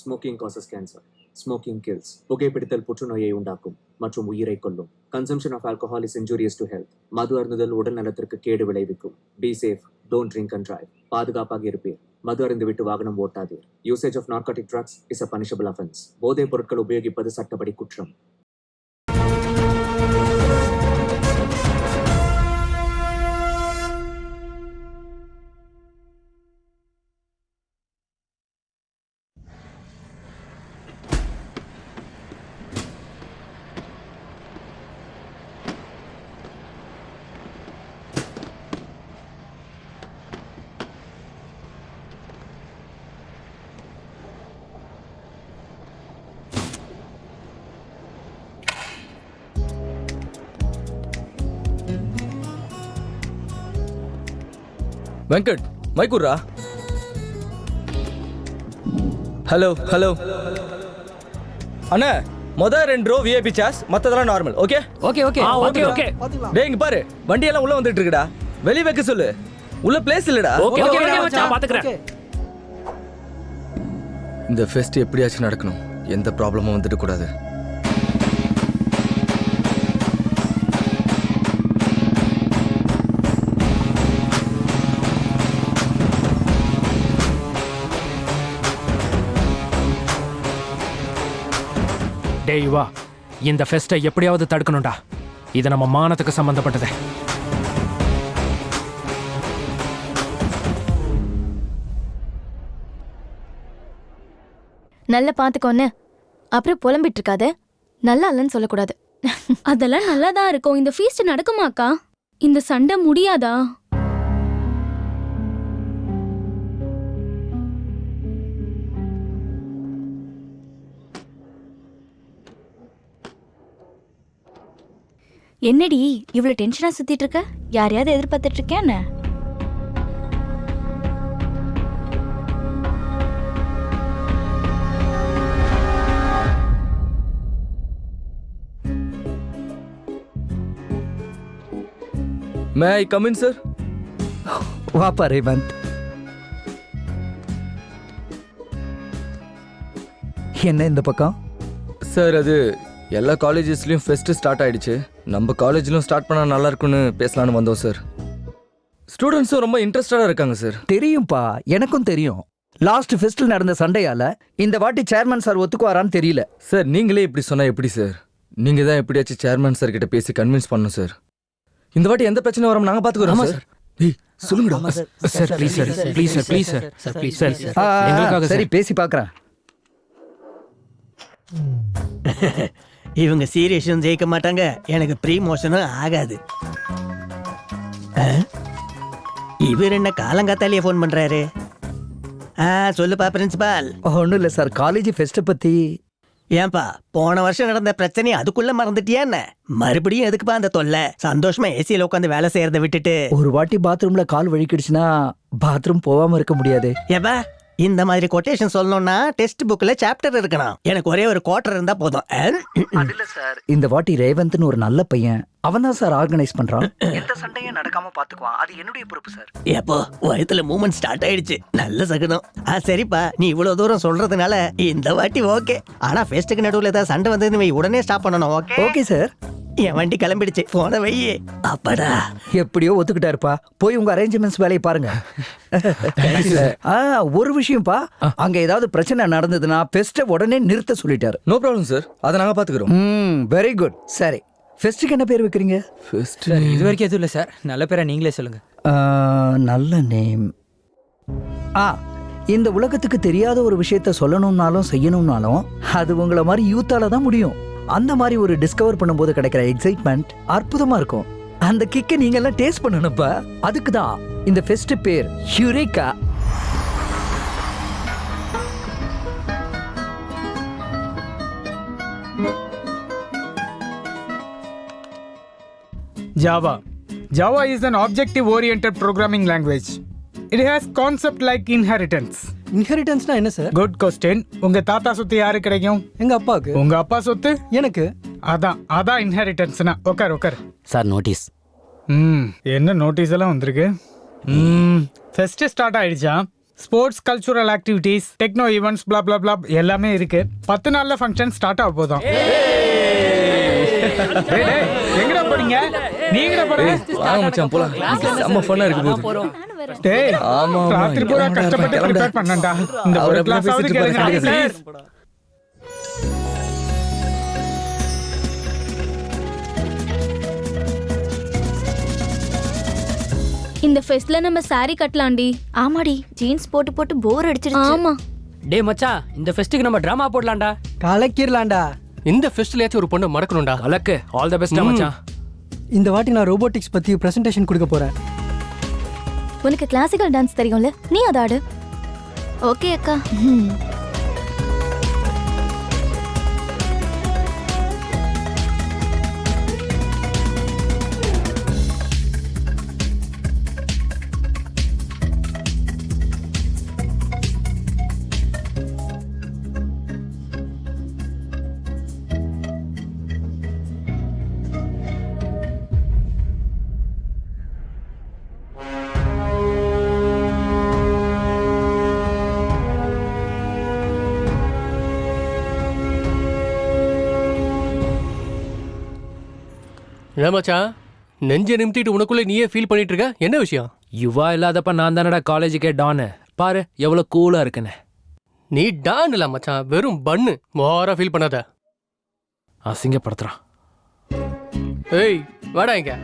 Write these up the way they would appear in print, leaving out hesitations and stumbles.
Smoking causes cancer. Smoking kills. புகைப்பிடித்தல் புற்றுநோயை உண்டாக்கும் மற்றும் உயிரை கொல்லும். Consumption of alcohol is injurious to health. மது அருந்துதல் உடல் நலத்திற்கு கேடு விளைவிக்கும். Be safe. Don't drink and drive. பாதுகாப்பாக இருப்பீர். மது அருந்துவிட்டு வாகனம் ஓட்டாதீர். Usage of narcotic drugs is a punishable offense. போதைப் பொருட்கள் உபயோகிப்பது சட்டப்படி குற்றம். வெங்கட் மைக்குர்ரா. ஹலோ ஹலோ அண்ணா, மொதல் 2 ரோ விஐபி சார்ஜ், மற்றதெல்லாம் normal. Okay okay okay okay okay டேய் இங்க பாரு, வண்டியெல்லாம் உள்ள வந்துட்டு இருக்குடா. வெளிய வைக்க சொல்லு, உள்ள பிளேஸ் இல்லடா. ஓகே ஓகே நான் பாத்துக்கறேன். இந்த ஃபெஸ்ட் எப்படியாச்சும் நடக்கணும், எந்த ப்ராப்ளமும் வந்துட கூடாது. டேய் வா, இந்த ஃபெஸ்ட்டை எப்படியாவது தடுக்கணும்டா. இது நம்ம மானத்துக்கு சம்பந்தப்பட்டது. நல்ல பாத்துக்கோன்னு அப்புறம் புலம்பிட்டு இருக்காது. நல்லா இல்லைன்னு சொல்லக்கூடாது. அதெல்லாம் நல்லாதான் இருக்கும். இந்த ஃபீஸ்ட் நடக்குமாக்கா? இந்த சண்டை முடியாதா? என்னடி இவ்வளவு டென்ஷனா சுத்திட்டு இருக்க? யாரையாவது எதிர்பார்த்துட்டு இருக்கேன் என்ன? மே ஐ கம் இன் சார்? வாப்பா ரேவந்த். என்ன இந்த பக்கம்? சார் அது எல்லா காலேஜஸ்லயும் ஃபெஸ்ட் ஸ்டார்ட் ஆயிடுச்சு. நம்ம காலேஜ்லயும் ஸ்டார்ட் பண்ணா நல்லா இருக்கும்னு பேசலான்னு வந்தோம் சார். ஸ்டூடெண்ட்ஸும் ரொம்ப இன்ட்ரெஸ்டடா இருக்காங்க சார். தெரியும்பா, எனக்கும் தெரியும். லாஸ்ட் ஃபெஸ்டில் நடந்த சண்டையால இந்த வாட்டி சேர்மன் சார் ஒத்துக்குவாரான்னு தெரியல. சார் நீங்களே இப்படி சொன்னா எப்படி சார்? நீங்க தான் எப்படியாச்சும் சேர்மன் சார் கிட்ட பேசி கன்வின்ஸ் பண்ணணும் சார். இந்த வாட்டி எந்த பிரச்சனை வரும் நாங்க பாத்துக்கிறோம் சார். ஏய் சொல்லுங்கடா sir. Please sir, please sir, please sir, sir please sir. எங்களுக்காக சரி பேசி பார்க்கறேன். இவங்க சீரியஸும் ஜெயிக்க மாட்டாங்க, எனக்கு ப்ரீமோஷனும் ஆகாது. இவர் என்ன காலங்காத்தாலேயே ஃபோன் பண்றாரு? சொல்லுப்பா பிரின்சிபால். ஒன்றும் இல்லை சார், காலேஜ் ஃபெஸ்ட்டை பற்றி. ஏன்பா போன வருஷம் நடந்த பிரச்சனை அதுக்குள்ள மறந்துட்டியா என்ன? மறுபடியும் எதுக்குப்பா அந்த தொல்லை? சந்தோஷமா ஏசியில உட்காந்து வேலை செய்யறதை விட்டுட்டு ஒரு வாட்டி பாத்ரூம்ல கால் வழிக்கிடுச்சுன்னா பாத்ரூம் போகாம இருக்க முடியாது. ஏப்பா இந்த மாதிரி கொட்டேஷன் சொல்லணும்னா டெக்ஸ்ட் புக்ல சாப்டர் இருக்கணும். எனக்கு ஒரே ஒரு குவார்டர் இருந்தா போதும். சார் இந்த வாட்டி ரேவந்த்னு ஒரு நல்ல பையன், அவன் தான் சார் ஆர்கனைஸ் பண்றான். எந்த சண்டையும் நடக்காம பாத்துக்குவான், அது என்னுடைய பொறுப்பு சார். எப்போ வயத்துல மூமெண்ட் ஸ்டார்ட் ஆயிடுச்சு, நல்ல சகுனம். சரிப்பா, நீ இவ்வளவு தூரம் சொல்றதுனால இந்த வாட்டி ஓகே. ஆனா ஃபெஸ்ட்டுக்கு நடுவில் ஏதாவது சண்டை வந்து உடனே ஸ்டாப் பண்ணணும். Okay okay sir. என் வண்டி கிளம்பிடுச்சு, போன வையே. அப்படா எப்படியோ ஒத்துக்கிட்டாருப்பா. போய் உங்க அரேஞ்ச்மெண்ட்ஸ் வேலையை பாருங்க. ஒரு விஷயம்ப்பா, அங்க ஏதாவது பிரச்சனை நடந்ததுன்னா ஃபெஸ்ட்டை உடனே நிறுத்த சொல்லிட்டாரு. நோ ப்ராப்ளம் சார், அதை நாங்க பாத்துக்கிறோம். Very good. சரி, ஃபெஸ்ட்டுக்கு என்ன பேர் வைக்கிறீங்க? ஃபெஸ்ட் இது வரைக்கும் எதுவும் இல்லை சார். நல்ல பேரா நீங்களே சொல்லுங்க. நல்ல நேம். இந்த உலகத்துக்கு தெரியாத ஒரு விஷயத்த சொல்லணும்னாலும் செய்யணும்னாலும் அது உங்களை மாதிரி யூத்தால தான் முடியும். அந்த மாதிரி ஒரு டிஸ்கவர் பண்ணும்போது கிடைக்கிற எக்ஸைட்மெண்ட் அற்புதமா இருக்கும். அந்த கிக்கை நீங்க எல்லாம் டேஸ்ட் பண்ணணும்ப்பா. அதுக்கு தான் இந்த ஃபெஸ்ட் பேர் யூரேகா. Java. Java is an objective-oriented programming language. It has concept like inheritance. இன்ஹெரிட்டன்ஸ்னா என்ன சார்? Good question. உங்க தாத்தா சொத்து யாரு கிடைக்கும்? எங்க அப்பாவுக்கு. உங்க அப்பா சொத்து எனக்கு. அதான் இன்ஹெரிட்டன்ஸ்னா. உட்கார். Sir notice. என்ன நோட்டீஸ் எல்லாம் வந்திருக்கு? ஃபெஸ்ட் ஸ்டார்ட் ஆயிடுச்சா? Sports cultural activities techno events blah blah blah எல்லாமே இருக்கு. 10 நாள்ல ஃபங்க்ஷன் ஸ்டார்ட் ஆக போதும். எங்கடா போறீங்க? நீங்கடா போறீங்க? வாங்க மச்சான் போலாம். செம்ம ஃபன்னா இருக்கு போது. டேய் ஆமா ராத்திரி பூரா கஷ்டப்பட்டு ப்ரிப்பேர் பண்ணேன்டா. இந்த ஒரு கிளாஸ் ஆவது கேளுங்க ப்ளீஸ். இந்த ஃபெஸ்ட்ல நம்ம saree கட்டலாம்டி. ஆமாடி ஜீன்ஸ் போட்டு போட்டு போர் அடிச்சிருச்சு. ஆமா. டே மச்சான் இந்த ஃபெஸ்ட்டுக்கு நம்ம டிராமா போடலாம்டா. கலக்கிரலாம்டா. இந்த ஃபெஸ்ட்லயாச்சும் ஒரு பொண்ணு மறக்கணும்டா. கலக்கு ஆல் தி பெஸ்ட் மச்சான். இந்த வாட்டி நான் ரோபோட்டிக்ஸ் பத்தி பிரசன்டேஷன் கொடுக்க போறேன். உனக்கு கிளாசிக்கல் டான்ஸ் தெரியும்ல, நீ அதை ஆடு. ஓகே அக்கா. ஏன் மச்சான் நெஞ்ச நிமித்திட்டு உனக்குள்ள நீயே ஃபீல் பண்ணிட்டு இருக்க? என்ன விஷயம்? யுவா இல்லாதப்ப நான் தானடா காலேஜுக்கே டானு. பாரு எவ்வளவு கூலா இருக்குன்னு. நீ டான் இல்ல மச்சான், வெறும் பன்னு. மோரா ஃபீல் பண்ணாத. அசிங்கப்படுத்துறான். ஏய் வாடா இங்க.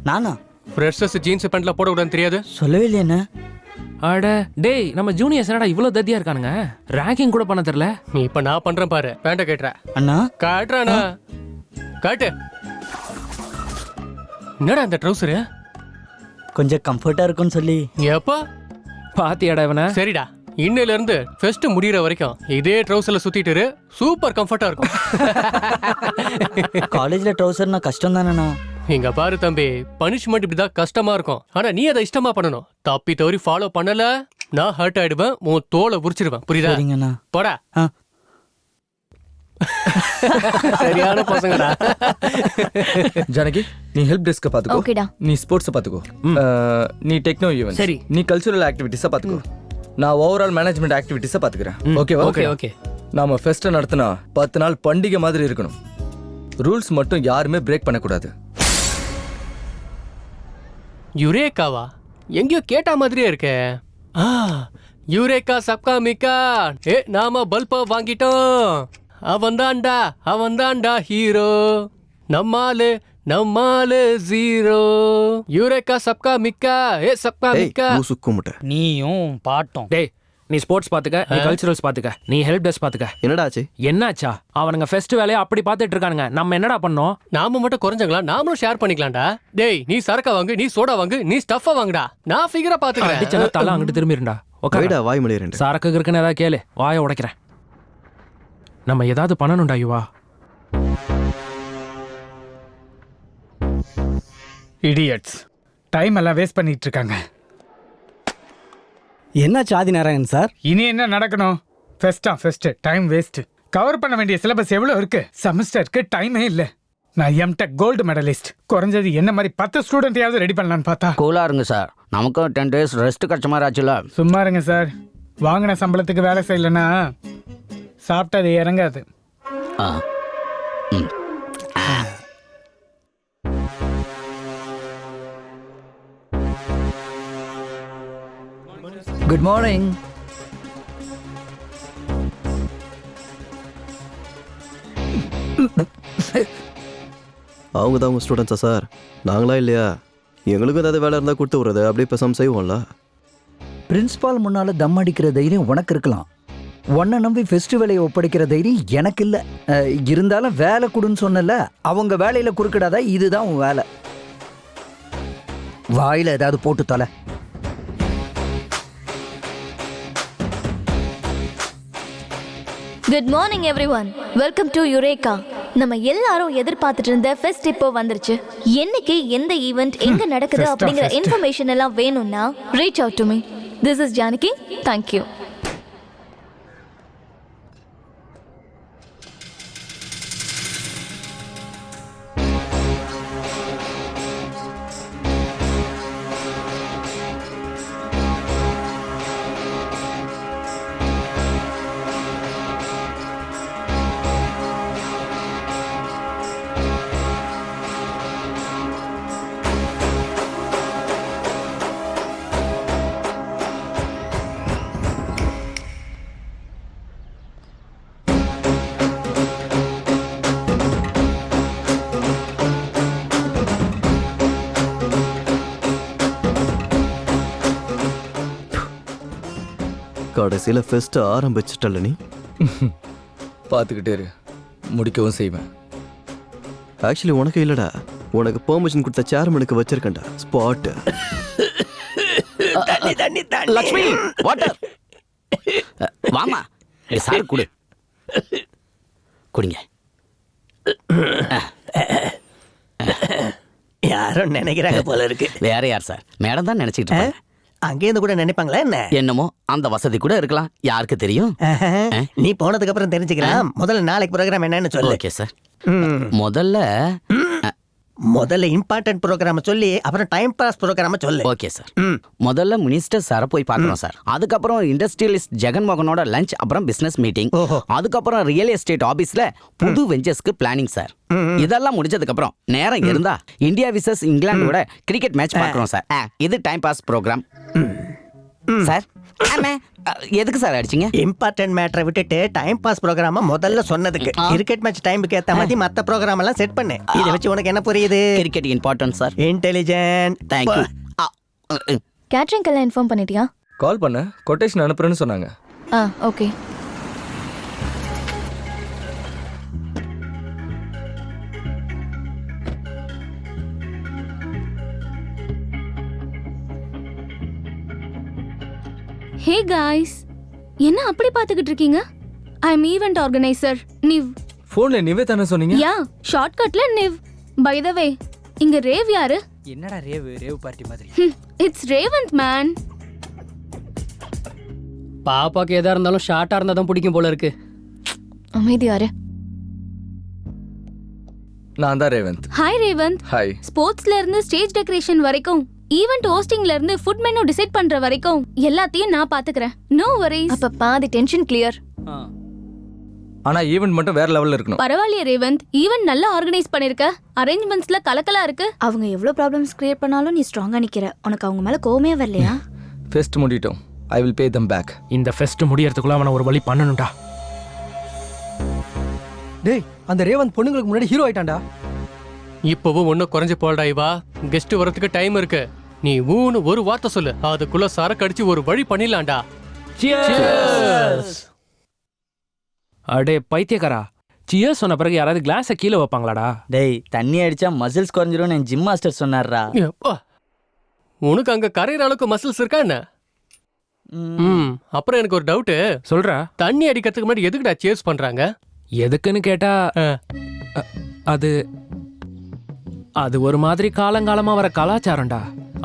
நானா ஃப்ரெஷர்ஸ் ஜீன்ஸ் பேண்ட்ல போடக்கூடாதுன்னு தெரியாது? சொல்லவே இல்லையா? அட டேய் நம்ம ஜூனியர்ஸ் என்னடா இவ்வளவு தத்தியா இருக்கானுங்க. ரேங்கிங் கூட பண்ண தெரியல. நீ இப்ப நான் பண்றேன் பாரு. பேண்ட கேட்டுற. அண்ணா காட்டுறானா? காட்டு. என்னடா அந்த ட்ரௌசரு? கொஞ்சம் கம்ஃபர்ட்டா இருக்கும்னு சொல்லி. எப்பா பாத்தியாடா இவனை? சரிடா, இன்னையில இருந்து ஃபெஸ்ட் முடியற வரைக்கும் இதே ட்ரௌசர்ல சுத்திட்டு இரு. சூப்பர் கம்ஃபர்ட்டா இருக்கும். காலேஜ்ல ட்ரௌசர்னா கஷ்டம் தானேண்ணா. இங்க பாரு தம்பி, பனிஷ்மெண்ட் இப்படிதான் கஷ்டமா இருக்கும். ஆனா நீ அதை இஷ்டமா பண்ணணும். தப்பி தவறி ஃபாலோ பண்ணல நான் ஹர்ட் ஆயிடுவேன். உன் தோலை உரிச்சிடுவேன். புரியுதா? சரிங்கண்ணா. போடா. ஆ. சரியான பசங்கடா. ஜானகி நீ ஹெல்ப் டெஸ்க்க பாத்துக்கோ. ஓகேடா. நீ ஸ்போர்ட்ஸ் பாத்துக்கோ. நீ டெக்னோ ஈவென்ட்ஸ். சரி. நீ கல்ச்சுரல் ஆக்டிவிட்டீஸ பாத்துக்கோ. நான் ஓவரால் மேனேஜ்மெண்ட் ஆக்டிவிட்டீஸ பாத்துக்கறேன். ஓகேவா? Okay okay. நாம ஃபெஸ்ட் நடத்தினா 10 நாள் பண்டிகை மாதிரி இருக்கணும். ரூல்ஸ் மட்டும் யாருமே பிரேக் பண்ணக்கூடாது. யுரேக்காவா? எங்கேயோ கேட்ட மாதிரியே இருக்கே. யுரேக்கா சப்கா மிக்கா. நாம பல்ப வாங்கிட்டோம். அவன்தான்டா ஹீரோ. நம்மாலு ஜீரோ. யுரேக்கா சப்கா மிக்கா. சப்கா மிக்கா. நீயும் பாட்டும். டேய் நீ ஸ்போர்ட்ஸ் பாத்துக்க, நீ கல்ச்சுரல்ஸ் பாத்துக்க, நீ ஹெல்ப் டெஸ்க் பாத்துக்க. என்னடாச்சு? என்னாச்சா? அவனுங்க ஃபெஸ்ட் வேலையை அப்படி பாத்துட்டு இருக்கானுங்க. நம்ம என்னடா பண்ணோம்? நாம மட்டும் குறைஞ்சங்களா? நாமளும் ஷேர் பண்ணிக்கலாம்டா. டேய் நீ சரக்க வாங்கு, நீ சோடா வாங்கு, நீ ஸ்டஃப்ப வாங்குடா. நான் ஃபிகரா பாத்துக்கிறேன். அடிச்சனா தலை அங்கிட்டு திரும்பிருண்டா. வைடா வாய் மொழியறேன். சரக்கு இருக்குன்னு ஏதாவது கேளு, வாயை உடைக்கிறேன். நம்ம ஏதாவது பண்ணணும்டா யுவா. இடியட்ஸ். டைம் எல்லாம் வேஸ்ட் பண்ணிட்டு இருக்காங்க. என்னாச்சு ஆதிநாராயண் சார்? இனி என்ன நடக்கணும்? Fest time waste. கவர் பண்ண வேண்டிய சிலபஸ் எவ்வளவு இருக்கு? செமஸ்டருக்கு டைமே இல்ல. நான் எம்டெக் கோல்டு மெடலிஸ்ட். குறைஞ்சது என்ன மாதிரி 10 ஸ்டூடெண்ட்டையாவது ரெடி பண்ணலான்னு பார்த்தா. கூலா இருங்க சார், நமக்கும் 10 days ரெஸ்ட் கிடைச்ச மாதிரி ஆச்சுல. சும்மா இருங்க சார். வாங்கின சம்பளத்துக்கு வேலை செய்யலன்னா சாப்பிட்டது இறங்காது. Good morning. அவங்க தான் உங்க ஸ்டூடெண்ட்ஸா சார்? நாங்களா இல்லையா? எங்களுக்கும் ஏதாவது வேலை இருந்தால் கொடுத்து விடுறது. அப்படியே பேசாமல் செய்வோம்ல. பிரின்சிபால் முன்னால தம் அடிக்கிற தைரியம் உனக்கு இருக்கலாம். உன்னை நம்பி ஃபெஸ்டிவலை ஒப்படைக்கிற தைரியம் எனக்கு இல்லை. இருந்தாலும் வேலை கொடுன்னு சொன்னல, அவங்க வேலையில குறுக்கிடாதா? இதுதான் உன் வேலை. வாயில ஏதாவது போட்டு தொலை. Good morning everyone. Welcome to eureka. நம்ம எல்லாரும் எதிர்பார்த்துட்டு இருந்த ஃபெஸ்ட் இப்போ வந்துருச்சு. என்னைக்கு எந்த ஈவெண்ட் எங்க நடக்குது அப்படிங்கிற இன்ஃபர்மேஷன் எல்லாம் வேணும்னா reach out to me. This is Janaki. Thank you. கடைசியில் ஃபெஸ்ட்டை ஆரம்பிச்சிட்டல நீ. பார்த்துக்கிட்டே இரு, முடிக்கவும் செய்வேன். ஆக்சுவலி உனக்கு இல்லடா, உனக்கு பெர்மிஷன் கொடுத்த சேர்மனுக்கு வச்சிருக்கேன்டா ஸ்பாட்டு. லக்ஷ்மி வாட்டர் வாமா சார் குடு குடிங்க. யாரும் நினைக்கிறாங்க போல இருக்கு. வேற யார் சார்? மேடம் தான் நினைச்சிட்டு இருப்பாங்க. அங்கேருந்து கூட நினைப்பாங்களா என்ன? என்னமோ அந்த வசதி கூட இருக்கலாம், யாருக்கு தெரியும். நீ போனதுக்கு அப்புறம் தெரிஞ்சுக்கலாம். முதல்ல நாளைக்கு ப்ரோக்ராம் என்னன்னு சொல்லு. Okay sir. முதல்ல இம்பார்ட்டன்ட் ப்ரோக்ராம் சொல்லி அப்புறம் டைம் பாஸ் ப்ரோக்ராம் சொல்லு. Okay sir. முதல்ல மினிஸ்டர் சாரை போய் பார்க்கணும் சார். அதுக்கப்புறம் இண்டஸ்ட்ரியலிஸ்ட் ஜெகன்மோகனோட லஞ்ச், அப்புறம் பிசினஸ் மீட்டிங், அதுக்கப்புறம் ரியல் எஸ்டேட் ஆபீஸ்ல புது வெஞ்சர்ஸ்க்கு பிளானிங் சார். இதெல்லாம் முடிஞ்சதுக்கு அப்புறம் நேரம் இருந்தா இந்தியா விசஸ் இங்கிலாந்தோட கிரிக்கெட் மேட்ச் பார்க்கறோம் சார். இது டைம் பாஸ் ப்ரோக்ராம் சார். எதுக்கு சார் அடிச்சீங்க? இம்பார்ட்டன்ட் மேட்டரை விட்டுட்டு டைம் பாஸ் ப்ரோக்ராம முதல்ல சொன்னதுக்கு. கிரிக்கெட் மேட்ச் டைமுக்கு ஏத்த மாதிரி மத்த ப்ரோக்ராம் எல்லாம் செட் பண்ணு. இத வச்சு உனக்கு என்ன புரியுது? Cricket important sir. Intelligent. Thank you. கேட்டரிங்க்கெல்லாம் இன்ஃபார்ம் பண்ணிட்டியா? கால் பண்ண, கொட்டேஷன் அனுப்புறேன்னு சொன்னாங்க. ஓகே. ஹே காய்ஸ், என்ன அப்படி பார்த்துக்கிட்டு இருக்கீங்க? ஐ அம் ஈவென்ட் ஆர்கனைசர் நிவ். ஃபோன்ல நிவே தானே சொன்னீங்க? யா, ஷார்ட்கட்ல நிவ். பை த வே, இங்க ரேவ் யாரு? என்னடா ரேவ் பார்ட்டி மாதிரி? It's Revanth man. பாப்பாக்கு எதா இருந்தாலும் ஷார்ட்டா இருந்தா தான் பிடிக்கும் போல இருக்கு. அமைதியாரு. நான் தான் ரேவந்த். ஹாய் ரேவந்த். ஹாய். ஸ்போர்ட்ஸ்ல இருந்து ஸ்டேஜ் டெக்கரேஷன் வரைக்கும், ஈவென்ட் ஹோஸ்டிங்ல இருந்து ஃபுட் மெனு டிசைட் பண்ற வரைக்கும் எல்லாத்தையும் நான் பாத்துக்கறேன். No worries. அப்ப பாதி டென்ஷன் கிளியர். ஆனா ஈவென்ட் மட்டும் வேற லெவல்ல இருக்கணும். பரவாயில்லையே ரேவந்த், ஈவென்ட் நல்லா ஆர்கனைஸ் பண்ணிருக்க. அரேஞ்ச்மெண்ட்ஸ்ல கலக்கலா இருக்கு. அவங்க எவ்வளவு ப்ராப்ளம்ஸ் கிரியேட் பண்ணாலும் நீ ஸ்ட்ராங்கா நிக்கிற. உனக்கு அவங்க மேல கோவமே வரலையா? ஃபெஸ்ட் முடிட்டோம். I will pay them back. இந்த ஃபெஸ்ட் முடியறதுக்குள்ள அவனை ஒரு வழி பண்ணணும்டா. டேய், அந்த ரேவந்த் பொண்ணுங்களுக்கு முன்னாடி ஹீரோ ஆயிட்டான்டா. இப்பவும் ஒன்னும் குறைஞ்சு போல்டா இவா. கெஸ்ட் வரதுக்கு டைம் இருக்கு. நீ ஊன்னு ஒரு வார்த்தை சொல்லு, அதுக்குள்ள சரக்கு அடிச்சு ஒரு வழி பண்ணிடலாம்டா. அடே பைத்தியக்காரா, சியர்ஸ் சொன்ன பிறகு யாராவது கிளாஸை கீழே வைப்பாங்களாடா? டேய், தண்ணி அடிச்சா மசில்ஸ் குறைஞ்சிரும் என் ஜிம் மாஸ்டர் சொன்னார்ரா. உனக்கு அங்க கரையிற அளவுக்கு மசில்ஸ் இருக்கா என்ன? அப்புறம் எனக்கு ஒரு டவுட். சொல்றா. தண்ணி அடிக்கிறதுக்கு முன்னாடி எதுக்குடா சேஸ் பண்றாங்க? எதுக்குன்னு கேட்டா அது ஒரு மாதிரி காலங்காலமா வர கலாச்சாரம்டா.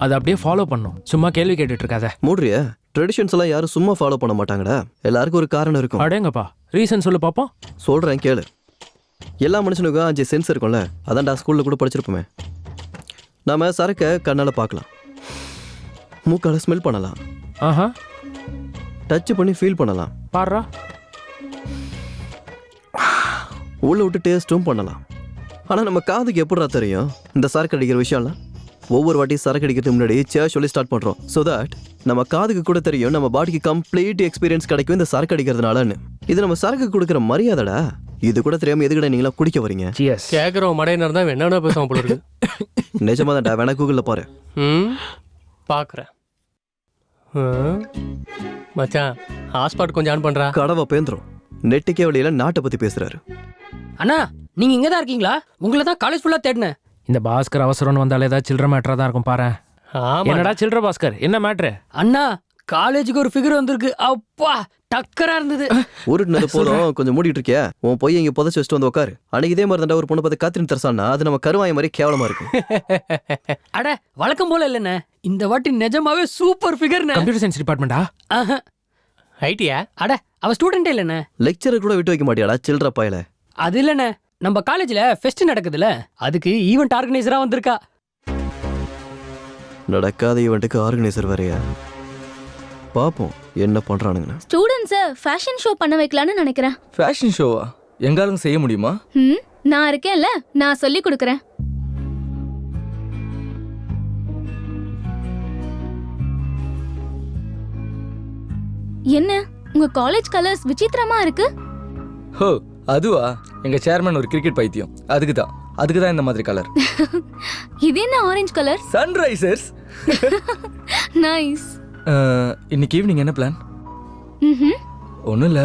அதை அப்படியே ஃபாலோ பண்ணும். சும்மா கேள்வி கேட்டுட்டு இருக்காத. மூடுறிய ட்ரெடிஷன்ஸ் எல்லாம் யாரும் சும்மா ஃபாலோ பண்ண மாட்டாங்கடா. எல்லாருக்கும் ஒரு காரணம் இருக்கும். அடேங்கப்பா, ரீசன் சொல்லு பாப்போம். சொல்றேன் கேளு. எல்லா மனுஷனுக்கும் 5 சென்ஸ் இருக்கும்ல, அதான்டா ஸ்கூல்ல கூட படிச்சிருப்போமே. நாம சரக்க கண்ணால பார்க்கலாம், மூக்கால ஸ்மெல் பண்ணலாம், டச் பண்ணி ஃபீல் பண்ணலாம், பாருடா உள்ள விட்டு டேஸ்ட்டும் பண்ணலாம். ஆனா நம்ம காதுக்கு எப்படிடா தெரியும் இந்த சரக்கு அடிக்கிற விஷயம்லாம்? ஒவ்வொரு வாட்டி சரக்கு அடிக்கிறதுக்கு முன்னாடி சேர் சொல்லி ஸ்டார்ட் பண்றோம். ஸோ தட் நம்ம காதுக்கு கூட தெரியும் நம்ம பாடிக்கு கம்ப்ளீட் எக்ஸ்பீரியன்ஸ் கிடைக்கும் இந்த சரக்கு அடிக்கிறதுனாலன்னு. இது நம்ம சரக்கு கொடுக்குற மரியாதைடா. இது கூட தெரியாம எதுக்கடா நீங்களா குடிக்க வரீங்க? கேக்குறோம் மடையினர் தான் என்னென்ன பேசுவோம் போல இருக்கு. நிஜமா தான்டா, வேணா கூகுள்ல பாரு. பாக்குறேன் மச்சான். ஹாட்ஸ்பாட் கொஞ்சம் ஆன் பண்றா. கடவை பேந்துரும். நெட்டுக்கே வழியில நாட்டை பத்தி பேசுறாரு. அண்ணா, நீங்க இங்க தான் இருக்கீங்களா? உங்களை தான் காலேஜ் ஃபுல்லா தேடினேன். இந்த பாஸ்கர் அவசரம்னு வந்தாலே ஏதாவது சில்லற மேட்டரா தான் இருக்கும் பாரு. என்னடா சில்லற பாஸ்கர், என்ன மேட்ரு? அண்ணா, காலேஜுக்கு ஒரு ஃபிகர் வந்திருக்கு. அப்பா டக்கரா இருந்தது. உருட்டுனது போதும், கொஞ்சம் மூடிட்டு இருக்கியா? உன் போய் இங்க புதைச்சு வச்சுட்டு வந்து உட்காரு. அன்னைக்கு இதே மாதிரி தான் ஒரு பொண்ணு பார்த்து காத்திரின் தரசானா, அது நம்ம கருவாய மாதிரி கேவலமா இருக்கு. அட வழக்கம் போல இல்லைண்ணே, இந்த வாட்டி நிஜமாவே சூப்பர் ஃபிகர். கம்ப்யூட்டர் சயின்ஸ் டிபார்ட்மெண்டா? ஐடியா? அட அவ ஸ்டூடெண்டே இல்லைண்ணே. லெக்சரர் கூட விட்டு வைக்க மாட்டியாடா சில்லற பாயல? அது இல்லைண்ணே, நம்ம காலேஜ்ல ஃபெஸ்ட் நடக்குதுல, அதுக்கு ஈவென்ட் ஆர்கனைசரா வந்திருக்கா. நடக்காத ஈவென்ட்டுக்கு ஆர்கனைசர் வேறயா? பாப்போம் என்ன பண்றானுங்க. ஸ்டூடண்ட்ஸை ஃபேஷன் ஷோ பண்ண வைக்கலான்னு நினைக்கிறேன். ஃபேஷன் ஷோவா? எங்காலும் செய்ய முடியுமா? நான் இருக்கேன்ல, நான் சொல்லி கொடுக்குறேன். என்ன உங்க காலேஜ் கலர்ஸ் விசித்திரமா இருக்கு? ஹோ, அதுவா? எங்க சேர்மன் ஒரு கிரிக்கெட் பைத்தியம். அதுக்கு தான் இந்த மாதிரி கலர். இது என்ன ஆரஞ்சு கலர்? சன்ரைசர்ஸ். நைஸ். இன்னைக்கு ஈவினிங் என்ன பிளான்? ம் ஒன்றும் இல்லை,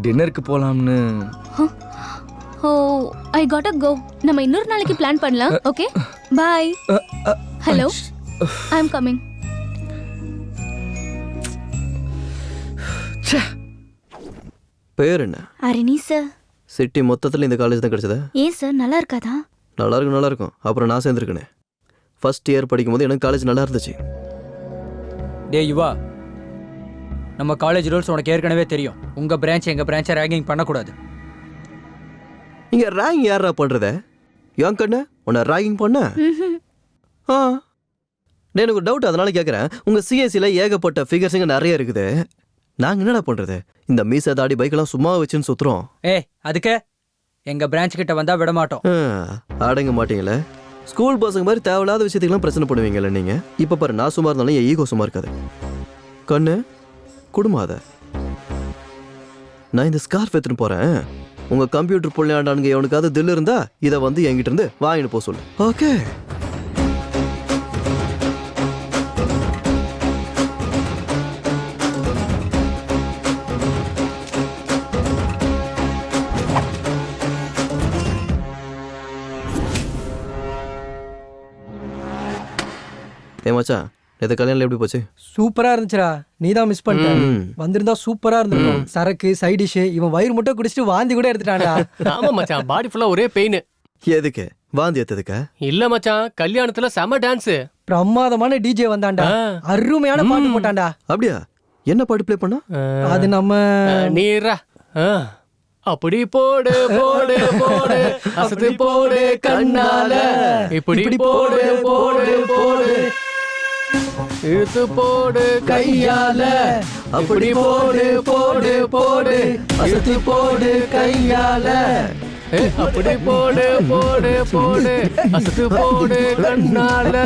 டின்னருக்கு போகலாம்னு. ஓ ஐ காட் கோ. நம்ம இன்னொரு நாளைக்கு பிளான் பண்ணலாம். Okay bye. Hello I am coming. பேர் என்ன? அரணி சார். சிட்டி மொத்தத்தில் இந்த காலேஜ் தான் கிடைச்சதா? ஏன் சார் நல்லா இருக்காதா? நல்லா இருக்கும். அப்புறம் நான் சேர்ந்துருக்கேனே. ஃபர்ஸ்ட் இயர் படிக்கும்போது எனக்கு காலேஜ் நல்லா இருந்துச்சு. டே யுவா, நம்ம காலேஜ் ரூல்ஸ் உனக்கு ஏற்கனவே தெரியும். உங்கள் பிரான்ச் எங்கள் பிரான்ச்சை ரேங்கிங் பண்ணக்கூடாது. இங்கே ரேங்கிங் யாரா பண்ணுறத? ஏன் கண்ணு உன்னை ரேங்கிங் பண்ண? ஆ டே, எனக்கு டவுட், அதனால கேட்குறேன். உங்கள் சிஎஸ்சியில் ஏகப்பட்ட ஃபிகர்ஸுங்க நிறைய இருக்குது. நாங்கள் என்னடா பண்ணுறது? இந்த மீசை தாடி பைக்கெல்லாம் சும்மா வச்சுன்னு சுற்றுறோம். அதுக்கு எங்கள் பிரான்ச் கிட்ட வந்தால் விட மாட்டோம். அடங்க மாட்டீங்களே. ஸ்கூல் பசங்க மாதிரி தேவையில்லாத விஷயத்துக்கெல்லாம் பிரச்சனை பண்ணுவீங்கல்ல நீங்கள். இப்போ பாரு, நான் சும்மா இருந்தாலும் என் ஈகோ சும்மா இருக்காது. கண்ணு குடும்பம் அதை. நான் இந்த ஸ்கார்ஃப் எடுத்துன்னு போகிறேன். உங்கள் கம்ப்யூட்டர் புள்ளையாண்டானுங்க எவனுக்காவது தில் இருந்தா இதை வந்து என்கிட்ட இருந்து வாங்கிட்டு போக சொல்லு. ஓகே. மச்சான், நேற்று கல்யாணம் எப்படி போச்சு? சூப்பரா இருந்துச்சுடா. நீ தான் மிஸ் பண்ணிட்ட. வந்திருந்தா சூப்பரா இருந்திருக்கும். சரக்கு சைட் டிஷ், இவன் வயிறு முட்டை குடிச்சிட்டு வாந்தி கூட எடுத்துட்டான்டா. ஆமா மச்சான், பாடி ஃபுல்லா ஒரே பெயின். எதுக்கு வாந்தி எடுத்ததுக்கா? இல்ல மச்சான், கல்யாணத்துல செம டான்ஸ். பிரமாதமான டிஜே வந்தான்டா. அருமையான பாட்டு போட்டான்டா. அப்படியா? என்ன பாட்டு ப்ளே பண்ணா? அது நம்ம நீரா அப்படி போடு போடு போடு அசத்து போடு கண்ணால, இப்படி போடு போடு போடு இழுத்து போடு கையால, அப்படி போடு போடு போடு அசத்து போடு கையால, அப்படி போடு போடு போடு அசத்து போடு கண்ணால,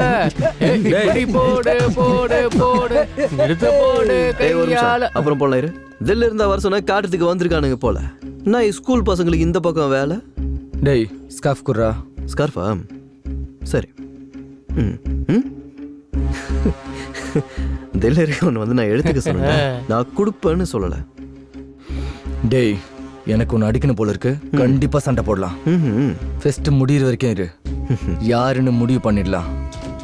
இப்படி போடு போடு போடு இழுத்து போடு கையால. அப்புறம் போல தில்ல இருந்தா வர சொன்னா காட்டுறதுக்கு வந்திருக்கானுங்க போல. நான் ஸ்கூல் பசங்களுக்கு இந்த பக்கம் வேலை. டேய் ஸ்கார்ஃப் குர்ரா. ஸ்கார்ஃபா? சரி. தில்ல இருக்கவன் வந்து நான் எடுத்துக்க சொன்னேன், நான் கொடுப்பேன்னு சொல்லலை. டேய், எனக்கு ஒன்று அடிக்கணும் போல இருக்கு. கண்டிப்பா சண்டை போடலாம். ஃபெஸ்ட் முடிகிற வரைக்கும் இரு. யாருன்னு முடிவு பண்ணிடலாம்.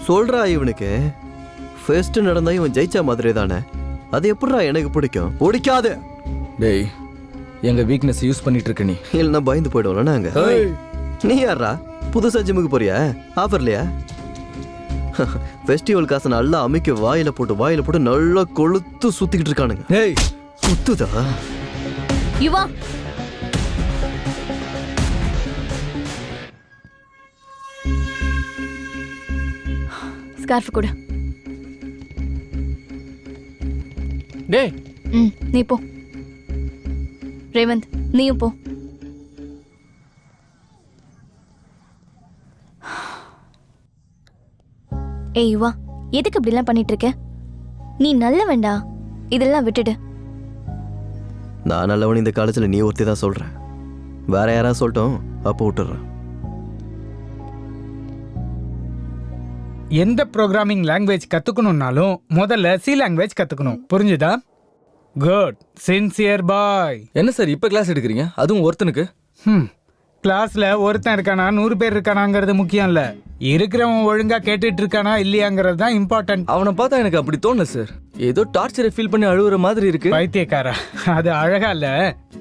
சொல்றா இவனுக்கு. ஃபெஸ்ட் நடந்தா இவன் ஜெயிச்சா மாதிரி தானே. அது எப்படிடா எனக்கு பிடிக்கும்? பிடிக்காது. டேய், எங்க வீக்னஸ் யூஸ் பண்ணிட்டு இருக்க நீ. இல்லைன்னா பயந்து போயிடுவோம்ல நாங்க. நீ யாரா புதுசா ஜிம்முக்கு போறியா? ஆஃபர்லையா? ஃபெஸ்டிவல் காசை நல்லா அமைக்க வாயில போட்டு நல்லா கொளுத்து சுத்திக்கிட்டு இருக்கானுங்க. டேய் சுத்துதா? யுவா, ஸ்கார்ஃப் கூட. டேய் நீ போ. ரேவந்த், நீயும் போ. ஏய் யுவா, எதுக்கு இப்படிலாம் பண்ணிட்டு இருக்க? நீ நல்ல வேண்டா, இதெல்லாம் விட்டுடு. நான் நல்லவன் இந்த காலேஜில் நீ ஒருத்தி தான் சொல்றேன். வேற யாராவது சொல்லட்டும், அப்போ விட்டுறேன். எந்த ப்ரோக்ராமிங் லாங்குவேஜ் கத்துக்கணும்னாலும் முதல்ல சி லாங்குவேஜ் கத்துக்கணும். புரிஞ்சுதா? குட், சின்சியர் பாய். என்ன சார் இப்ப கிளாஸ் எடுக்கிறீங்க? அதுவும் ஒருத்தனுக்கு? கிளாஸ்ல ஒருத்தன் இருக்கானா 100 பேர் இருக்கானாங்கிறது முக்கியம் இல்ல, இருக்கிறவன் ஒழுங்கா கேட்டுட்டு இருக்கானா இல்லையாங்கிறது தான் இம்பார்ட்டன்ட். அவனை பார்த்தா எனக்கு அப்படி தோணல சார். ஏதோ டார்ச்சரை ஃபீல் பண்ணி அழுகுற மாதிரி இருக்கு. பைத்தியக்காரா, அது அழகா இல்ல.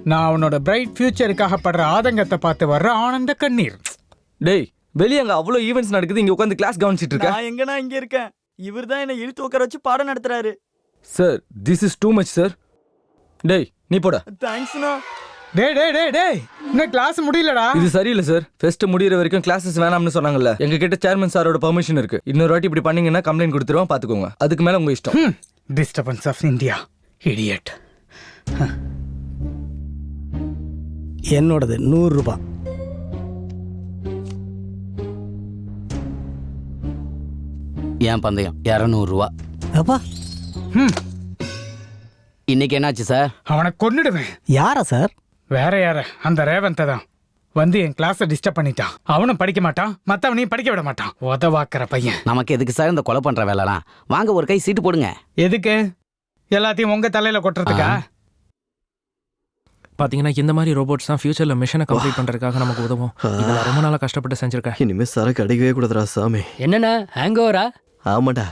நான் அவனோட பிரைட் ஃபியூச்சருக்காக படுற ஆதங்கத்தை பார்த்து வர்ற ஆனந்த கண்ணீர். டேய், வெளியே அங்க அவ்வளோ ஈவெண்ட்ஸ் நடக்குது, இங்க உட்காந்து கிளாஸ் கவனிச்சிட்டு இருக்க. நான் எங்கனா இங்க இருக்கேன். இவர் தான் என்ன இழுத்து உட்கார வச்சு பாடம் நடத்துறாரு. Sir, this is too much sir. டேய் நீ போடா. தேங்க்ஸ்ண்ணா. டேய் டேய் டேய் டேய், இன்னும் கிளாஸ் முடியலடா. இது சரியில்லை சார். ஃபெஸ்ட் முடிகிற வரைக்கும் கிளாஸஸ் வேணாம்னு சொன்னாங்கல்ல. எங்க கிட்ட சேர்மன் சாரோட பெர்மிஷன் இருக்கு. இன்னொரு வாட்டி இப்படி பண்ணீங்கன்னா கம்ப்ளைண்ட் கொடுத்துருவோம், பாத்துக்கோங்க. அதுக்கு மேல உங்க இஷ்டம். Disturbance of India, idiot. என்னோடது 100 ரூபாய். ஏன் பந்தயம் 200 ரூபா. அப்பா, இன்னைக்கு என்னாச்சு சார்? அவனை கொன்னுடுவேன். யாரா சார்? வேற யார? அந்த ரேவந்த் தான் வந்து என் கிளாஸை டிஸ்டர்ப் பண்ணிட்டான். அவனும் படிக்க மாட்டான், மத்தவனையும் படிக்க விட மாட்டான். உதவாக்குற பையன். நமக்கு எதுக்கு சார் இந்த கொலை பண்ற வேலைலாம்? வாங்க ஒரு கை சீட்டு போடுங்க. எதுக்கு? எல்லாத்தையும் உங்க தலையில கொட்டுறதுக்கா? பாத்தீங்கன்னா இந்த மாதிரி ரோபோட்ஸ் தான் ஃபியூச்சர்ல மிஷனை கம்ப்ளீட் பண்றதுக்காக நமக்கு உதவும். இதெல்லாம் ரொம்ப நாளா கஷ்டப்பட்டு செஞ்சிருக்கேன். இனிமே சரக்கு அடிக்கவே கூடாதுடா சாமி. என்னண்ணா ஹேங் ஓவரா? ஆமாடா,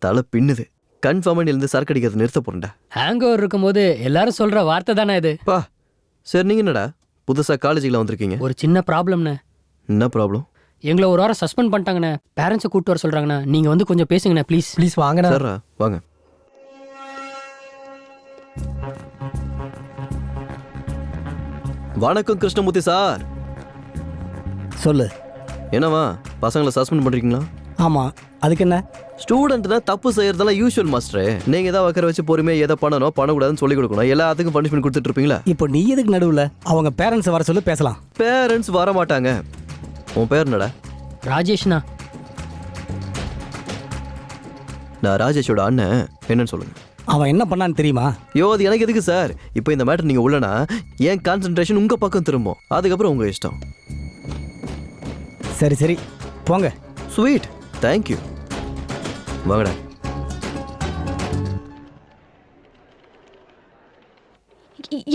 தலை பின்னுது. கன்ஃபார்மா நீ இருந்து சரக்கு அடிக்கிறது நிறுத்த போறேன்டா. ஹேங் ஓவர் இருக்கும்போது எல்லாரும் சொல்ற வார்த்தை தானே இது. பா சரி, நீங்க என்னடா புதுசா காலேஜுக்குள்ள வந்திருக்கீங்க? ஒரு சின்ன ப்ராப்ளம்ண்ணே. என்ன ப்ராப்ளம்? எங்களை ஒரு வாரம் சஸ்பெண்ட் பண்ணிட்டாங்கண்ணே. பேரண்ட்ஸை கூப்பிட்டு வர சொல்றாங்கண்ணா. நீங்க வந்து கொஞ்சம் பேசுங்கண்ணே ப்ளீஸ். ப்ளீஸ் வாங்கண்ணா. சரிடா வாங்க. வணக்கம் கிருஷ்ணமூர்த்தி சார். சொல்லு. என்னவா பசங்களை சஸ்பெண்ட் பண்றீங்களா? ஆமா, அதுக்கு என்ன? ஸ்டூடெண்ட்னா தப்பு செய்யறதெல்லாம் யூஷுவல் மாஸ்டரே. நீங்க ஏதாவது வைக்கிற வச்சு பொறுமையா எதை பண்ணணும் பண்ணக்கூடாதுன்னு சொல்லி கொடுக்கணும். எல்லாத்துக்கும் பனிஷ்மெண்ட் கொடுத்துட்டு இருப்பீங்களா? இப்போ நீ எதுக்கு நடுவுல? அவங்க பேரண்ட்ஸ் வர சொல்லி பேசலாம். பேரண்ட்ஸ் வர மாட்டாங்க. உன் பேர் என்னடா? ராஜேஷ்ண்ணா. நான் ராஜேஷோட அண்ணன். என்னன்னு சொல்லுங்க. அவன் என்ன பண்ணான்னு தெரியுமா? யோ அது எனக்கு எதுக்கு சார்? இப்போ இந்த மேட்டர் நீங்க உள்ளனா ஏன் கான்சென்ட்ரேஷன் உங்க பக்கம் திரும்பும். அதுக்கப்புறம் உங்க இஷ்டம். சரி சரி போங்க. Sweet, thank you. வாங்கடா.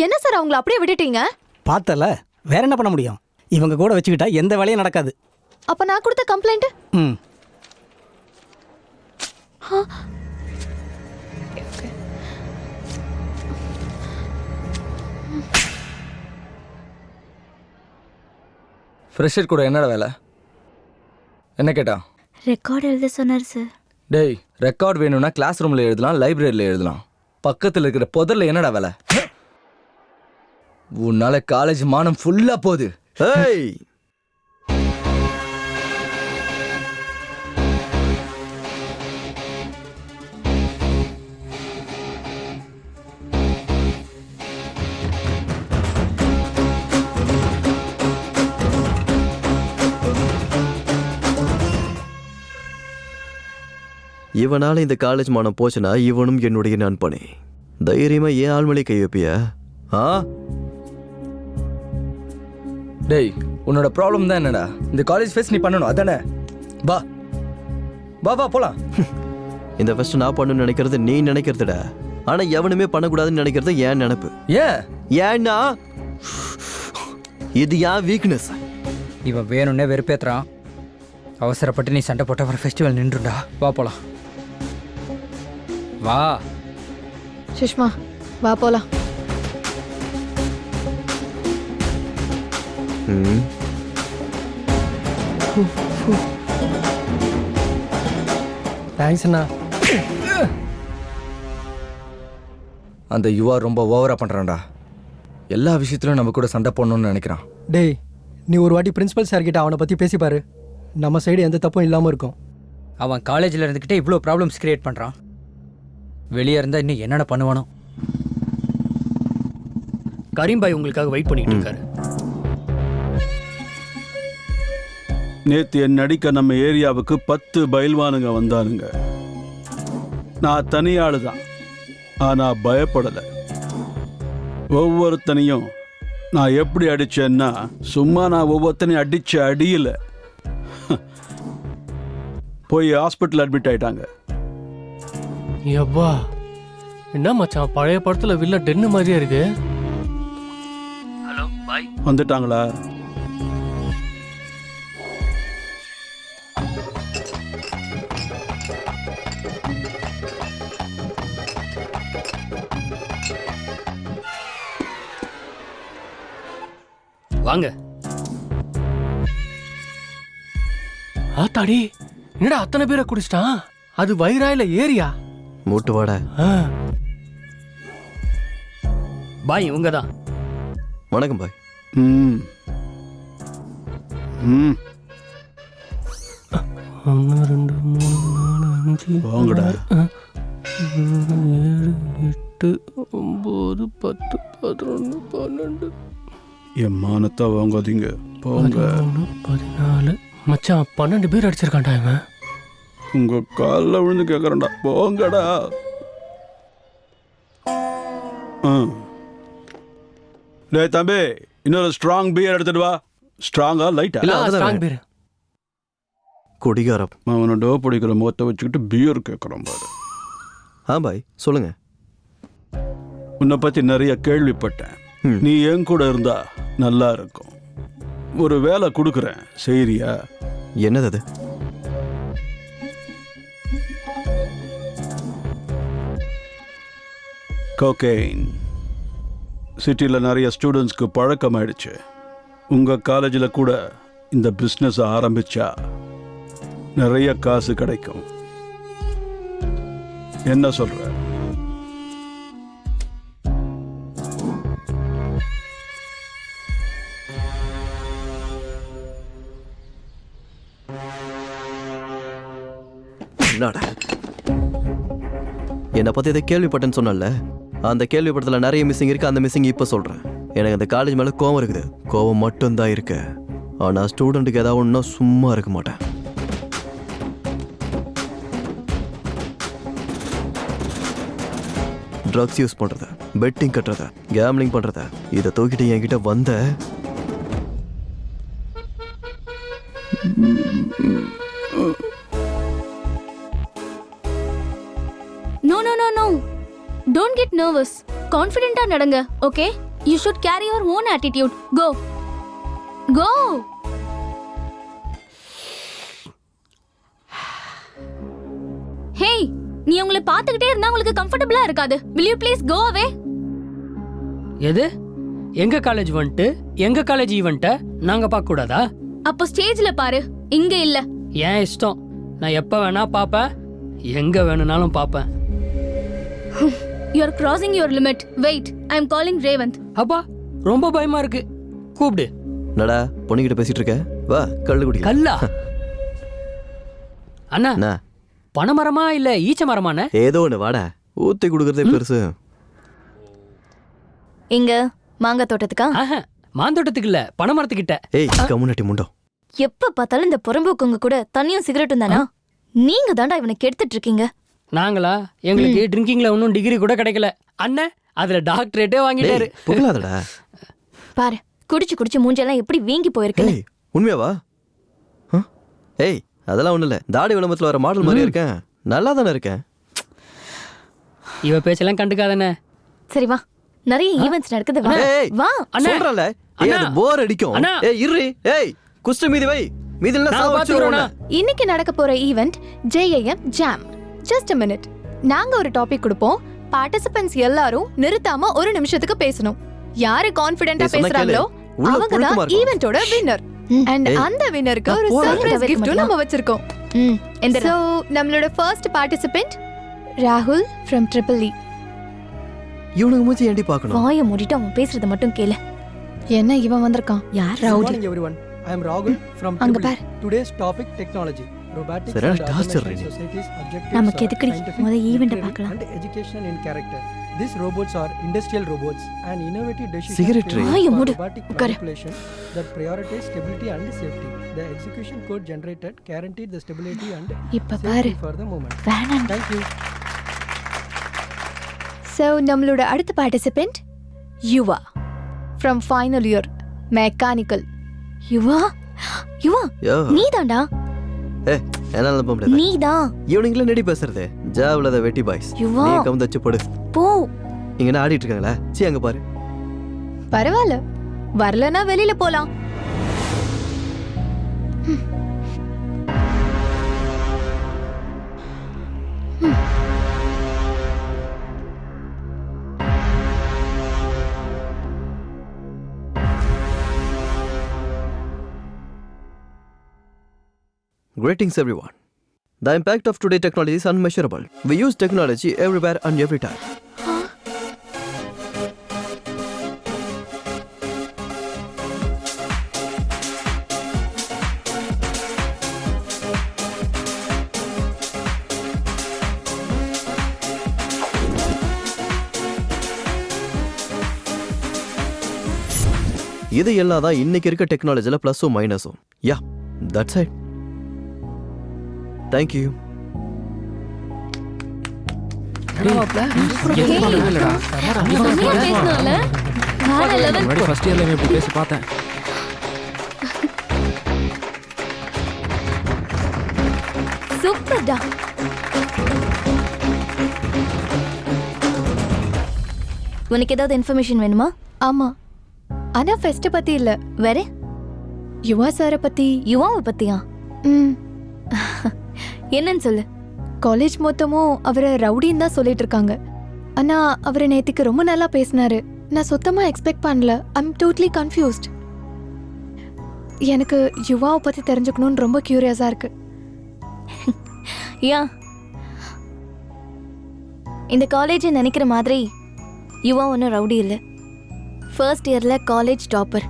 என்ன சார் அவங்கள அப்படியே விட்டுட்டீங்க? பார்த்தல, வேற என்ன பண்ண முடியும்? இவங்க கூட வச்சுக்கிட்டா எந்த வேலையும் நடக்காது. அப்ப நான் கொடுத்த கம்ப்ளைண்ட்? ம். ஃப்ரெஷர் கூட என்னடா வேலை? என்ன கேட்டா? ரெக்கார்ட் எழுத சொன்னார் சார். டேய், ரெக்கார்ட் வேணும்னா கிளாஸ் ரூமில் எழுதலாம், லைப்ரரியில் எழுதலாம். பக்கத்தில் இருக்கிற புதரில் என்னடா வேலை? உன்னால காலேஜ் மானம் ஃபுல்லாக போகுது. ஏய், இவனால இந்த காலேஜ் மானம் போச்சுன்னா இவனும் என்னுடைய நண்பனே. தைரியமா ஏன் ஆள்மொழி கை வைப்பியா? ஆ டேய், உன்னோட ப்ராப்ளம் தான் என்னடா? இந்த காலேஜ் ஃபெஸ்ட் நீ பண்ணணும் அதானே? வா வா வா போலாம். இந்த ஃபெஸ்ட் நான் பண்ணணும்னு நினைக்கிறது நீ நினைக்கிறதுடா. ஆனா எவனுமே பண்ணக்கூடாதுன்னு நினைக்கிறது ஏன் நினைப்பு. ஏன்னா இது ஏன் வீக்னஸ். இவன் வேணும்னே வெறுப்பேத்துறான். அவசரப்பட்டு நீ சண்டை போட்ட அப்புறம் ஃபெஸ்டிவல் நின்றுடா. வா போலாம். வா சுஷ்மா, வா போலாம். தேங்க்ஸ் அண்ணா. அந்த யுவா ரொம்ப ஓவரா பண்றான்டா. எல்லா விஷயத்திலும் நம்ம கூட சண்டை போடணும்னு நினைக்கிறான். டேய், நீ ஒரு வாட்டி பிரின்சிபல் சார் கிட்ட அவனை பத்தி பேசி பாரு. நம்ம சைடு எந்த தப்பும் இல்லாம இருக்கும். அவன் காலேஜில் இருந்துக்கிட்டே இவ்வளோ ப்ராப்ளம்ஸ் கிரியேட் பண்ணுறான். வெளியே இருந்தால் இன்னும் என்னென்ன பண்ணுவானோ. கரீம்பாய் உங்களுக்காக வெயிட் பண்ணிட்டு இருக்காரு. நேற்று என் நடிக்க நம்ம ஏரியாவுக்கு 10 பயில்வானுங்க வந்தானுங்க. நான் தனியாளு தான், ஆனால் பயப்படலை. ஒவ்வொருத்தனையும் நான் எப்படி அடித்தேன்னா, சும்மா நான் ஒவ்வொருத்தனையும் அடித்த அடியில் போய் ஹாஸ்பிட்டல் அட்மிட் ஆயிட்டாங்க. எப்பா என்ன மச்சான், பழைய படத்துல வில்ல டென்னு மாதிரியே இருக்கு. ஹலோ பாய், வந்துட்டாங்களா? வாங்க. ஆத்தாடி, என்னடா அத்தனை பேரை குடிச்சிட்டான்? அது வயிறாயில ஏரியா மூட்டு வாடா. பாய் இவங்க தான். வணக்கம் பாய். ம் ம் 1 2 3 4 5 வாங்கடா. 7 8 9 10 11 12 என் மானத்தை வாங்காதீங்க, போங்க. 14 மச்சான் 12 பேர் அடிச்சிருக்கான்டா இவன். உங்க காலில் விழுந்து கேட்குறேன்டா, போங்கடா. டேய் தம்பி, இன்னொரு ஸ்ட்ராங் பியர் எடுத்துட்டு வா. ஸ்ட்ராங்கா லைட்டா? Strong beer. குடிகாரம் அவனை டோ பிடிக்கிற முகத்தை வச்சுக்கிட்டு பியர் கேட்குறான் பாரு. பாய் சொல்லுங்க. உன்னை பற்றி நிறைய கேள்விப்பட்டேன். நீ என் கூட இருந்தா நல்லா இருக்கும். ஒரு வேலை கொடுக்குறேன், செய்றியா? என்னது அது? கோகெயின். சிட்டியில் நிறைய ஸ்டூடெண்ட்ஸ்க்கு பழக்கமாயிடுச்சு. உங்கள் காலேஜில் கூட இந்த பிஸ்னஸ் ஆரம்பிச்சா நிறைய காசு கிடைக்கும். என்ன சொல்ற? என்னடா என்னை பற்றி இதை கேள்விப்பட்டேன்னு சொன்னல, அந்த கேள்விப்பட்டத்தில் நிறைய மிஸ்ஸிங் இருக்குது. அந்த மிஸ்ஸிங் இப்போ சொல்கிறேன். எனக்கு அந்த காலேஜ் மேலே கோவம் இருக்குது. கோவம் மட்டும்தான் இருக்கு. ஆனால் ஸ்டூடெண்ட்டுக்கு ஏதாவது ஒன்றா சும்மா இருக்க மாட்டேன். ட்ரக்ஸ் யூஸ் பண்ணுறத, பெட்டிங் கட்டுறத, கேம்லிங் பண்ணுறத, இதை தூக்கிட்டு என்கிட்ட வந்த no no no no don't get nervous. கான்ஃபிடென்ட்டா நடங்க. Okay, you should carry your own attitude. Go go. Hey, நீ உங்களை பார்த்துக்கிட்டே இருந்தா உங்களுக்கு கம்ஃபர்டபிளா இருக்காது. will you please go away? எது? எங்க காலேஜ் வந்துட்டு எங்க காலேஜ் ஈவெண்ட்டை நாங்க பார்க்க கூடாதா? அப்போ ஸ்டேஜ்ல பாரு, இங்க இல்ல. ஏன் இஷ்டம். நான் எப்ப வேணா பாப்பேன், எங்க வேணும்னாலும் பாப்பேன். you are crossing your limit. wait, I am calling Revant. அப்பா ரொம்ப பயமா இருக்கு. கூப்பிடு. நடா, பொண்ணுகிட்ட பேசிட்டு இருக்க. வா, கல்லு குடி. கல்லா? அண்ணா, பனைமரமா இல்ல ஈச்ச மரமான? ஏதோ ஒன்று, வாடா. ஊத்தி கொடுக்கறதே பெருசு. எங்க மாங்காய் தோட்டத்துக்கா? மாந்தோட்டத்துக்கு இல்ல, பனைமரத்துக்கிட்ட. ஏய், கம்முனட்டி முண்டோ. எப்ப பார்த்தாலும் இந்த புறம்போக்குங்க கூட தண்ணியும் சிகரெட்டும் தானா? நீங்க தாண்டா இவனை கெடுத்துட்டு இருக்கீங்க. நாங்களா? எங்களுக்கு ட்ரிங்கிங்ல ஒன்னும் டிகிரி கூட கிடைக்கல. அண்ணன் அதுல டாக்டரேட்டே வாங்கிட்டாரு. புகழாதடா. பாரு, குடிச்சு குடிச்சு மூஞ்செல்லாம் எப்படி வீங்கி போயிருக்கு. ஏய், உண்மையாவா? ஏய், அதெல்லாம் ஒண்ணு இல்ல. தாடி விளம்பரத்துல வர மாடல் மாதிரி இருக்கேன். நல்லா தானே இருக்கேன். இவ பேச்செல்லாம் கண்டுக்காதண்ணே. சரி வா, நிறைய ஈவென்ட்ஸ் நடக்குது. வா வா. சொல்றல. ஏய், அது போர் அடிக்கும். ஏய் இரு. ஏய், குஸ்ட் மீதி வை. மீதில நான் பாத்துறேன். இன்னைக்கு நடக்க போற event JIM jam. Just a minute. நாங்க ஒரு டாபிக் கொடுப்போம். பார்ட்டிசிபென்ட்ஸ் எல்லாரும் நிறுத்தாம ஒரு நிமிஷத்துக்கு பேசணும். யாரு கான்ஃபிடென்ட்டா பேசுறாங்களோ அவங்க தான் ஈவென்ட்டோட வின்னர். அண்ட் அந்த வின்னருக்கு ஒரு சர்ப்ரைஸ் gift நம்ம வச்சிருக்கோம். சோ நம்மளோட ஃபர்ஸ்ட் பார்ட்டிசிபென்ட் ராகுல் from EEE. இவனுக்கு மூஞ்சி ஏண்டி பார்க்கணும்? வாயை மூடிட்டு அவன் பேசுறத மட்டும் கேளு. என்ன இவன் வந்திருக்கான்? யார் Good morning everyone. I am Rahul from அங்க EEE. Bar. Today's topic technology. Robotics Sir, and torture automation reading. society's objectives நமக்கு are எதுக்குடி? scientific, முத ஈவென்ட் literary பார்க்கலாம். and educational in character. These robots are industrial robots and innovative decision Cigarette frames tray. for mood. robotic உட்காரு. manipulation that prioritize stability and safety. The execution code generated guaranteed the stability and இப்ப பாரு. safety for the moment. வேணாம். Thank you. So நம்மளோட அடுத்த participant Yuva from final year mechanical. யுவா யுவா யோ. நீதான்டா. ஏய், என்னால நம்ப முடியாது. நீதான். இவனுங்கள நெடி பேசுறது. ஜாவ்ல வெட்டி பாய்ஸ். யுவா. நீ கவுந்தச்சு போடு. போ. இங்க என்ன ஆடிட்டு இருக்காங்களா? சீ, அங்க பாரு. பரவாயில்ல, வரலனா வெளியில போலாம். Greetings everyone. The impact of today technology is unmeasurable. We use technology everywhere and every time. இது எல்லாம் தான் இன்னைக்கு இருக்க டெக்னாலஜில பிளஸும் மைனஸும். Yeah, that's it. Thank you. First இயர்ல எப்படி பேசி பார்த்தேன். சூப்பர்டா. உனக்கு ஏதாவது இன்ஃபர்மேஷன் வேணுமா? ஆமா, ஆனா ஃபெஸ்ட் பத்தி இல்ல, வேற யுவா சாரை பத்தி. யுவாவை பத்தியா? ம், என்னன்னு சொல்லு. காலேஜ் மொத்தமும் அவரை ரவுடின்னு தான் சொல்லிட்டு இருக்காங்க. ஆனா அவரை நேத்திக்கு ரொம்ப நல்லா பேசினாரு. நான் சுத்தமா எக்ஸ்பெக்ட் பண்ணல. I'm totally confused. எனக்கு யுவாவை பத்தி தெரிஞ்சுக்கணும்னு ரொம்ப கியூரியஸா இருக்கு. யா, இந்த காலேஜ் நினைக்கிற மாதிரி யுவா ஒன்றும் ரவுடி இல்லை. ஃபர்ஸ்ட் இயரில் காலேஜ் டாப்பர்.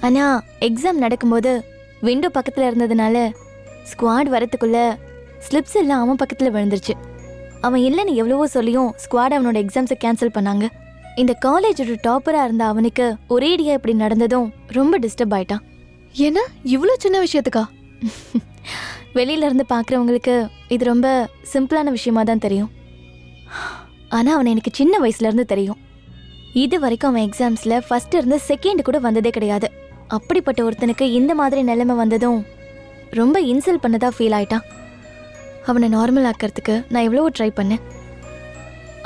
ஆனால் எக்ஸாம் நடக்கும்போது விண்டோ பக்கத்தில் இருந்ததுனால ஸ்குவாட் வரத்துக்குள்ள ஸ்லிப்ஸ் எல்லாம் அவன் பக்கத்தில் விழுந்துருச்சு. அவன் இல்லைன்னு எவ்வளவோ சொல்லியும் ஸ்குவாட் அவனோட எக்ஸாம்ஸை கேன்சல் பண்ணாங்க. இந்த காலேஜோட டாப்பராக இருந்த அவனுக்கு ஒரேடியாக இப்படி நடந்ததும் ரொம்ப டிஸ்டர்ப் ஆயிட்டான். ஏன்னா இவ்வளோ சின்ன விஷயத்துக்கா? வெளியில இருந்து பார்க்குறவங்களுக்கு இது ரொம்ப சிம்பிளான விஷயமா தான் தெரியும். ஆனால் அவனை எனக்கு சின்ன வயசுலேருந்து தெரியும். இது வரைக்கும் அவன் எக்ஸாம்ஸில் ஃபர்ஸ்ட் இருந்து செகண்ட் கூட வந்ததே கிடையாது. அப்படிப்பட்ட ஒருத்தனுக்கு இந்த மாதிரி நிலைமை வந்ததும் ரொம்ப இன்சல்ட் பண்ணதாக ஃபீல் ஆயிட்டான். அவனை நார்மல் ஆக்கிறதுக்கு நான் எவ்வளவோ ட்ரை பண்ணேன்.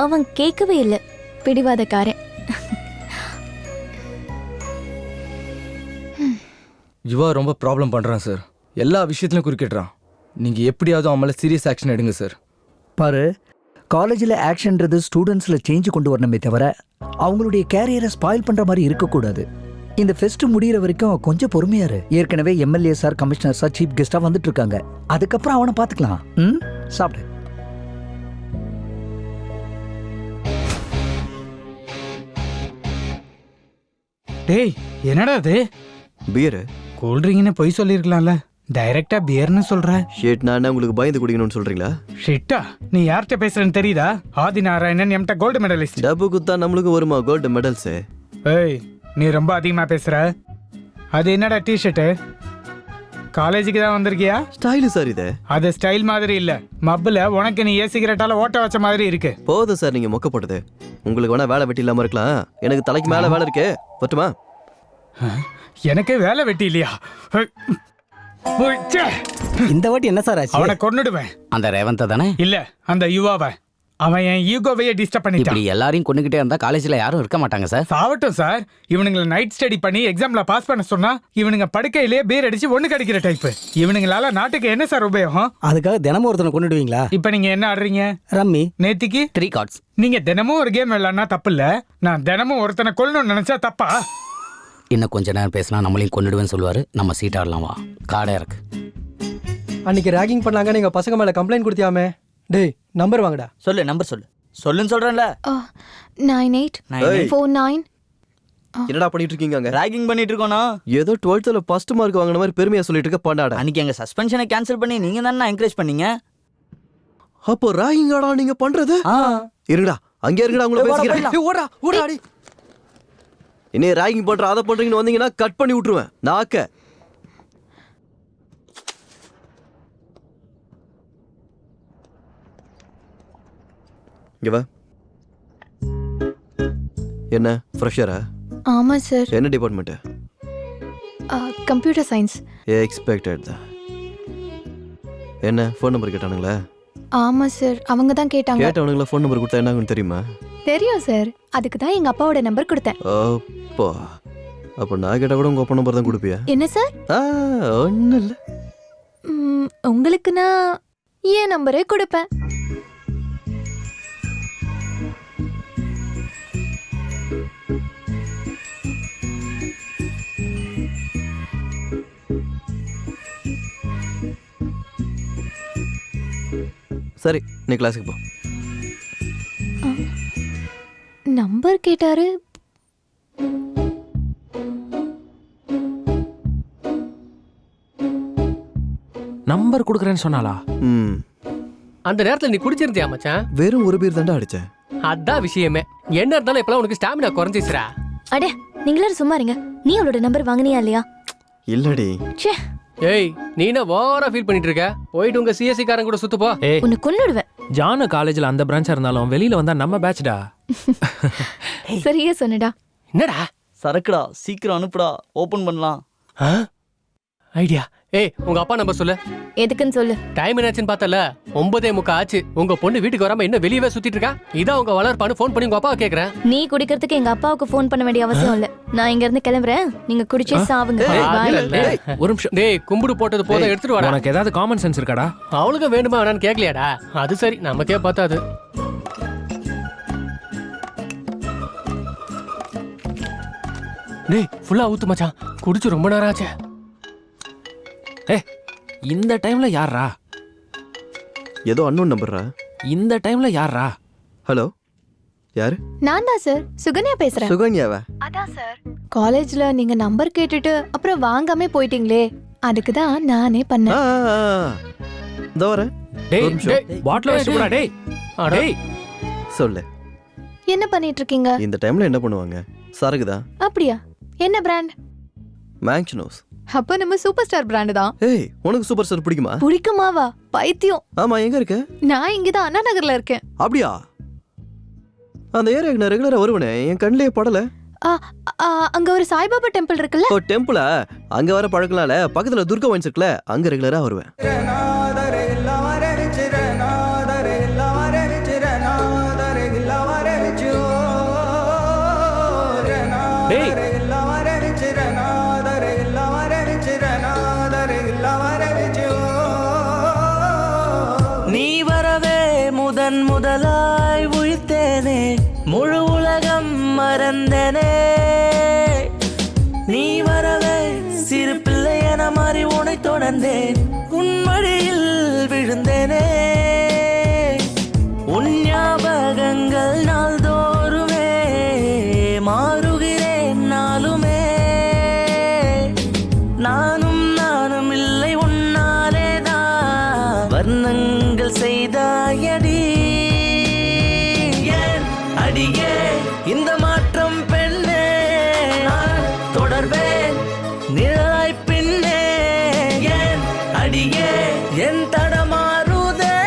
அவன் கேட்கவே இல்லை. பிடிவாதக்காரன். யுவா ரொம்ப ப்ராப்ளம் பண்ணுறான் சார். எல்லா விஷயத்துலையும் குறுக்கிடுறான். நீங்கள் எப்படியாவது அவன் மேலே சீரியஸ் ஆக்ஷன் எடுங்க சார். பாரு, காலேஜில் ஆக்ஷன்றது ஸ்டூடெண்ட்ஸில் சேஞ்ச் கொண்டு வரணுமே தவிர அவங்களுடைய கேரியரை ஸ்பாயில் பண்ணுற மாதிரி இருக்கக்கூடாது. இந்த ஃபெஸ்ட் முடிகிற வரைக்கும் கொஞ்சம் பொறுமையாரு. ஏற்கனவே MLA sir, commissioner sir chief கெஸ்ட்டாக வந்துட்டு இருக்காங்க. அதுக்கப்புறம் அவனை பார்த்துக்கலாம். ம், சாப்பிடு. டேய், என்னடா அது? பியரு கூல்ட்ரிங்க்னு பொய் சொல்லியிருக்கலாம்ல. டைரக்டா பியர்னு சொல்ற. ஷேட் நான் உங்களுக்கு பயந்து குடிக்கணும்னு சொல்றீங்களா? ஷிட்டா, நீ யார்கிட்ட பேசுறன்னு தெரியுதா? ஆதி நாராயணன் எம்ட கோல்டு மெடலிஸ்ட். டப்பு குத்தா நம்மளுக்கு வருமா கோல்டு மெடல்ஸ்? ஏய், நீ ரொம்ப அதிகமா பேசுற. அது என்னடா டிஷர்ட்டு? காலேஜுக்கு தான் வந்திருக்கியா? ஸ்டைலு சார் இது. அது ஸ்டைல் மாதிரி இல்ல. மப்புல உனக்கு நீ சிகரெட்டால ஓட்ட வச்ச மாதிரி இருக்கு. போதும் சார் நீங்க மொக்க போட்டது. உங்களுக்கு வேணா வேலை வெட்டி இல்லாம இருக்கலாம். எனக்கு தலைக்கு மேல வேலை இருக்கு. பட்டுமா? எனக்கு வேலை வெட்டி இல்லையா? இந்த வாட்டி என்ன சார் ஆச்சு? அவனை கொன்னுடுவேன். அந்த ரேவந்த தானே? இல்ல, அந்த யுவாவை. அவன் என் ஈகோவையே டிஸ்டர்ப் பண்ணிட்டான். இப்படி எல்லாரையும் கொண்டுகிட்டே இருந்தா காலேஜ்ல யாரும் இருக்க மாட்டாங்க சார். சாவட்டும் சார். இவனுங்களை நைட் ஸ்டடி பண்ணி எக்ஸாம்ல பாஸ் பண்ண சொன்னா இவனுங்க படுக்கையிலேயே பேர் அடிச்சு ஒண்ணு கிடைக்கிற டைப். இவனுங்களால நாட்டுக்கு என்ன சார் உபயோகம்? அதுக்காக தினமும் ஒருத்தனை கொண்டுடுவீங்களா? இப்ப நீங்க என்ன ஆடுறீங்க? ரம்மி. நேத்திக்கு 3 கார்ட்ஸ். நீங்க தினமும் ஒரு கேம் விளையாடினா தப்பு இல்ல. நான் தினமும் ஒருத்தனை கொல்லணும்னு நினைச்சா தப்பா? இன்னும் கொஞ்ச நேரம் பேசினா நம்மளையும் கொண்டுடுவேன்னு சொல்லுவாரு. நம்ம சீட் ஆடலாம் வா. கார்டே இருக்கு. அன்னைக்கு ராகிங் பண்ணாங்க, நீங்க பசங்க மேல கம்ப்ளைண்ட் கொடுத்தியாமே. டேய், நம்பர் வாங்கடா. சொல்லு, நம்பர் சொல்லு. சொல்லுன்னு சொல்றேன்ல. 9849. என்னடா பண்ணிட்டு இருக்கீங்க அங்க? ராகிங் பண்ணிட்டு இருக்கோனா? ஏதோ 12th ஃபர்ஸ்ட் மார்க் வாங்கின மாதிரி பெருமையா சொல்லிட்டு இருக்க பண்ணாட. அன்னைக்கு எங்க சஸ்பென்ஷனை கேன்சல் பண்ணி நீங்க தானே என்கரேஜ் பண்ணீங்க. அப்போ ராகிங்காடா நீங்க பண்றது? இருங்கடா, அங்க இருங்கடா, உங்களை பேசிக்கிறேன். ஓடா ஓடா அடி. இன்னே ராகிங் பண்ற அதை பண்றீங்கன்னு வந்தீங்கன்னா கட் பண்ணி விட்டுருவேன் நாக்க. இங்க வா. என்ன ஃப்ரெஷரா? ஆமா சார். என்ன டிபார்ட்மெண்ட்? Computer science. எக்ஸ்பெக்டட் தான். என்ன ஃபோன் நம்பர் கேட்டானுங்களா? ஆமா சார், அவங்க தான் கேட்டாங்க. கேட்டவனுங்களா ஃபோன் நம்பர் கொடுத்தா என்ன ஆகும்னு தெரியுமா? தெரியும் சார், அதுக்கு தான் எங்க அப்பாவோட நம்பர் கொடுத்தேன். அப்பா, அப்போ நான் கேட்டால் கூட உங்கள் அப்பா நம்பர் தான் கொடுப்பியா? என்ன சார்? ஒன்றும் இல்லை. உங்களுக்கு நான் என் நம்பரே கொடுப்பேன். சரி, நீ கிளாஸுக்கு போ. நம்பர் கேட்டாரு. நம்பர் கொடுக்குறேன்னு சொன்னாலா? அந்த நேரத்துல நீ குடிச்சிருந்தியா மச்சான்? வெறும் ஒரு பீர் தாண்டா அடிச்சேன். அதான் விஷயமே. என்ன இருந்தாலும் இப்பலாம் உனக்கு ஸ்டாமினா குறைஞ்சிச்சுடா. அடே, நீங்களாரும் சும்மா இருங்க. நீ அவளோட நம்பர் வாங்கினியா இல்லையா? இல்லடி. ஏய், நீ என்ன ஓவரா ஃபீல் பண்ணிட்டு இருக்க? போயிட்டு உங்க சிஎஸ்சி காரன் கூட சுத்து போ. ஏய், உன்னை கொன்னுடுவேன். ஜானு காலேஜ்ல அந்த பிரான்ச்சா இருந்தாலும் வெளியில வந்தா நம்ம பேட்ச்டா. சரியா சொன்னடா. என்னடா? சரக்குடா, சீக்கிரம் அனுப்புடா, ஓபன் பண்ணலாம். ஐடியா. ஏய் உங்க அப்பா நம்பர் சொல்லு. எதுக்குன்னு சொல்லு. டைம் என்னாச்சுன்னு பார்த்தல 9:30 ஆச்சு. உங்க பொண்ணு வீட்டுக்கு வராம இன்னும் வெளியவே சுத்திட்டு இருக்கா. இதான் உங்க வளர்ப்பான்னு ஃபோன் பண்ணி உங்க அப்பாவை கேக்குறேன். நீ குடிக்கிறதுக்கு எங்க அப்பாவுக்கு ஃபோன் பண்ண வேண்டிய அவசியம் இல்ல. நான் இங்க இருந்து கிளம்புறேன். நீங்க குடிச்சே சாவுங்க. ஒரு நிமிஷம். டேய் கும்பிடு போட்டது போதும் எடுத்துட்டு வாடா. உனக்கு ஏதாவது காமன் சென்ஸ் இருக்காடா? அவளுக்கு வேணுமா வேணான்னு கேட்கலையாடா? அது சரி நமக்கே பார்த்தாது. டேய் ஃபுல்லா ஊத்து மச்சான். குடிச்சு ரொம்ப நேரம் ஆச்சு. இந்த டைம்ல யாரா? ஏதோ அன்னோன் நம்பர்ரா. இந்த டைம்ல யாரா? ஹலோ, யாரு? நான் தான் சார், சுகன்யா பேசுறேன். சுகன்யாவா? அதான் சார். காலேஜ்ல நீங்க நம்பர் கேட்டுட்டு அப்புறம் வாங்காம போயிட்டீங்களே, அதுக்கு தான் நானே பண்ணேன். இதோ வரேன். டேய் பாட்டில் வச்சு போடா. டேய் டேய் சொல்லு. என்ன பண்ணிட்டு இருக்கீங்க? இந்த டைம்ல என்ன பண்ணுவாங்க? சரக்கு தான். அப்படியா? என்ன பிராண்ட்? மேங்க்னோஸ். அப்ப நம்ம சூப்பர் ஸ்டார் பிராண்ட் தான். ஏய் உனக்கு சூப்பர் ஸ்டார் பிடிக்குமா? பிடிக்குமாவா? பைத்தியம். ஆமா, எங்க இருக்க? நான் இங்க தான் அண்ணா நகர்ல இருக்கேன். அப்படியா? அந்த ஏரியாக்கு நான் ரெகுலரா வருவனே, என் கண்ணிலே படல. அங்க ஒரு சாய்பாபா டெம்பிள் இருக்குல்ல? ஓ டெம்பிளா? அங்க வர பழக்கலால பக்கத்துல துர்கா வைன்ஸ் இருக்குல்ல, அங்க ரெகுலரா வருவேன். நீ வரவே முதலாய் உயிர்த்தேனே, முழு உலகம் மறந்தனே. நீ வரவே சிறு பிள்ளை என மாறி உனை தொடர்ந்தேன், உன்மடியில் விழுந்தேனே. உன் ஞாபகங்கள் நாள்தோறுமே மாறுகிறேன் நாளுமே. நானும் இல்லை உன்னாலேதான் வர்ணங்கள் செய்தாயடி. ஏன் அடியே இந்த மாற்றம் பெண்ணே, நான் தொடர்வேன் நிழலாய் பின்னே. ஏன் அடியே என் தடமாறுதே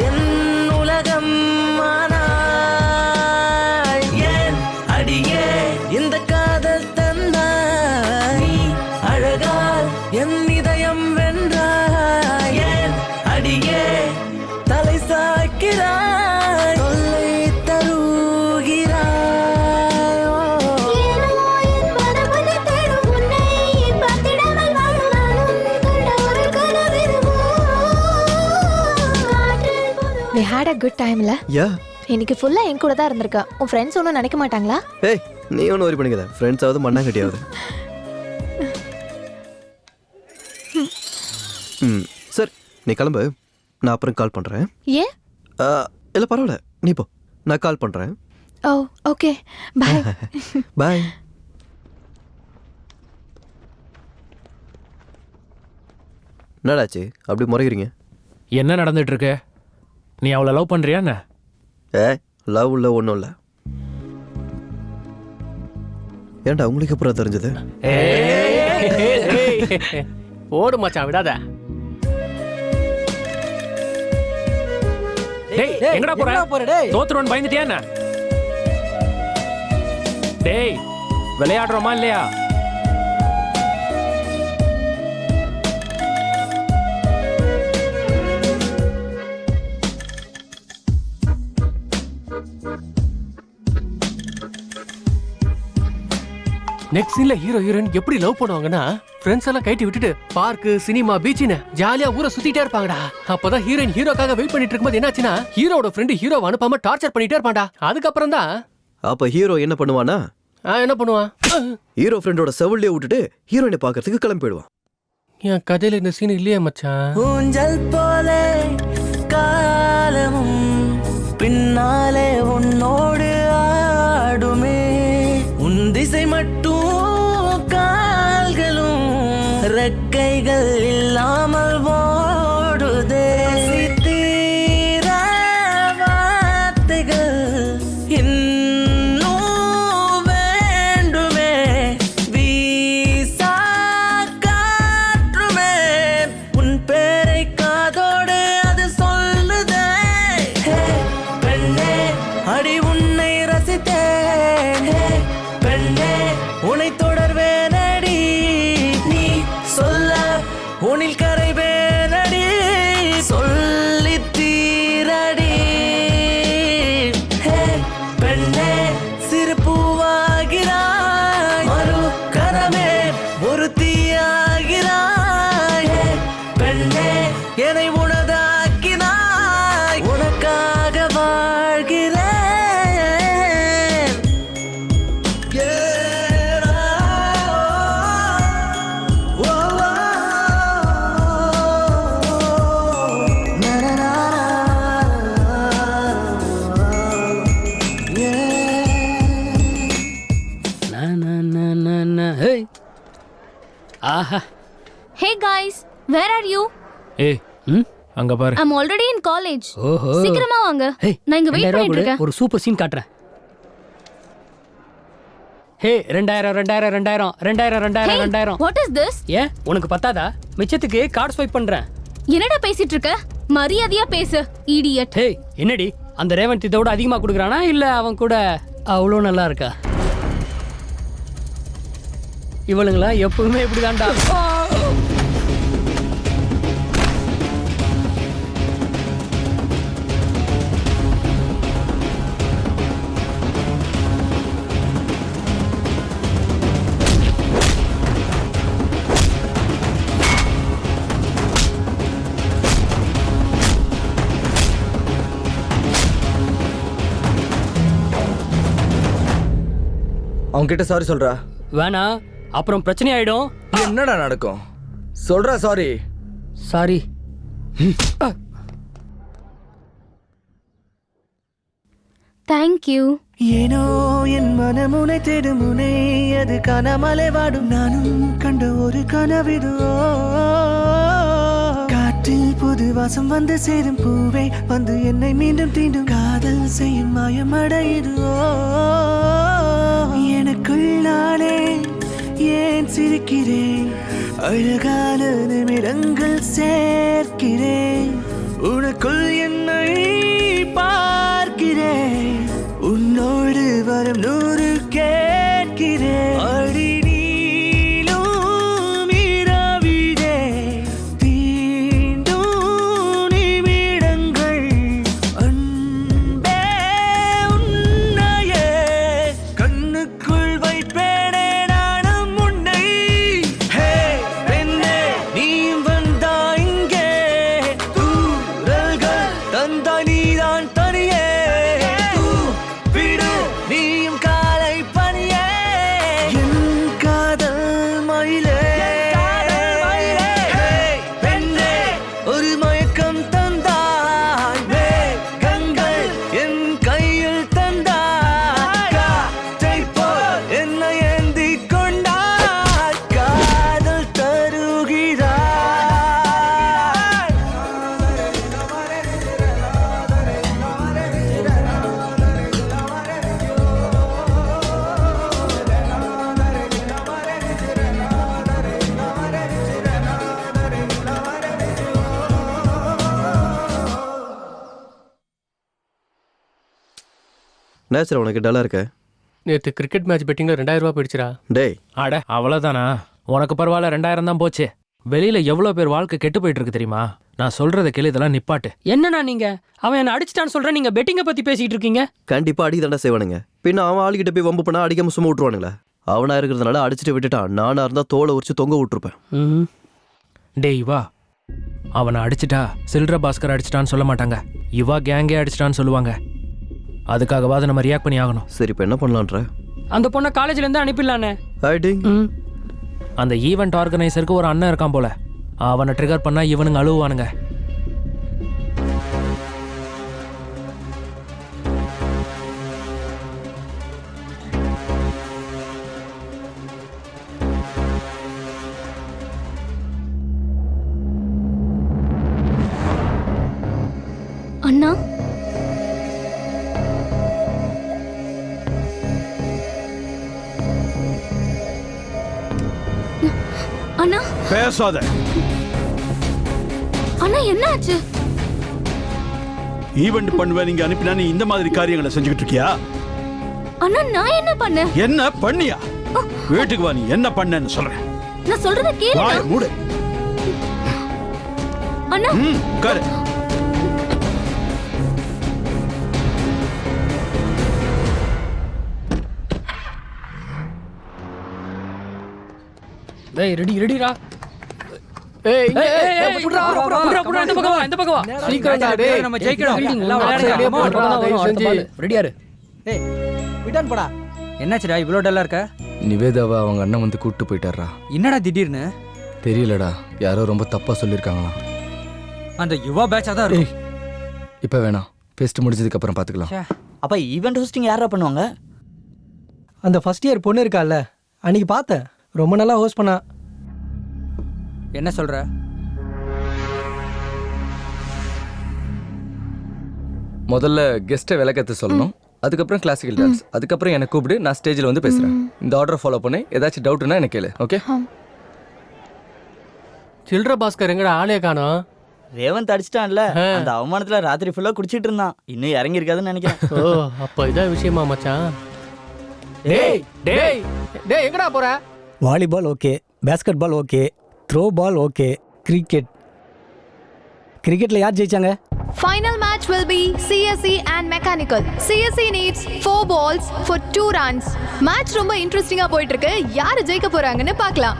என் உலகம் ஆனாய். ஏன் அடியே இந்த காதல் தந்தாய், நீ அழகால் என் இதயம் வென்றாய். ஏன் அடியே தலை சாய்க்கிறாய், தொல்லை தருகிறாய். We had a good timeல. யா. இன்னைக்கு ஃபுல்லா என் கூட தான் இருந்திருக்க. உன் ஃப்ரெண்ட்ஸ் ஒன்றும் நினைக்க மாட்டாங்களா? ஏய் நீ ஒன்றும் வரி பண்ணிக்கல. ஃப்ரெண்ட்ஸ் ஆகுது மண்ணாங்கட்டியாவது. சரி நீ கிளம்பு, நான் அப்புறம் கால் பண்ணுறேன். ஏன்? இல்லை பரவாயில்ல, நீ போ, நான் கால் பண்ணுறேன். ஓ ஓகே, பாய். பாய். என்னடாச்சு அப்படி முறைகிறீங்க? என்ன நடந்துட்டு இருக்கு? நீ அவளை லவ் பண்றியா என்ன? லவ் இல்லை, ஒன்றும் இல்லை. ஏன்டா உங்களுக்கு அப்புறம் தெரிஞ்சது? ஓடு மச்சான், விடாத. டேய் எங்கடா போற? தோத்துறோன்னு பயந்துட்டியா என்ன? டேய் விளையாடுறோமா இல்லையா? நெக்ஸ்ட் சீன்ல ஹீரோ ஹீரோயின் எப்படி லவ் பண்ணுவாங்கன்னா, ஃப்ரெண்ட்ஸ் எல்லாம் கைட்டி விட்டுட்டு பார்க்கு சினிமா பீச்னு ஜாலியா ஊரை சுத்திட்டே இருப்பாங்கடா. அப்பதான் ஹீரோயின் ஹீரோக்காக வெயிட் பண்ணிட்டு இருக்கும்போது என்னாச்சுன்னா, ஹீரோட ஃப்ரெண்டு ஹீரோவை அனுப்பாம டார்ச்சர் பண்ணிட்டே இருப்பான்டா. அதுக்கப்புறம் தான் அப்ப ஹீரோ என்ன பண்ணுவானா? என்ன பண்ணுவான்? ஹீரோ ஃப்ரெண்டோட செவல்லே விட்டுட்டு ஹீரோயினை பார்க்கறதுக்கு கிளம்பி போயிடுவான். என் கதையில இந்த சீன் இல்லையே மச்சான். ஊஞ்சல் போலே காலமும் பின்னாலே உன்னோடு ஆடுமே, உன் திசை மட்டும் கால்களும் ரெக்கைகள் இல்லாமல் ஓடுதே. சித்திர வார்த்தைகள் இன்னும் வேண்டுமே, வீசா காற்றுமே உன் பேரை காதோடு அது சொல்லுதே. பெண்ணே அடி உன்னை ரசித்தேன், பெண்ணே உன்னை தொடர்வேனடி. நீ சொல்ல ஹேய் ஆஹா Hey guys, where are you? ஏய் அங்க பாரு. I'm already in college. ஓஹோ சீக்கிரமா வாங்க. நான் இங்க வெயிட் பண்ணிட்டு இருக்கேன். ஒரு சூப்பர் சீன் காட்டுறேன். ஹே 2000. What is this? ஏன் உனக்கு பத்தாதா? மிச்சத்துக்கு கார்டு ஸ்வைப் பண்றேன். என்னடா பேசிட்டு இருக்க? மரியாதையா பேசு, idiot. ஹே என்னடி அந்த ரேவந்த் இதோட அதிகமா கொடுக்குறானா இல்ல அவன் கூட அவ்வளோ நல்லா இருக்கா? இவளுங்களா எப்பவுமே இப்படிதான்டா. அவங்க கிட்ட சாரி சொல்றா. வேணா அப்புறம் பிரச்சனை ஆயிடும். என்னடா நடக்கும் சொல்றா. Sorry sorry. Thank you. ஏனோ என் மனமுனை தேடும் முனை அது கனமலை வாடும் நானும் கண்ட ஒரு கனவிதுவோ காற்றில் புது வாசம் வந்து சேரும் பூவே வந்து என்னை மீண்டும் தீண்டும் காதல் செய்யும் மாயமடையுதுவோ எனக்குள் நானே ஏன் சிரிக்கிறேன் அழகான நிமிடங்கள் சேர்க்கிறேன் உனக்குள் என்னை பார்க்கிறேன் உன்னோடு வரும் 100 கேட்கிறேன் அடி நீளும் இரவிலே தீண்டும் நிமிடங்கள் அன்பே உன்னையே கண்ணுக்குள் வைப்பேனே நானும் உன்னை ஹே பெண்ணே நீ வந்தா இங்கே தூரல்கள் தந்தா நீதான் தனியே விடு நீயும் காலை பனியே என் காதல் மயிலே ஹே பெண்ணே ஒரு மயக்கம் தந்தாய் மேகங்கள் என் கையில் தந்தாய் காற்றை போல் என்னை ஏந்தி கொண்டாய் காதல் தருகிறாய் நேச்சர் உனக்கு டல்லா இருக்க. நேற்று கிரிக்கெட் மேட்ச் பெட்டிங்ல 2000 ரூபாய் போயிடுச்சுடா. டேய் அட அவ்வளவுதானா? உனக்கு பரவாயில்ல, 2000 தான் போச்சு. வெளியில எவ்வளவு பேர் வாழ்க்கை கெட்டு போயிட்டு இருக்கு தெரியுமா? நான் சொல்றத கேளு, இதெல்லாம் நிப்பாட்டு. என்னண்ணா நீங்க அவன் என்ன அடிச்சிட்டான்னு சொல்ற, நீங்க பெட்டிங்கை பத்தி பேசிட்டு இருக்கீங்க. கண்டிப்பா அடிக்க தாண்டா செய்வானுங்க. பின்ன அவன் ஆளுகிட்ட போய் வம்பு பண்ணா அடிக்காம சும்மா விட்டுருவானுங்களா? அவனா இருக்கிறதுனால அடிச்சுட்டு விட்டுட்டான். நானா இருந்தா தோலை உரிச்சு தொங்க விட்டுருப்பேன். டேய் வா, அவனை அடிச்சிட்டா சில்ற பாஸ்கர் அடிச்சிட்டான்னு சொல்ல மாட்டாங்க, இவா கேங்கே அடிச்சிட்டான்னு சொல்லுவாங்க. அதுக்காகவாது நம்ம ரியாக்ட் பண்ணி ஆகணும். சரி இப்போ என்ன பண்ணலான்ற? அந்த பொண்ணை காலேஜ்ல இருந்து அனுப்பிடலானே. அந்த ஈவெண்ட் ஆர்கனைசருக்கு ஒரு அண்ணன் இருக்கான் போல, அவனை ட்ரிகர் பண்ணா இவனுங்க அழுவானுங்க. அண்ணா அண்ணா பேசாத. அண்ணா என்ன ஆச்சு? ஈவெண்ட் பண்ணுவேன் நீங்க அனுப்பினா நீ இந்த மாதிரி காரியங்களை செஞ்சுக்கிட்டு இருக்கியா? அண்ணா நான் என்ன பண்ணேன்? என்ன பண்ணியா? வீட்டுக்கு வா, நீ என்ன பண்ணேன்னு சொல்றேன். நான் சொல்றத கேளு. வாயை மூடு. அண்ணா உட்காரு. டேய் ரெடிடா. ஏய் புட்றா இந்த பக்கம் வா, இந்த பக்கம் வா. சீக்கிரம்டா டேய், நம்ம ஜெயிக்கணும். எல்லாம் விளையாடுங்க. ரெடியா இரு. ஏய் விட்டான் போடா. என்னாச்சுடா இவ்ளோ டல்லா இருக்க? நிவேதாவை அவங்க அண்ணன் வந்து கூப்பிட்டு போயிட்டாரா. என்னடா திடீர்னு? தெரியலடா, யாரோ ரொம்ப தப்பா சொல்லியிருக்காங்களாம். அந்த யுவா பேட்சா தான் இருக்கு. இப்போ வேணாம், ஃபெஸ்ட் முடிஞ்சதுக்கு அப்புறம் பார்த்துக்கலாம். அப்ப ஈவென்ட் ஹோஸ்டிங் யாரா பண்ணுவாங்க? அந்த ஃபர்ஸ்ட் இயர் பொண்ணு இருக்கால்ல, அன்னைக்கு பார்த்தேன், ரொம்ப நல்லா ஹோஸ்ட் பண்ணா. என்ன சொல்ற? முதல்ல கெஸ்ட்டை விளக்கத்தை சொல்லணும், அதுக்கப்புறம் கிளாசிக்கல் டான்ஸ், அதுக்கப்புறம் என்னை கூப்பிடு, நான் ஸ்டேஜில் வந்து பேசுகிறேன். இந்த ஆர்டரை ஃபாலோ பண்ணி ஏதாச்சும் டவுட்னா எனக்கு கேளு. ஓகே? சில்ட்ர பாஸ்கர் எங்கடா ஆளே காணோம்? ரேவந்த் அடிச்சிட்டான்ல, அந்த அவமானத்துல ராத்திரி ஃபுல்லா குடிச்சிட்டு இருந்தான். இன்னும் இறங்கி இருக்காதுன்னு நினைக்கிறேன். ஓ, அப்ப இதான் விஷயமா மச்சான். டேய் டேய் டேய், எங்கடா போற? Volleyball okay, basketball okay, throwball okay, கிரிக்கெட்டில் யார் ஜெயிச்சாங்க? Final match will be CSE and Mechanical. CSE needs 4 balls for 2 runs. Match ரொம்ப இன்ட்ரெஸ்டிங்கா போயிட்டு இருக்கு. யாரு ஜெயிக்க போறாங்கன்னு பார்க்கலாம்.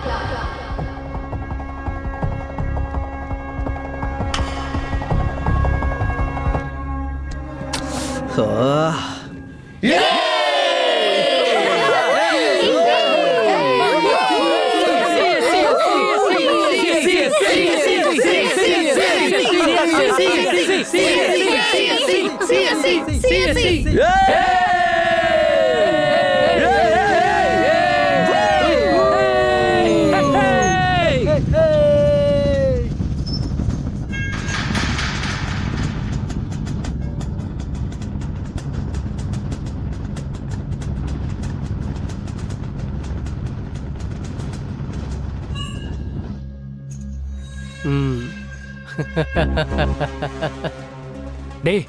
டேய்,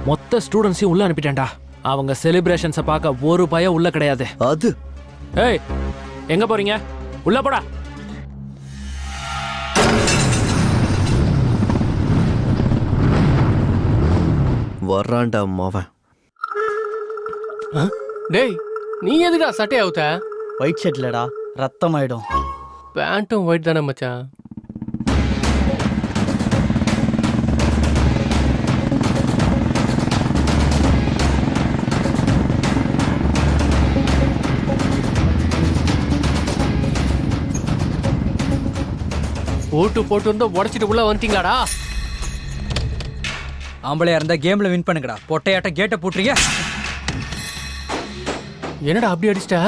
மொத்த ஸ்டூடெண்ட்ஸையும் உள்ள அனுப்பிட்டேன்டா. அவங்க செலிப்ரேஷன்ஸை பார்க்க ஒரு பயம் உள்ள கிடையாது. அது ஏய், எங்க போறீங்க? உள்ள போடா. வர்றான்டா மாவன். டேய், நீ எதுடா சட்டை அவுத்த? ஒயிட் ஷர்ட்லடா, ரத்தம் ஆயிடும். பேண்ட்டும் ஒயிட் தானே மச்சான். ஓட்டு போட்டு வந்து உடச்சிட்டு உள்ள வந்துட்டீங்களாடா? ஆம்பளையா இருந்தா கேம்ல வின் பண்ணுங்கடா. பொட்டையாட்ட கேட்டை போட்டுறீங்க. என்னடா அப்படி அடிச்சிட்ட?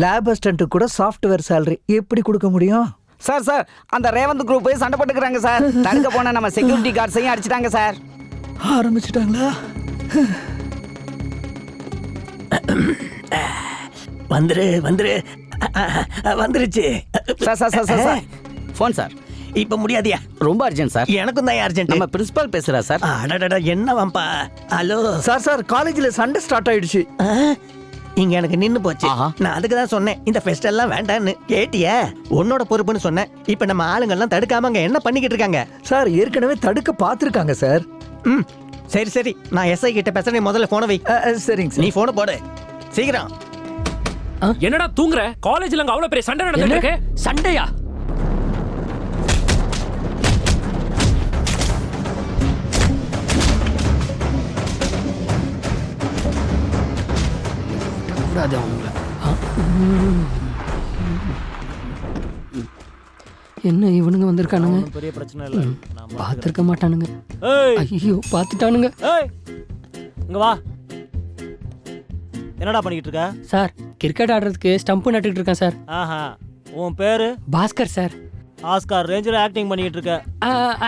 லேப் அசிஸ்டன்ட் கூட சாஃப்ட்வேர் சேலரி எப்படி கொடுக்க முடியும்? சார் அந்த ரேவந்த் குரூப் போய் சண்டை போட்டுக்கிறாங்க சார். தடுக்க போன நம்ம செக்யூரிட்டி கார்ட்ஸையும் அடிச்சிட்டாங்க சார். ஆரம்பிச்சிட்டாங்களா? வந்துருச்சு. Sir phone sir. இப்ப முடியாதியா? ரொம்ப அர்ஜென்ட் சார். எனக்கும் தான் அர்ஜென்ட். நம்ம பிரின்சிபல் பேசுறா சார். அடடா, என்னவாம்பா? ஹலோ சார் காலேஜில் சண்டை ஸ்டார்ட் ஆயிடுச்சு. இங்க எனக்கு நின்னு போச்சு. நான் அதுக்கு தான் சொன்னேன் இந்த ஃபெஸ்ட் எல்லாம் வேண்டான்னு. கேட்டியா? உன்னோட பொறுப்புன்னு சொன்னேன். இப்ப நம்ம ஆளுங்க எல்லாம் தடுக்காம அங்க என்ன பண்ணிக்கிட்டு இருக்காங்க? சார் ஏற்கனவே தடுக்க பார்த்துருக்காங்க சார். சரி நான் எஸ்ஐ கிட்ட பேசுறேன். முதல்ல போன வை. சரிங்க, நீ போன போடு சீக்கிரம். என்னடா தூங்குற? காலேஜ்ல அங்க அவ்வளவு பெரிய சண்டை நடந்துட்டு இருக்கு. சண்டையா? என்ன இவனுங்க வந்திருக்கானுங்க? பெரிய பிரச்சனை இல்ல. பார்த்துருக்க மாட்டானுங்க. ஐயோ, பார்த்துட்டானுங்க. இங்க வா. என்னடா பண்ணிக்கிட்டு இருக்க? சார், கிரிக்கெட் ஆடுறதுக்கு ஸ்டம்ப் நட்டுக்கிட்டு இருக்கேன் சார். ஆஹா, உன் பேரு? பாஸ்கர் சார். ஆஸ்கார் ரேஞ்சில் ஆக்டிங் பண்ணிட்டு இருக்க.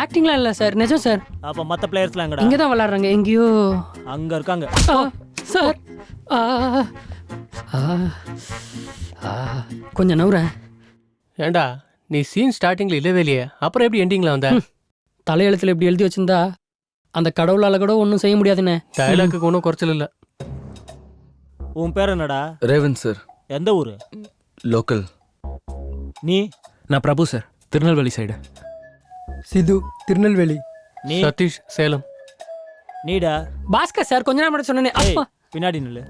ஆக்டிங்லாம் இல்லை சார், நிஜம் சார். அப்போ மற்ற பிளேயர்ஸ்லாம் எங்கடா? இங்கே தான் விளாட்றாங்க, எங்கேயோ அங்கே இருக்காங்க. சார். கொஞ்சம் நவுறேன். ஏண்டா நீ சீன் ஸ்டார்டிங்ல இல்லவே இல்லையே, அப்புறம் எப்படி எண்டிங்ல வந்த? தலையெழுத்துல இப்படி எழுதி வச்சிருந்தா அந்த கடவுளால கூட ஒன்றும் செய்ய முடியாதுண்ணே. டயலாக்கு ஒன்றும் குறைச்சல் இல்லை. உன் பேர் என்னடா? Raven sir. எந்த ஊர்? லோக்கல். நீ? நான் பிரபு சார், திருநெல்வேலி சைடு. சிது, திருநெல்வேலி. நீ? சதீஷ், சேலம். நீடா? பாஸ்கர் சார், கொஞ்ச நேரம் மட்டும் சொன்னேனே. அப்பா பின்னாடி நில்லு.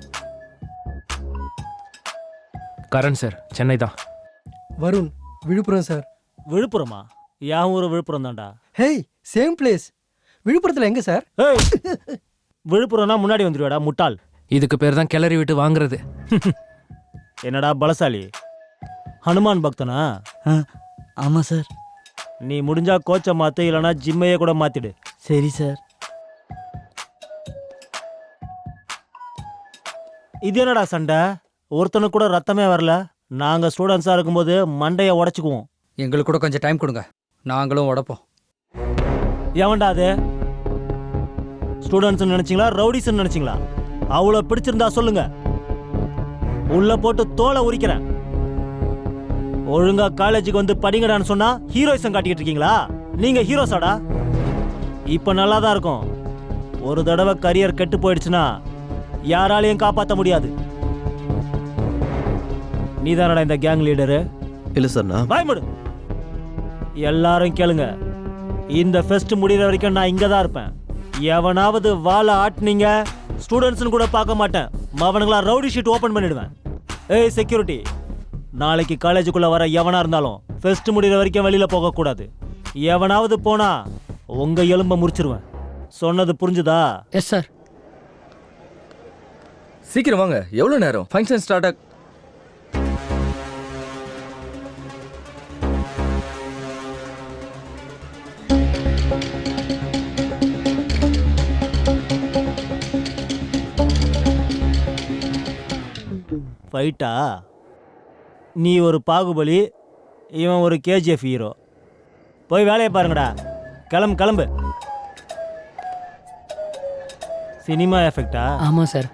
கரண் சார், சென்னை தான். வருண், விழுப்புரம் சார். விழுப்புரமா? என் ஊர் விழுப்புரம் தான்டா. Hey, same place. விழுப்புரத்தில் எங்க சார்? விழுப்புரம்னா முன்னாடி வந்துடுவாடா முட்டாள். இதுக்கு பேர் தான் கிளறி விட்டு வாங்குறது. என்னடா பலசாலி, ஹனுமான் பக்தனா? ஆமாம் சார். நீ முடிஞ்சா கோச்சை மாற்று, இல்லைனா ஜிம்மையே கூட மாற்றிடு. சரி சார். இது என்னடா சண்டை? ஒருத்தனுக்கு கூட ரத்தமே வரல. நாங்கள் ஸ்டூடெண்ட்ஸாக இருக்கும்போது மண்டையை உடச்சிக்குவோம். எங்களுக்கு கூட கொஞ்சம் டைம் கொடுங்க, நாங்களும் உடப்போம். எவன்டா அது? ஸ்டூடெண்ட்ஸ் நினைச்சிங்களா, ரவுடிஸ் நினைச்சிங்களா? அவ்வளோ பிடிச்சிருந்தா சொல்லுங்க, உள்ள போட்டு தோலை உரிக்கிறேன். ஒழுங்கா காலேஜுக்கு வந்து படிங்கடான்னு சொன்னா ஹீரோயிசம் காட்டிக்கிட்டு இருக்கீங்களா? நீங்க ஹீரோஸாடா? இப்ப நல்லா தான் இருக்கும். ஒரு தடவை கரியர் கெட்டு போயிடுச்சுன்னா யாராலையும் காப்பாற்ற முடியாது. நீ தானடா இந்த கேங் லீடரு? இல்ல சார். நான் பயமுடு. எல்லாரும் கேளுங்க, இந்த ஃபெஸ்ட் முடிகிற வரைக்கும் நான் இங்க தான் இருப்பேன். எவனாவது வாழை ஆட்டினீங்க, ஸ்டூடெண்ட்ஸ்னு கூட பார்க்க மாட்டேன். அவனுங்களா ரவுடி ஷீட் ஓப்பன் பண்ணிடுவேன். ஏய் செக்யூரிட்டி, நாளைக்கு காலேஜுக்குள்ள வர எவனா இருந்தாலும் ஃபெஸ்ட் முடிகிற வரைக்கும் வெளியில போகக்கூடாது. எவனாவது போனா உங்க எலும்ப முறிச்சிருவேன். சொன்னது புரிஞ்சுதா? Yes sir. சீக்கிரம் வாங்க, எவ்வளோ நேரம்? ஃபங்க்ஷன் ஸ்டார்ட் ஆக ஃபைட்டா? நீ ஒரு பாகுபலி, இவன் ஒரு கேஜிஎஃப் ஹீரோ. போய் வேலையை பாருங்கடா. கிளம்பு கிளம்பு. சினிமா எஃபெக்டா? ஆமாம் சார்.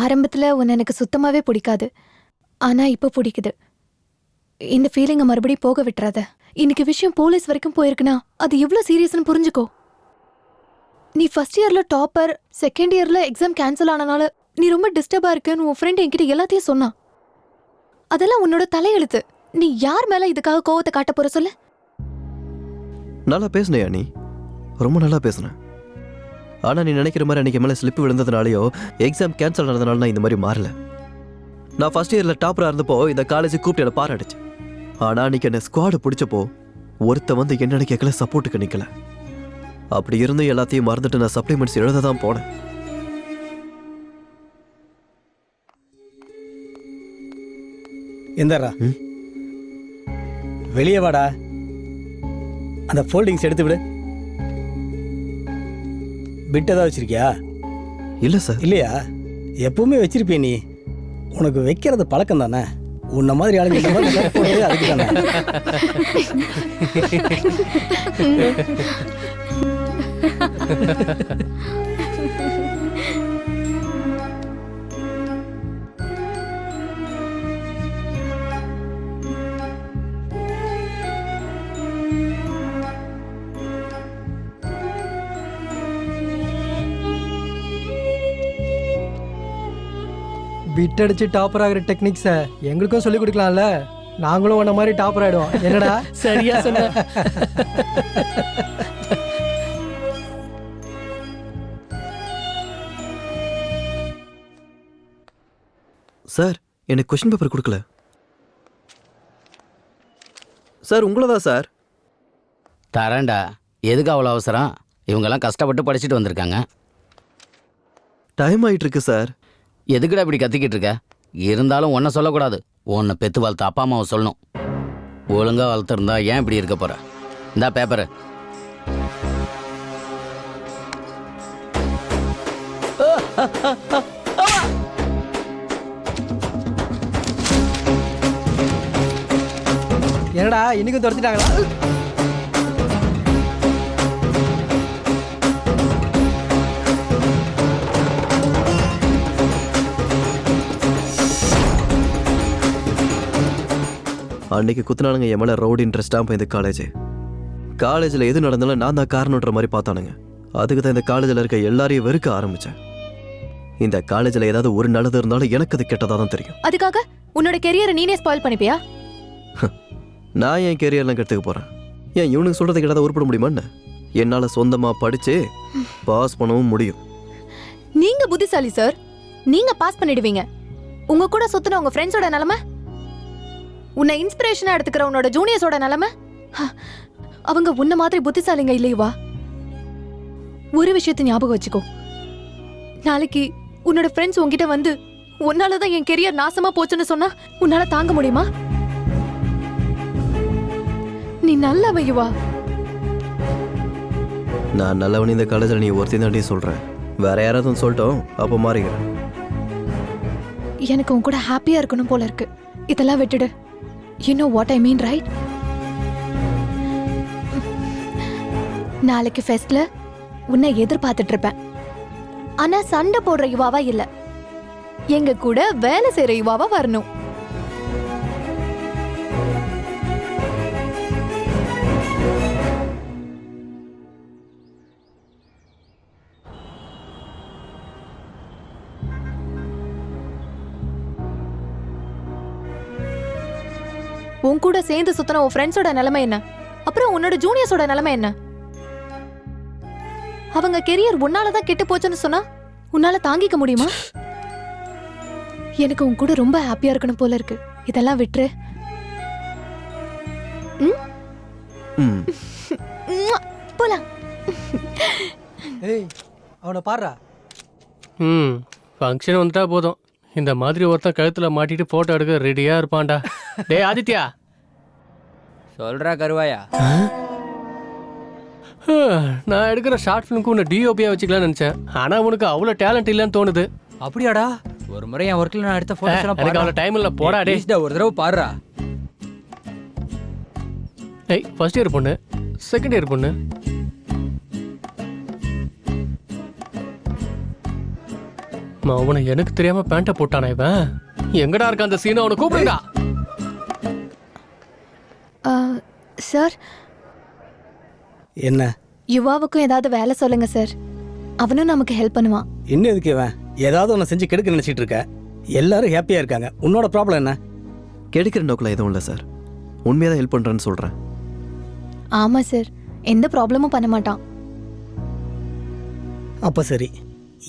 ஆரம்பத்தில் உன்னை எனக்கு சுத்தமாகவே பிடிக்காது, ஆனால் இப்போ பிடிக்குது. இந்த ஃபீலிங்கை மறுபடியும் போக விட்டுறாத. இன்னைக்கு விஷயம் போலீஸ் வரைக்கும் போயிருக்குன்னா அது எவ்வளோ சீரியஸ்னு புரிஞ்சுக்கோ. நீ ஃபர்ஸ்ட் இயரில் டாப்பர், செகண்ட் இயரில் எக்ஸாம் கேன்சல் ஆனனால நீ ரொம்ப டிஸ்டர்பாக இருக்குன்னு உன் ஃப்ரெண்ட் என்கிட்ட எல்லாத்தையும் சொன்னான். அதெல்லாம் உன்னோட தலையெழுத்து. நீ யார் மேலே இதுக்காக கோவத்தை காட்ட போற சொல்லு? நல்லா பேசுனையா நீ? ரொம்ப நல்லா பேசுனேன். ஆனால் நீ நினைக்கிற மாதிரி அன்றைக்கி மேலே ஸ்லிப்பு விழுந்ததுனாலையோ எக்ஸாம் கேன்சல் ஆனதுனால நான் இந்த மாதிரி மாறல. நான் ஃபர்ஸ்ட் இயரில் டாப்பராக இருந்தப்போ இந்த காலேஜுக்கு கூப்பிட்டு என்னை பாராட்டுச்சு. ஆனால் அன்றைக்கி என்னை ஸ்குவாடு பிடிச்சப்போ ஒருத்த வந்து என்னென்னு கேட்கல, சப்போர்ட்டுக்கு நிற்கல. அப்படி இருந்து எல்லாத்தையும் மறந்துட்டு நான் சப்ளிமெண்ட்ஸ் எழுத தான் போனேன். எந்தரா வெளியே வாடா. அந்த ஃபோல்டிங்ஸ் எடுத்து விடு. பிட் ஏதாவது வச்சிருக்கியா? இல்லை சார். இல்லையா? எப்பவுமே வச்சிருப்பிய நீ. உனக்கு வைக்கிறது பழக்கம் தானே. உன்ன மாதிரி ஆளுங்க இந்த மாதிரி joke போடுறதே அதுக்கு தானே. பிட் அடிச்சு டாப்பர் ஆகிற டெக்னிக்ஸை எங்களுக்கும் சொல்லிக் கொடுக்கலாம்ல. நாங்களும் உன்ன மாதிரி டாப்பர் ஆயிடுவோம். என்னடா? சரியா சொன்ன. சார், எனக்கு கொஸ்டின் பேப்பர் கொடுக்கல சார். உங்களதா சார்? தரேன்டா. எதுக்கு அவ்வளோ அவசரம்? இவங்கெல்லாம் கஷ்டப்பட்டு படிச்சுட்டு வந்திருக்காங்க. டைம் ஆயிட்டு இருக்கு சார். எதுக்குடா இப்படி கத்திக்கிட்டு இருக்க? இருந்தாலும் ஒன்றை சொல்லக்கூடாது. உன்னை பெத்து வளர்த்த அப்பா அம்மாவை சொல்லணும். ஒழுங்கா வளர்த்துருந்தா ஏன் இப்படி இருக்க போற? இந்தா பேப்பரு. என்னடா இன்னைக்கும் துரத்திட்டாங்களா? அன்னைக்கு குத்துனானுங்க என் மேல ரவுடி இன்ட்ரெஸ்டாக போய் இந்த காலேஜில் எது நடந்தாலும் நான் தான் காரணன்ற மாதிரி பார்த்தானுங்க. அதுக்கு தான் இந்த காலேஜில் இருக்க எல்லாரையும் வெறுக்க ஆரம்பித்தேன். இந்த காலேஜில் ஏதாவது ஒரு நல்லது இருந்தாலும் எனக்கு அது கெட்டதாக தான் தெரியும். அதுக்காக உன்னோட கெரியரை நீனே ஸ்பாயில் பண்ணிப்பியா? நான் என் கெரியர்லாம் கெடுத்துக்க போகிறேன். ஏன் இவனுக்கு சொல்கிறது கேட்டால் உருப்பட முடியுமான்னு? என்னால் சொந்தமாக படித்து பாஸ் பண்ணவும் முடியும். நீங்க புத்திசாலி சார். நீங்க பாஸ் பண்ணிடுவீங்க. உங்க கூட சுத்தின உங்க ஃப்ரெண்ட்ஸோட நிலைமை, உன்னை இன்ஸ்பிரேஷனா எடுத்துக்கிற உன்னோட ஜூனியர்ஸோட நிலைமை, அவங்க உன்ன மாதிரி புத்திசாலிங்க இல்லையவா? ஒரு விஷயத்தை ஞாபகம் வச்சுக்கோ. நாளைக்கு உன்னோட ஃப்ரெண்ட்ஸ் உன்கிட்ட வந்து உன்னாலதான் என் கெரியர் நாசமா போச்சுன்னு சொன்னா உன்னால தாங்க முடியுமா? நீ நல்லவையுவா. நான் நல்லவன் இந்த காலேஜில் நீ ஒருத்தி தாண்டி சொல்கிறேன். வேற யாராவது சொல்லட்டும், அப்போ மாறிக்கிறேன். எனக்கு உன் கூட ஹாப்பியா இருக்கணும் போல இருக்கு. இதெல்லாம் விட்டுடு. You know what I mean, right? நாளைக்கு ஃபெஸ்ட்ல உன்னை எதிர்பார்த்துட்டு இருப்பேன். ஆனா சண்டை போடுற யுவாவா இல்ல, எங்க கூட வேலை செய்யற யுவாவா வரணும். உன் கூட சேர்ந்து சுத்தின உன் ஃப்ரெண்ட்ஸோட நிலைமை என்ன? அப்புறம் உன்னோட ஜூனியர்ஸோட நிலைமை என்ன? அவங்க கெரியர் உன்னாலதான் கெட்டு போச்சுன்னு சொன்னா உன்னால தாங்கிக்க முடியுமா? எனக்கு உன் கூட ரொம்ப ஹாப்பியா இருக்கணும் போல இருக்கு. இதெல்லாம் விட்டுரு. போலாம். ஏய், அவனை பாடுறா. ஃபங்க்ஷன் வந்துட்டா போதும். இந்த மாதிரி ஒருத்தன் கழுத்துல மாட்டிட்டு போட்டோ எடுக்க ரெடியா இருப்பான்டா. டேய் ஆதித்யா, சொல்றா கருவாயா. நான் எடுக்கிற ஷார்ட் ஃபிலிம்க்கு உன்னை டிஓபியா வச்சுக்கலாம்னு நினைச்சேன். ஆனா உனக்கு அவ்வளவு டேலண்ட் இல்லைன்னு தோணுது. அப்படியாடா? ஒரு முறை என் ஒர்க்ல நான் எடுத்த போட்டோஸ் எல்லாம் எனக்கு அவ்வளவு டைம் இல்ல. போடா டேய். ஒரு தடவை பாருடா. ஏய், ஃபர்ஸ்ட் இயர் பொண்ணு, செகண்ட் இயர் பொண்ணு. அவனை எனக்கு தெரியாம பேண்ட போட்டானா இவன்? எங்கடா இருக்க அந்த சீனை? அவனை கூப்பிடுடா. சார், என்ன? யுவாவுக்கும் ஏதாவது வேலை சொல்லுங்க சார். அவனும் நமக்கு ஹெல்ப் பண்ணுவான். இன்னும் எதுக்கு இவன் ஏதாவது ஒன்று செஞ்சு கெடுக்க நினைச்சிட்டு இருக்க? எல்லாரும் ஹாப்பியா இருக்காங்க. உன்னோட ப்ராப்ளம் என்ன? கெடுக்கிற நோக்கில் எதுவும் இல்லை சார். உண்மையாக தான் ஹெல்ப் பண்ணுறேன்னு சொல்கிறேன். ஆமா சார், எந்த ப்ராப்ளமும் பண்ண மாட்டான். அப்போ சரி,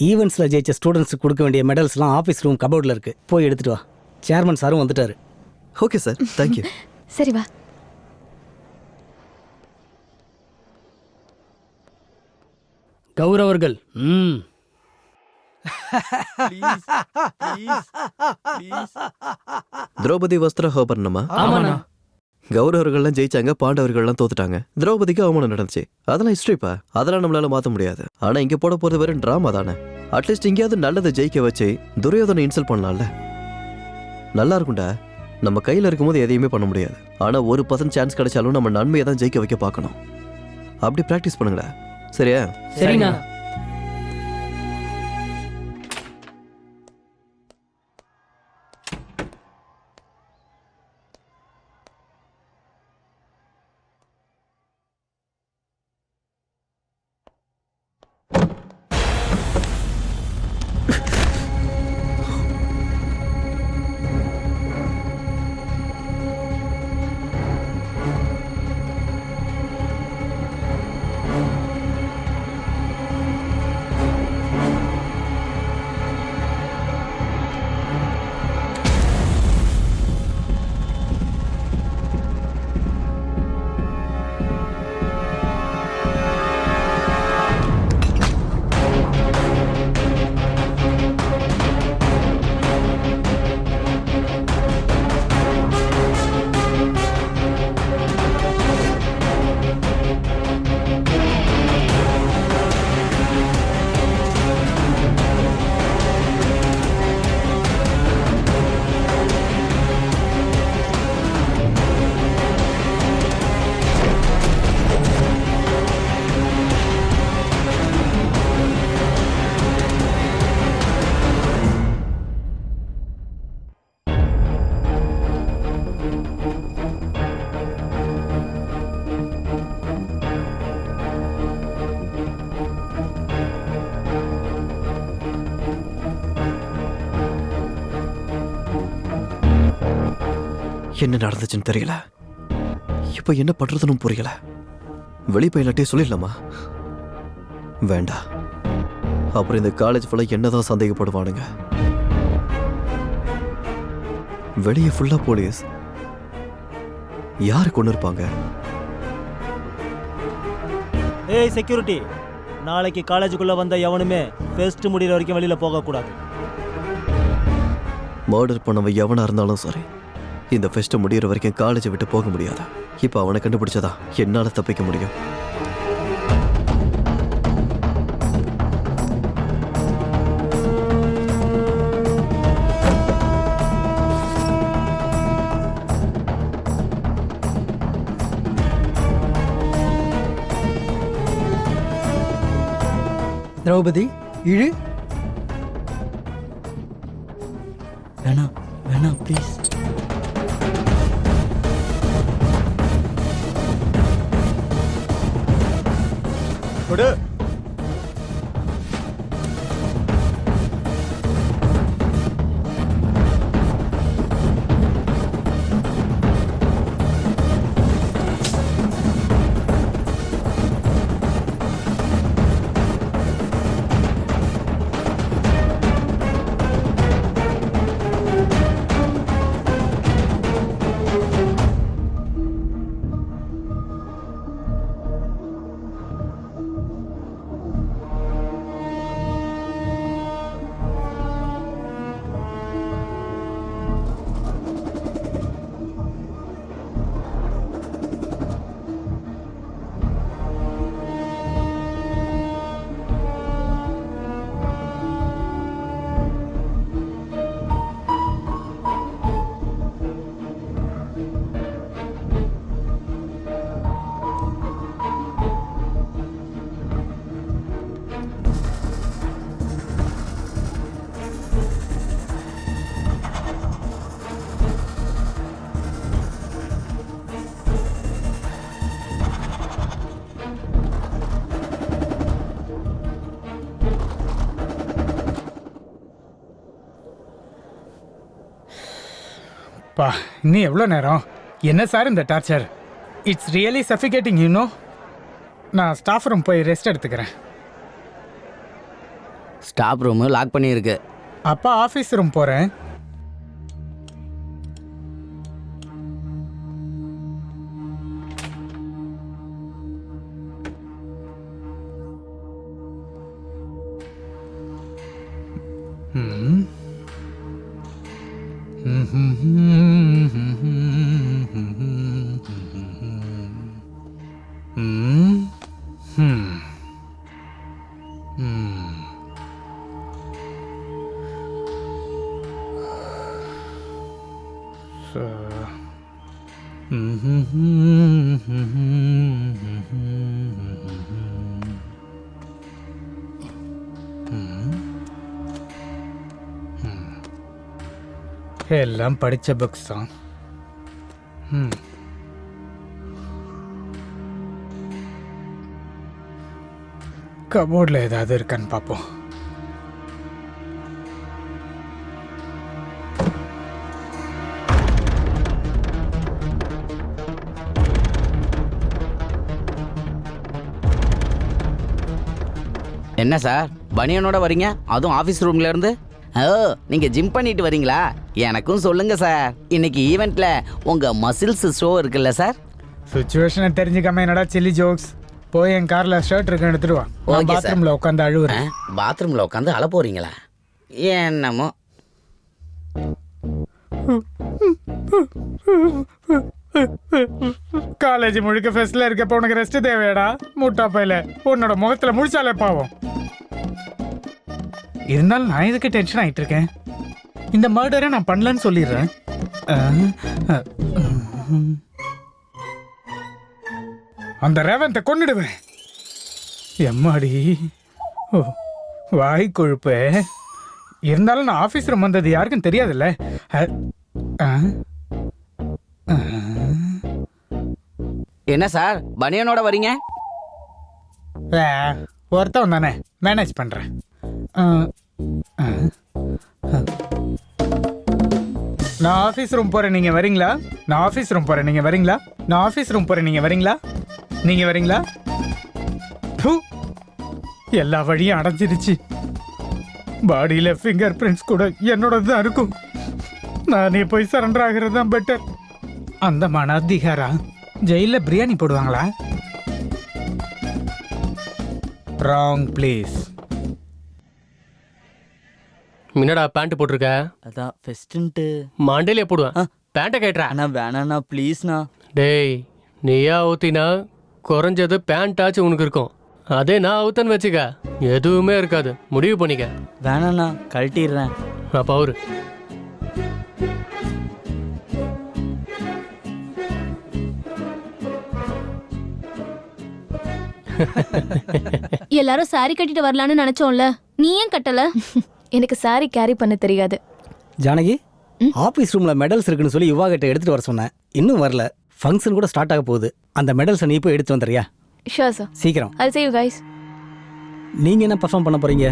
ஈவெண்ட்ஸில் ஜெயிச்ச ஸ்டூடெண்ட்ஸுக்கு கொடுக்க வேண்டிய மெடல்ஸ்லாம் ஆஃபீஸ் ரூம் கபோர்டில் இருக்கு. போய் எடுத்துட்டு வா. சேர்மன் சாரும் வந்துட்டாரு. Okay sir, thank you. சரி வா. கௌரவர்கள், திரௌபதி வஸ்திர ஹோபர்ணமா? ஆமாண்ணா. கௌரவர்கள்லாம் ஜெயிச்சாங்க, பாண்டவர்கள்லாம் தோத்துட்டாங்க. திரௌபதிக்கு அவமானம் நடந்துச்சு. அதெல்லாம் ஹிஸ்ட்ரிப்பா, அதெல்லாம் நம்மளால மாற்ற முடியாது. ஆனா இங்க போட போறது வெறும் டிராமா தானே. அட்லீஸ்ட் இங்கேயாவது நல்லதை ஜெயிக்க வச்சு துரியோதனை இன்சல்ட் பண்ணலாம்ல. நல்லா இருக்கும்டா. நம்ம கையில இருக்கும்போது எதையுமே பண்ண முடியாது. ஆனா 1% சான்ஸ் கிடைச்சாலும் நம்ம நன்மையை தான் ஜெயிக்க வைக்க பார்க்கணும். அப்படி பிராக்டிஸ் பண்ணுங்கடா. சரியா? சரிண்ணா. என்ன நடந்துச்சுன்னு தெரியல. இப்போ என்ன பண்றதுன்னு புரியல. வெளியே போய் எல்லாத்தையும் சொல்லிடலாமா? வேண்டாம். அப்புறம் இந்த காலேஜ் ஃபுல்லாக என்னதான் சந்தேகப்படுவானுங்க. வெளியே ஃபுல்லா போலீஸ். யாரு கொண்டு இருப்பாங்க? ஏய் செக்யூரிட்டி, நாளைக்கு காலேஜுக்குள்ள வந்த எவனுமே ஃபெஸ்ட் முடிகிற வரைக்கும் வெளியில போகக்கூடாது. மர்டர் பண்ணவன் எவனா இருந்தாலும் சரி, இந்த ஃபெஸ்ட் முடிகிற வரைக்கும் காலேஜை விட்டு போக முடியாது. இப்போ அவனை கண்டுபிடிச்சதா என்னால தப்பிக்க முடியும். திரௌபதி இழு. வேணாம் வேணாம் ப்ளீஸ். கொடு. பா இன்னும் எவ்வளோ நேரம்? என்ன சார் இந்த torture? It's really suffocating you know. நான் ஸ்டாஃப் ரூம் போய் ரெஸ்ட் எடுத்துக்கிறேன். ஸ்டாஃப் ரூம் லாக் பண்ணியிருக்கு. அப்பா ஆஃபீஸ் ரூம் போகிறேன். எல்லாம் படித்த புக்ஸ் தான். கபோர்டில் ஏதாவது இருக்கான்னு பார்ப்போம். என்ன சார் பனியனோட வரீங்க, அதுவும் ஆஃபீஸ் ரூம்ல இருந்து? ஓ, நீங்க ஜிம் பண்ணிட்டு வரீங்களா? எனக்கும் சொல்லுங்க சார். இன்னைக்கு ஈவெண்ட்ல உங்க மசில்ஸ் ஷோ இருக்குல்ல சார்? சுச்சுவேஷனை தெரிஞ்சுக்காம என்னடா சில்லி ஜோக்ஸ். போய் என் கார்ல ஷர்ட் இருக்கு எடுத்துட்டு வா. Okay sir. பாத்ரூம்ல உட்காந்து அழுவுறேன். பாத்ரூம்ல உட்காந்து அழ போறீங்களா? என்னமோ. காலேஜ் முழுக்க ஃபெஸ்ட்ல இருக்கப்ப உனக்கு ரெஸ்ட் தேவையாடா? மூட்டா பையில உன்னோட முகத்துல முடிச்சாலே பாவம். இருந்தாலும் நான் இதுக்கு டென்ஷன் ஆயிட்டு இருக்கேன். இந்த மர்டரை நான் பண்ணலன்னு சொல்லிடுறேன். அந்த ரேவந்தை கொன்னுடுவேன். எம்மாடி, ஓ வாய் கொழுப்பு. இருந்தாலும் நான் ஆஃபீஸ் ரூம் வந்தது யாருக்கும் தெரியாதுல்ல. என்ன சார் பனியனோட வரீங்க? ஒருத்தவன் தானே, மேனேஜ் பண்றேன். நான் ஆஃபீஸ் ரூம் போகிறேன், நீங்கள் வரீங்களா? நான் ஆஃபீஸ் ரூம் போகிறேன், நீங்கள் வரீங்களா? நான் ஆஃபீஸ் ரூம் போகிறேன், நீங்கள் வரீங்களா? நீங்கள் வரீங்களா? ப்பு. எல்லா வழியும் அடைஞ்சிருச்சு. பாடியில் ஃபிங்கர் பிரிண்ட்ஸ் கூட என்னோட தான் இருக்கும். நானே போய் சரண்டர் ஆகிறது தான் பெட்டர். அந்த மனாதிகாரா ஜெயிலில் பிரியாணி போடுவாங்களா? Wrong place. முன்னடா பேண்ட் போட்டிருக்க? அதான் ஃபெஸ்ட்டுன்ட்டு மண்டையிலே போடுவேன். பேண்ட்டை கேட்டுறா. அண்ணா வேணாண்ணா ப்ளீஸ்ண்ணா. டேய் நீயா ஊத்தினா குறைஞ்சது பேண்ட்டாச்சும் உனக்கு இருக்கும். அதே நான் ஊத்தன்னு வச்சுக்க எதுவுமே இருக்காது. முடிவு பண்ணிக்க. வேணாண்ணா கழட்டிடுறேன். அப்போ அவரு எல்லாரும் சாரி கட்டிட்டு வரலான்னு நினைச்சோம்ல, நீ ஏன் கட்டல? எனக்கு சாரி கேரி பண்ண தெரியாது. ஜானகி, ஆஃபீஸ் ரூமில் மெடல்ஸ் இருக்குன்னு சொல்லி யுவா கிட்ட எடுத்துகிட்டு வர சொன்னேன். இன்னும் வரல. ஃபங்க்ஷன் கூட ஸ்டார்ட் ஆக போகுது. அந்த மெடல்ஸை நீ போய் எடுத்து வந்துடுறியா? Sure sir. சீக்கிரம். I'll see you guys. நீங்கள் என்ன பர்ஃபார்ம் பண்ண போகிறீங்க?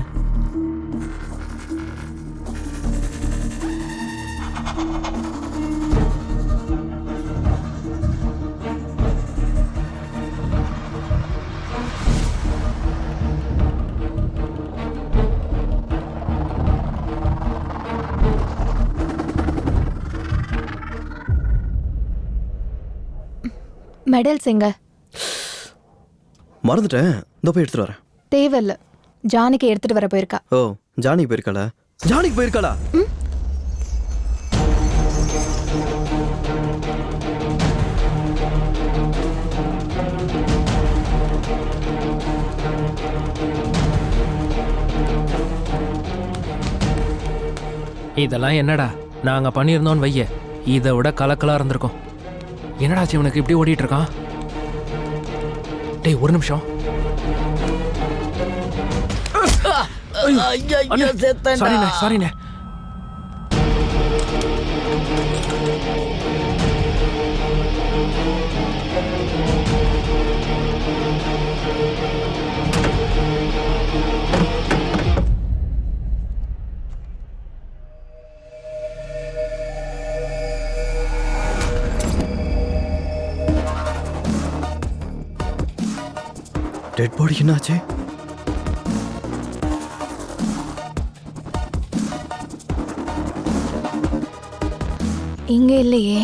மெடல்ஸ் எங்க? மறந்துட்டேன். இந்த போய் எடுத்துட்டு வரேன். தேவையில்ல, ஜானிக்கு எடுத்துட்டு வர போயிருக்கா. ஓ, ஜானிக்கு போயிருக்காளா? ஜானிக்கு போயிருக்காளா? இதெல்லாம் என்னடா நாங்க பண்ணியிருந்தோம்னு வைய, இதை விட கலக்கலா இருந்திருக்கும். என்னடா இவனுக்கு இப்படி ஓடிட்டு இருக்கான்? டேய் ஒரு நிமிஷம். சாரிண்ணே சாரிண்ணே. டெட் பாடி என்னாச்சு? இங்க இல்லையே.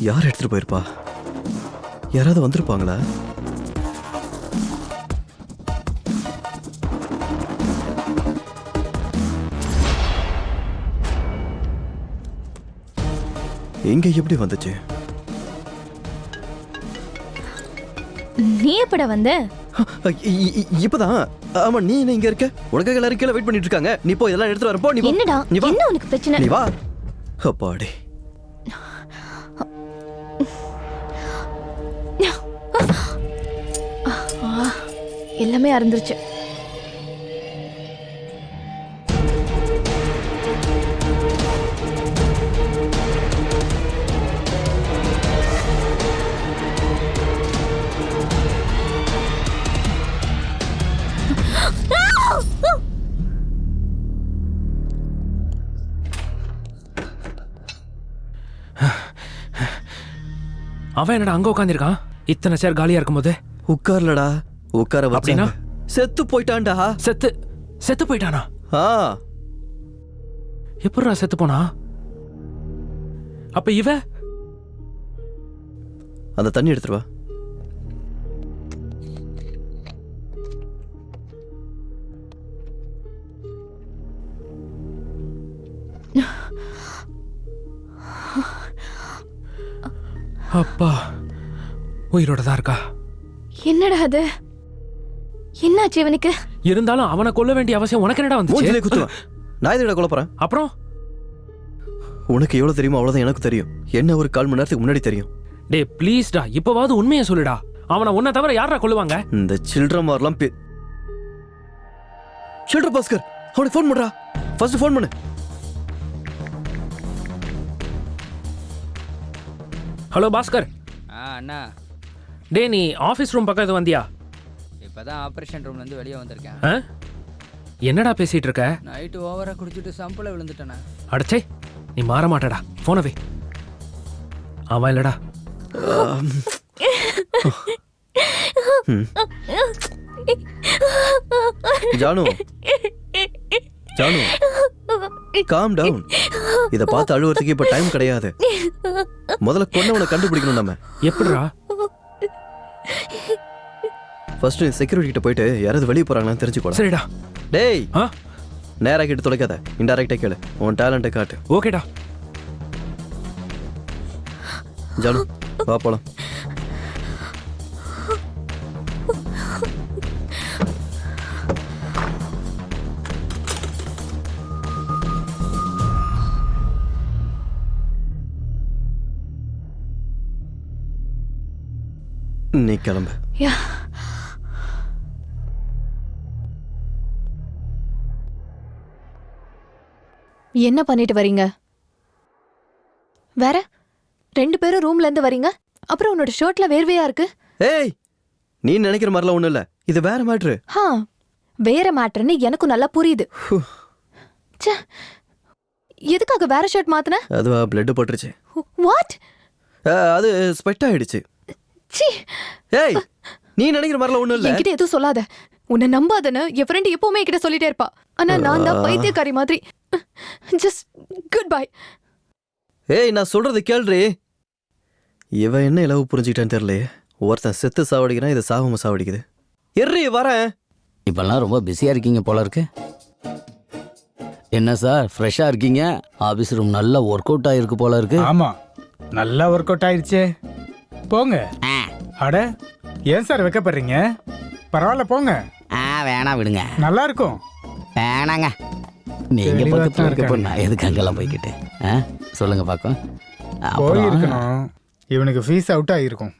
யார் எடுத்துட்டு போயிருப்பா? யாராவது வந்திருப்பாங்களா? எங்க எப்படி வந்துச்சு? நீ எப்பட வந்த? இப்பதான். ஆமா, நீ என்ன இங்க இருக்க? உனக்காக எல்லாரும் கீழே வெயிட் பண்ணிட்டு இருக்காங்க. நீ போய் எல்லாம் எடுத்துட்டு வரப்போ நீ என்னடா என்ன உனக்கு பிரச்சனை? நீ வா. அப்பாடி. எல்லாமே அறந்துருச்சு. அவன் என்னடா அங்க உட்காந்துருக்கான்? இத்தனை சேர் காலியா இருக்கும்போது உட்கார்லடா. உட்கார அப்படின்னா செத்து போயிட்டான்டா. செத்து போயிட்டானா? எப்படா செத்து போனா? அப்ப இவ அந்த தண்ணி எடுத்துட்டு வா. அப்பா உயிரோட தான் இருக்கா? என்னடா அது? என்னாச்சு இவனுக்கு? இருந்தாலும் அவனை கொல்ல வேண்டிய அவசியம் உனக்கு என்னடா மூஞ்சிலே வந்துச்சு? குத்துவேன். நான் எதுக்கு கொல்ல போறேன்? அப்புறம் உனக்கு எவ்வளவு தெரியுமோ அவ்வளவுதான் எனக்கு தெரியும். என்ன ஒரு 1/4 மணி நேரத்துக்கு முன்னாடி தெரியும். டே ப்ளீஸ்டா, இப்பவாவது உண்மையை சொல்லுடா. அவனை உன்னை தவிர யாரா கொல்லுவாங்க? இந்த சில்ட்ர மாதிரிலாம் சில்ட்ர பாஸ்கர், அவனுக்கு ஃபோன் பண்றா. ஃபர்ஸ்ட் ஃபோன் பண்ணு. ஹலோ பாஸ்கர். அண்ணா. டே நீ ஆஃபீஸ் ரூம் பக்கம் எதுவும் வந்தியா? இப்போ தான் ஆப்ரேஷன் ரூம்லேருந்து வெளியே வந்திருக்கேன். என்னடா பேசிகிட்டு இருக்க? நைட்டு ஓவராக குடிச்சிட்டு சம்பில் விழுந்துட்டேண்ணா. அடச்சே நீ மாற மாட்டடா. போனவே அவன் இல்லடா. Janu Janu calm down. இத பார்த்து அழுவறதுக்கு இப்ப டைம் கிடையாது. முதல்ல கொன்னவனை கண்டுபிடிக்கணும் நம்ம. எப்படிடா? ஃபர்ஸ்ட் செக்யூரிட்டி கிட்ட போயிட்டு யாராவது வெளிய போறாங்களான்னு தெரிஞ்சுக்கோ. சரிடா. டேய் நேரா கிட்ட தொலைக்காத, இன்டைரக்டா கேளு. உன் டேலண்ட்டை காட்டு. ஓகேடா. ஜானு வா போலாம். நீ கிளம்பு. என்ன பண்ணிட்டு வரீங்க? வேற 2 பேரும் ரூம்ல இருந்து வரீங்க. அப்புறம் உன்னோட ஷர்ட்ல வேர்வையா இருக்கு. ஏய் நீ நினைக்கிற மாதிரிலாம் ஒண்ணும் இல்ல. இது வேற மேட்ரு. வேற மேட்டர்னு எனக்கும் நல்லா புரியுது. எதுக்காக வேற ஷர்ட் மாத்துன? அதுவா பிளட் போட்டுருச்சு. வாட்? அது ஸ்வெட் ஆயிடுச்சு. ஏய் நீ நினைக்கிற மாதிரிலாம் ஒண்ணும் இல்ல. என்கிட்ட எதுவும் சொல்லாத. உன்னை நம்பாதன்னு என் ஃப்ரெண்ட் எப்பவுமே என்கிட்ட சொல்லிட்டே இருப்பா. ஆனா நான் தான் பைத்தியக்காரி மாதிரி. Just good bye. ஏய் நான் சொல்றது கேள்றி. இவன் என்ன இலவு புரிஞ்சுக்கிட்டான்னு தெரியலையே. ஒருத்தன் செத்து சாவடிக்கிறான், இதை சாவம சாவடிக்குது. எர்ரி வரேன். இப்பெல்லாம் ரொம்ப பிஸியாக இருக்கீங்க போல இருக்கு. என்ன சார் ஃப்ரெஷ்ஷாக இருக்கீங்க? ஆஃபீஸ் ரூம் நல்லா ஒர்க் அவுட் ஆகிருக்கு போல இருக்கு. ஆமாம் நல்லா ஒர்க் அவுட் ஆயிடுச்சே. போங்க. அட ஏன் சார் வைக்கப்படுறீங்க? பரவாயில்ல போங்க. வேணாம் விடுங்க. நல்லா இருக்கும். வேணாங்க. நீங்க பக்கத்தில் இருக்க பொண்ணா எதுக்கு அங்கெல்லாம் போய்கிட்டு? சொல்லுங்க பார்க்கும். போயிருக்கணும். இவனுக்கு ஃபீஸ் அவுட் ஆகிருக்கும்.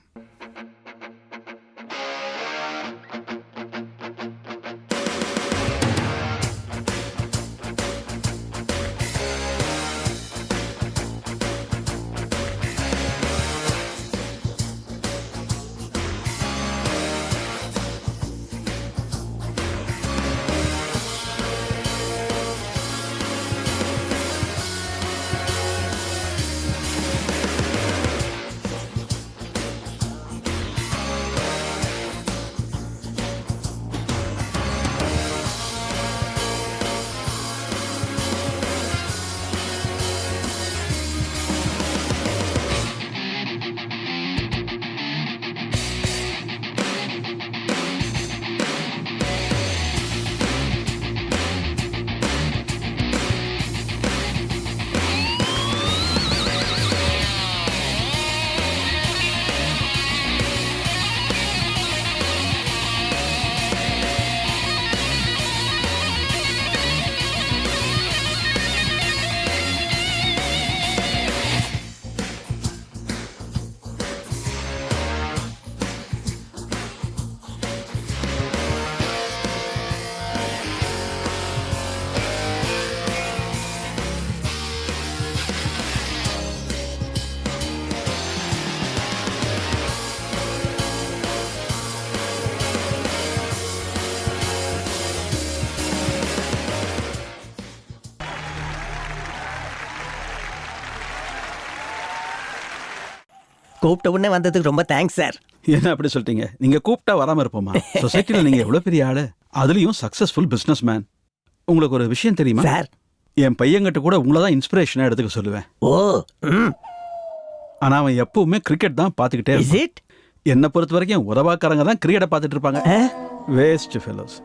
கூப்பிட்ட உடனே வந்ததுக்கு ரொம்ப தேங்க்ஸ் சார். என்ன அப்படி சொல்லிட்டீங்க? நீங்க கூப்பிட்டா வராம இருப்போமா? சொசைட்டில நீங்க எவ்வளவு பெரிய ஆளு, அதுலயும் சக்சஸ்ஃபுல் பிசினஸ் மேன். உங்களுக்கு ஒரு விஷயம் தெரியுமா சார்? என் பையன்கிட்ட கூட உங்களை தான் இன்ஸ்பிரேஷனா எடுத்துக்க சொல்லுவேன். ஆனா அவன் எப்பவுமே கிரிக்கெட் தான் பாத்துக்கிட்டே இருப்பான். என்ன பொறுத்த வரைக்கும் உதவாக்காரங்க தான் கிரிக்கெட்டை பார்த்துட்டு இருப்பாங்க. Waste fellows.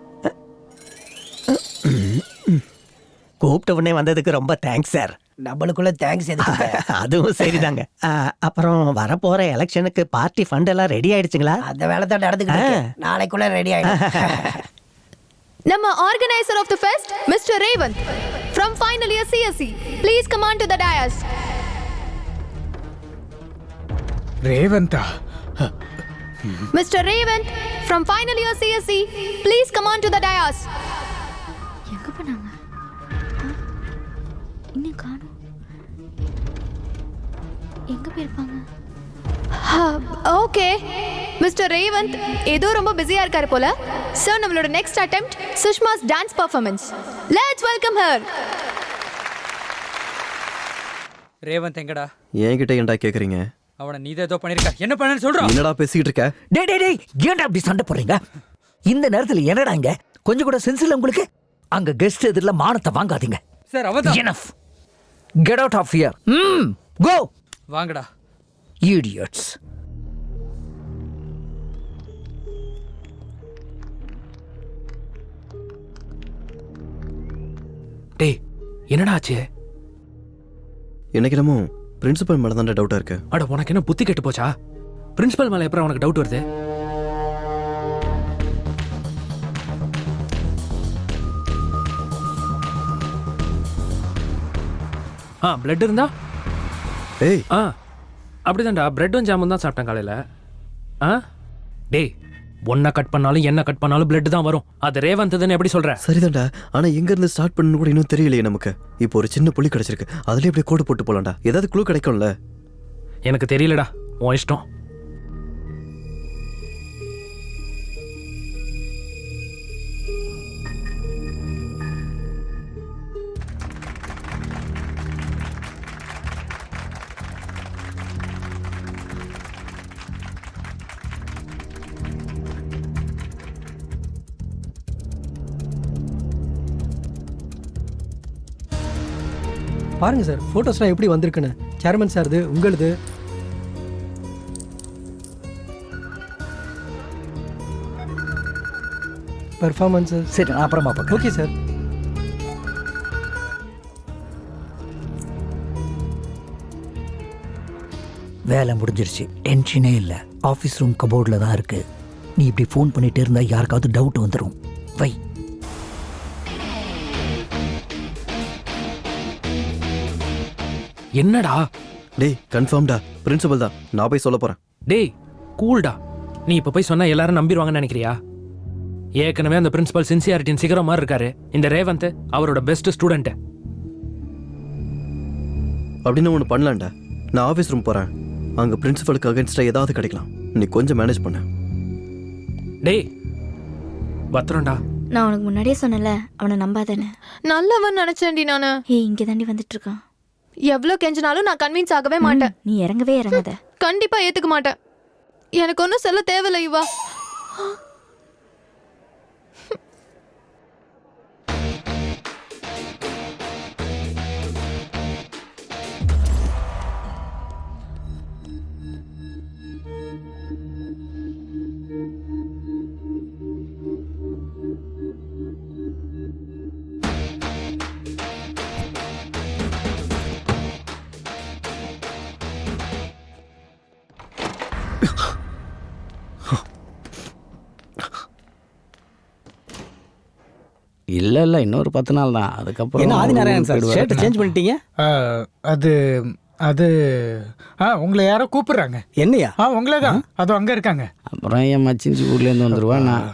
கூப்பிட்ட உடனே வந்ததுக்கு ரொம்ப தேங்க்ஸ் சார். நம்மளுக்குள்ள தேங்க்ஸ் எதுக்கு? அதுவும் சரிதாங்க. அப்புறம் வரப்போற எலெக்ஷனுக்கு பார்ட்டி ஃபண்ட் எல்லாம் ரெடி ஆயிடுச்சுங்களா? அந்த வேலை தான் நடந்துக்கிட்டு நாளைக்குள்ள ரெடி ஆயிடும். நம்ம organiser of the fest mister Revanth from final year CSE, please come on to the dais. ரேவந்தா. Mr. Revant from final year CSE, please come on to the dais. எங்க போனாங்க? இன்னும் காணோம். எங்க போயிருப்பாங்க? ஓகே மிஸ்டர் ரேவந்த் ஏதோ ரொம்ப பிஸியா இருக்காரு போல. சோ நம்மளோட நெக்ஸ்ட் அட்டெம்ப்ட் சுஷ்மாஸ் dance performance. Let's welcome her. Revanth எங்கடா? என்கிட்ட ஏன்டா கேக்குறீங்க? அவனை நீ ஏதோ பண்ணிருக்க. என்ன பண்ணேன்னு சொல்றான். என்னடா பேசிக்கிட்டு இருக்க? டேய் டேய் டேய், ஏன்டா அப்படி சண்டை போடுறீங்க? இந்த நேரத்துல என்னடா இங்க? கொஞ்சம் கூட சென்ஸ் இல்ல உங்களுக்கு? அங்க கெஸ்ட் எதிரில மானத்தை வாங்காதீங்க. சார் அவதான். Enough. Get out of here. Go. வாங்கடா. Idiots. டேய் என்னடா ஆச்சு? எனக்கு என்னமோ பிரின்சிபல் மேல தான் டவுட்டா இருக்கு. அட உனக்கு என்ன புத்தி கெட்டு போச்சா? பிரின்சிபல் மேல எப்பறம் உனக்கு டவுட் வருது? பிளட் இருந்தா? டேய் அப்படிதான்டா, பிரெட்டும் ஜாமுன் தான் சாப்பிட்டேன் காலையில. டேய் ஒன்ன கட் பண்ணாலும் என்ன கட் பண்ணாலும் பிளட் தான் வரும். அது ரேவந்த்னு எப்படி சொல்ற? சரிதான்டா, ஆனா எங்க இருந்து ஸ்டார்ட் பண்ணனும் கூட இன்னும் தெரியலையே நமக்கு. இப்போ ஒரு சின்ன புள்ளி கிடைச்சிருக்கு, அதுலயே அப்படியே கோடு போட்டு போலாம்டா. ஏதாவது க்ளூ கிடைக்கும்ல? எனக்கு தெரியலடா, உன் இஷ்டம். பாருங்க சார், ஃபோட்டோஸ்லாம் எப்படி வந்திருக்குன்னு. சேர்மன் சார் இது உங்களுது. பெர்ஃபார்மன்ஸ் சரி, நான் அப்புறமா பார்க்க. Okay sir. வேலை முடிஞ்சிருச்சு, டென்ஷனே இல்லை. ஆஃபீஸ் ரூம் கபோர்டில் தான் இருக்கு. நீ இப்படி ஃபோன் பண்ணிட்டே இருந்தா யாருக்காவது டவுட் வந்துடும். வை. என்னடா? டேய் கன்ஃபார்ம்டா, பிரின்சிபல் தான். நான் போய் சொல்ல போறேன். டேய் கூல்டா. நீ இப்ப போய் சொன்னா எல்லாரும் நம்பிடுவாங்கன்னு நினைக்கிறியா? ஏற்கனவே அந்த பிரின்சிபல் சின்சியாரிட்டின் சிகரம் மாதிரி இருக்காரு. இந்த ரேவந்த் அவரோட பெஸ்ட் ஸ்டூடெண்ட். அப்படின்னு ஒன்று பண்ணலாம்டா. நான் ஆஃபீஸ் ரூம் போறேன், அங்க பிரின்சிபலுக்கு அகைன்ஸ்டா ஏதாவது கிடைக்கலாம். நீ கொஞ்சம் மேனேஜ் பண்ண. டேய் பத்திரம்டா. நான் உனக்கு முன்னாடியே சொன்னல, அவனை நம்பாதானே. நல்லவன் நினைச்சேன்டி நானு. இங்கே தாண்டி வந்துட்டு இருக்கான். எவ்வளோ கெஞ்சினாலும் நான் கன்வின்ஸ் ஆகவே மாட்டேன். நீ இறங்கவே இறங்காத. கண்டிப்பா ஏத்துக்க மாட்டேன். எனக்கு ஒன்றும் சொல்ல தேவையில்லை இவா. இல்ல இல்ல இன்னொரு 10 நாள் தான். அதுக்கப்புறம் என்ன ஆதிநாராயணன் சார் ஷர்ட் சேஞ்ச் பண்ணிட்டீங்க? அது அது உங்களை யாரோ கூப்பிடுறாங்க. என்னையா? உங்களே தான். அது அங்க இருக்காங்க. அப்புறம் என் மச்சிஞ்சி ஊர்ல இருந்து வந்துருவா. நான்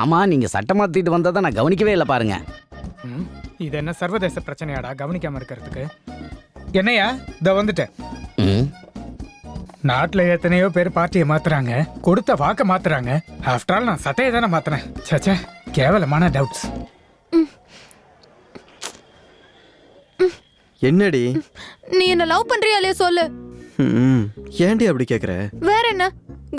ஆமா, நீங்க சட்டை மாத்திட்டு வந்ததை நான் கவனிக்கவே இல்லை பாருங்க. இது என்ன சர்வதேச பிரச்சனையாடா கவனிக்காம இருக்கிறதுக்கு? என்னையா இத வந்துட்டேன். நாட்டுல எத்தனையோ பேர் பார்ட்டியை மாத்துறாங்க, கொடுத்த வாக்க மாத்துறாங்க. ஆஃப்டர் ஆல் நான் சட்டையை தானே மாத்துறேன். சச்சா, கேவலமான டவுட்ஸ். என்னடி நீ என்ன லவ் பண்றியா இல்லையா சொல்லு. ஏன்டி அப்படி கேக்குற? வேற என்ன,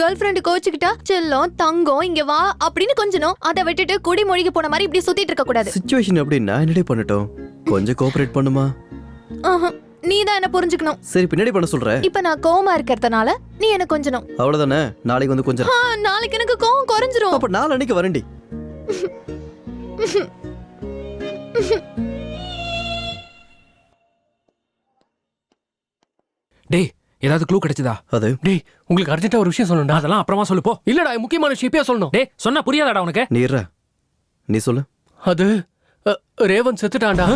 கேர்ள் ஃப்ரெண்டு கோச்சுக்கிட்டா செல்லம் தங்கம் இங்க வா அப்படின்னு கொஞ்சணும். அதை விட்டுட்டு குடி மொழிக்கு போன மாதிரி இப்படி சுத்திட்டு இருக்க கூடாது. சிச்சுவேஷன் அப்படி நான் என்னடி பண்ணட்டும்? கொஞ்சம் கோஆபரேட் பண்ணுமா? நீ தான் என்ன புரிஞ்சுக்கணும். சரி, பின்னாடி பண்ண சொல்ற. இப்ப நான் கோவமா இருக்கிறதுனால நீ என்ன கொஞ்சணும். அவ்வளவுதானே? நாளைக்கு வந்து கொஞ்சம். நாளைக்கு எனக்கு கோவம் குறைஞ்சிரும். அப்ப நாளைக்கு வரேன்டி. டேய் ஏதாவது க்ளூ கிடைச்சதா? அது டேய் உங்களுக்கு அர்ஜென்ட்டா ஒரு விஷயம் சொல்லணும்டா. அதெல்லாம் அப்புறமா சொல்லு போ. இல்லடா முக்கியமான விஷயம் இப்பயே சொல்லணும். டேய் சொன்னா புரியாதாடா உனக்கு? நீ சொல்லு. அது ரேவந்த் செத்துட்டான்டா.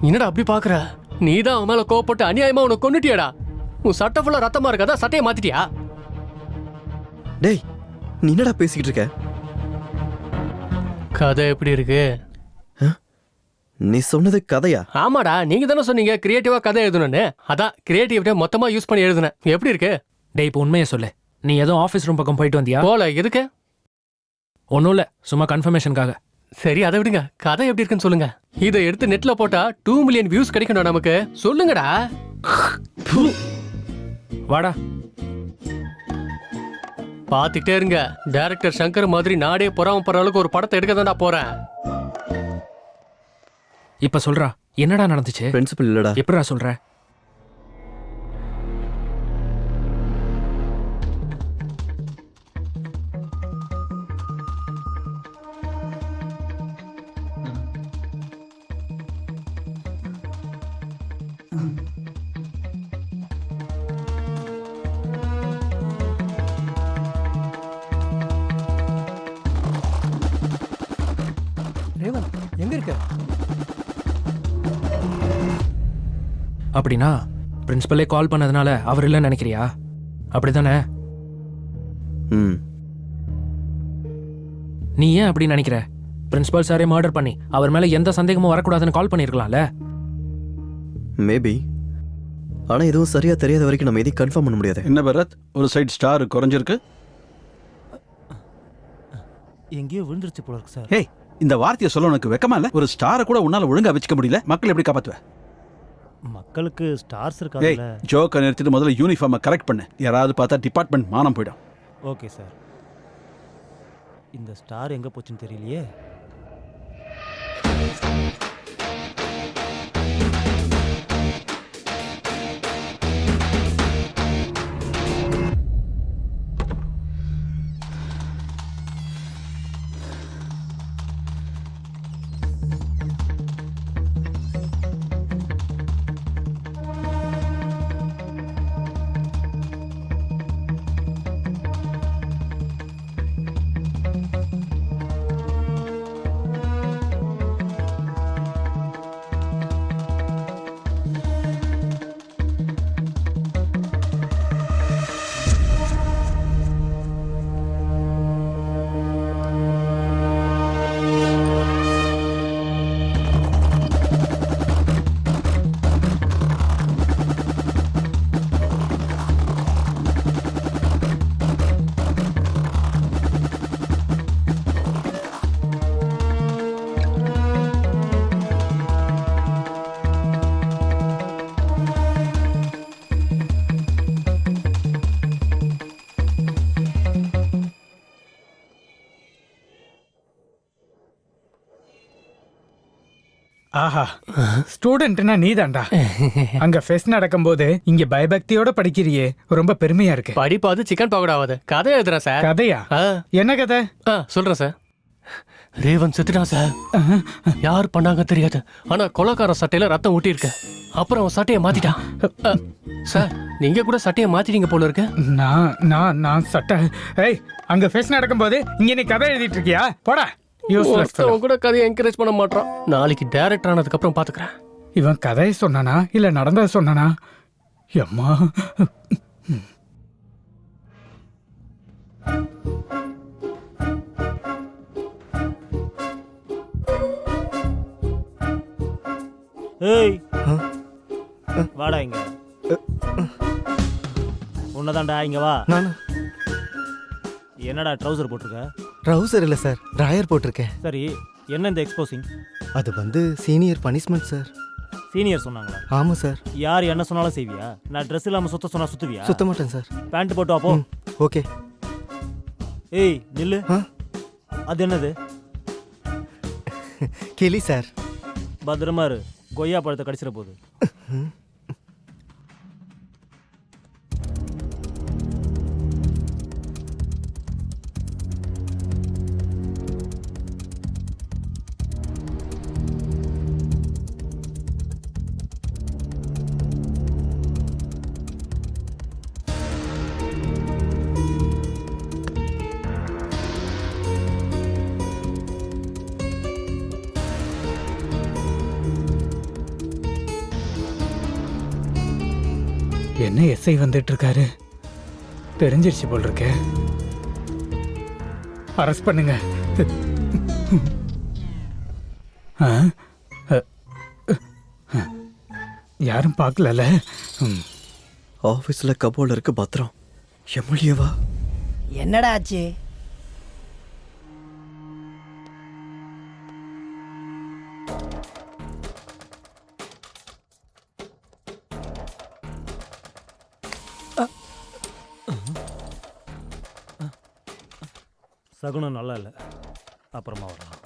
என்னடா அப்படி பாக்குற? நீதான் அவன் மேல கோவப்பட்டு அநியாயமா உன்னை கொன்னுட்டியாடா. உன் சட்டை ஃபுல்லா ரத்தமா இருக்காதா? சட்டையை மாத்திட்டியா? டேய் நீ என்னடா பேசிக்கிட்டு இருக்க? கதை எப்படி இருக்கு? நீ சொன்னது கதையா? ஆமாடா, நீங்க தானே சொன்னீங்க கிரியேட்டிவா கதை எழுதணும்னு. அதான் கிரியேட்டிவிட்டியை மொத்தமா யூஸ் பண்ணி எழுதுனேன். எப்படி இருக்கு? டேய் இப்போ உண்மையை சொல்லு, நீ எதுவும் ஆஃபீஸ் ரூம் பக்கம் போயிட்டு வந்தியா? போல. எதுக்கு? ஒன்றும் இல்லை, சும்மா கன்ஃபர்மேஷனுக்காக. சரி, அதை விடுங்க. கதை எப்படி இருக்குன்னு சொல்லுங்க. இதை எடுத்து நெட்ல போட்டா 2 மில்லியன் வியூஸ் கிடைக்கணும் நமக்கு. சொல்லுங்கடா. வாடா. பாத்துக்கிட்டே இருங்க. டைரக்டர் சங்கர் மாதிரி நாடே பொறாமப்படுற அளவுக்கு ஒரு படத்தை எடுக்க தான்டா போறேன். இப்ப சொல்றா, என்னடா நடந்துச்சு? பிரின்சிபல் இல்லடா. எப்படிடா சொல்ற? ரேவந்த் எங்க இருக்க? அப்படின்னா பிரின்சிபலே கால் பண்ணதுனால அவர் இல்லைன்னு நினைக்கிறியா? அப்படிதானே? நீ ஏன் அப்படி நினைக்கிற? பிரின்சிபல் சாரே மர்டர் பண்ணி அவர் மேல எந்த சந்தேகமும் வரக்கூடாதுன்னு கால் பண்ணிருக்கலாம்ல. மேபி. ஆனா எதுவும் சரியா தெரியாத வரைக்கும் நம்ம எதையும் கன்ஃபார்ம் பண்ண முடியாது. என்ன பரத், ஒரு சைடு ஸ்டார் குறைஞ்சிருக்கு. எங்கேயோ விழுந்துருச்சு போல இருக்கு சார். ஏய், இந்த வார்த்தையை சொல்ல உனக்கு வெக்கமா இல்ல? ஒரு ஸ்டாரை கூட உன்னால ஒழுங்கா வச்சுக்க முடியல. மக்கள் எப்படி காப்பாத்துவ? மக்களுக்கு ஸ்டார்ஸ் ஏய், இருக்காதுல்ல. ஜோக்கை நிறுத்திட்டு முதல்ல யூனிஃபார்மை கரெக்ட் பண்ணு. யாராவது பார்த்தா டிபார்ட்மெண்ட் மானம் போயிடும். Okay sir. இந்த ஸ்டார் எங்க போச்சுன்னு தெரியலையே. ஆஹா, ஸ்டூடெண்ட்னா நீதான்டா. அங்க ஃபெஸ்ட் நடக்கும்போது இங்க பயபக்தியோட படிக்கிறியே, ரொம்ப பெருமையா இருக்கு. படிப்பாது சிக்கன் பகோடாவது. கதை எழுதுறேன் சார். கதையா? என்ன கதை? சொல்றேன் சார். ரேவன் செத்துட்டான் சார். யார் பண்ணாங்க தெரியாது. ஆனா கொலைக்கார சட்டையில ரத்தம் ஊட்டி இருக்கு. அப்புறம் அவன் சட்டையை மாத்திட்டான். சார், நீங்க கூட சட்டையை மாத்திட்டீங்க போல இருக்கு. நான் சட்டை. ஏய், அங்க ஃபெஸ்ட் நடக்கும்போது இங்க நீ கதை எழுதிட்டு இருக்கியா? போடா. ஒருத்தவன் கூட கதையை என்கரேஜ் பண்ண மாட்டான். நாளைக்கு டைரக்டர் ஆனதுக்கு அப்புறம் பாத்துக்கிறேன். இவன் கதையை சொன்னானா இல்ல நடந்ததை சொன்னானா? அம்மா. ஏய், வாடா இங்க. உன்னதான்டா, இங்க வா. என்னடா ட்ரவுசர் போட்டிருக்க? ட்ரவுசர் இல்லை சார், ட்ராயர் போட்டிருக்கேன். சரி, என்ன இந்த எக்ஸ்போசிங்? அது வந்து சீனியர் பனிஷ்மெண்ட் சார். சீனியர் சொன்னாங்களா? ஆமாம் சார். யார் என்ன சொன்னாலும் செய்வியா? நான் ட்ரெஸ் இல்லாமல் சுத்த சொன்னா சுத்துவியா? சுத்த மாட்டேன் சார். பேண்ட் போட்டு அப்போ. ஓகே. ஏய் நில்லு. அது என்னது? கிளி சார். பத்திரமா இரு, கொய்யா பழத்தை கடிச்சிட போகுது. என்ன எஸ்ஐ வந்துட்டு இருக்காரு? தெரிஞ்சிருச்சு போல் இருக்க. அரெஸ்ட் பண்ணுங்க. யாரும் பார்க்கலல்ல? ஆஃபீஸில் கபோர்டில் இருக்க பத்திரம் எம்எல்ஏவா? என்னடா ஆச்சு? சகுனம் நல்லா இல்லை, அப்புறமா வரலாம்.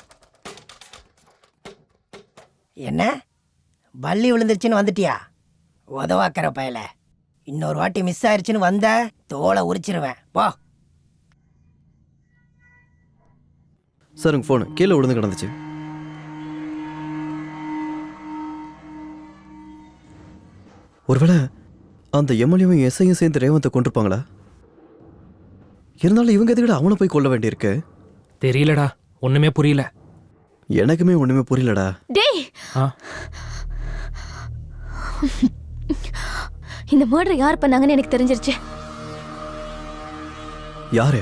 என்ன பள்ளி விழுந்துருச்சுன்னு வந்துட்டியா? உதவாக்கிற பயல, இன்னொரு வாட்டி மிஸ் ஆயிடுச்சுன்னு வந்த தோலை உரிச்சிருவேன். போ. சார் உங்கள் ஃபோனு கீழே விழுந்து கிடந்துச்சு. ஒருவேளை அந்த எம்எல்ஏவும் எஸ்ஐயும் சேர்ந்து ரேவந்தை கொண்டிருப்பாங்களா? இருந்தாலும் இவங்க எதுக்கிட்ட அவனை போய் கொல்ல வேண்டியிருக்கு? தெரியலடா, ஒண்ணுமே புரியல. எனக்குமே ஒண்ணுமே புரியலடா. டேய், இந்த மர்டர் யார் பண்ணாங்கன்னு எனக்கு தெரிஞ்சிருச்சு. யாரு?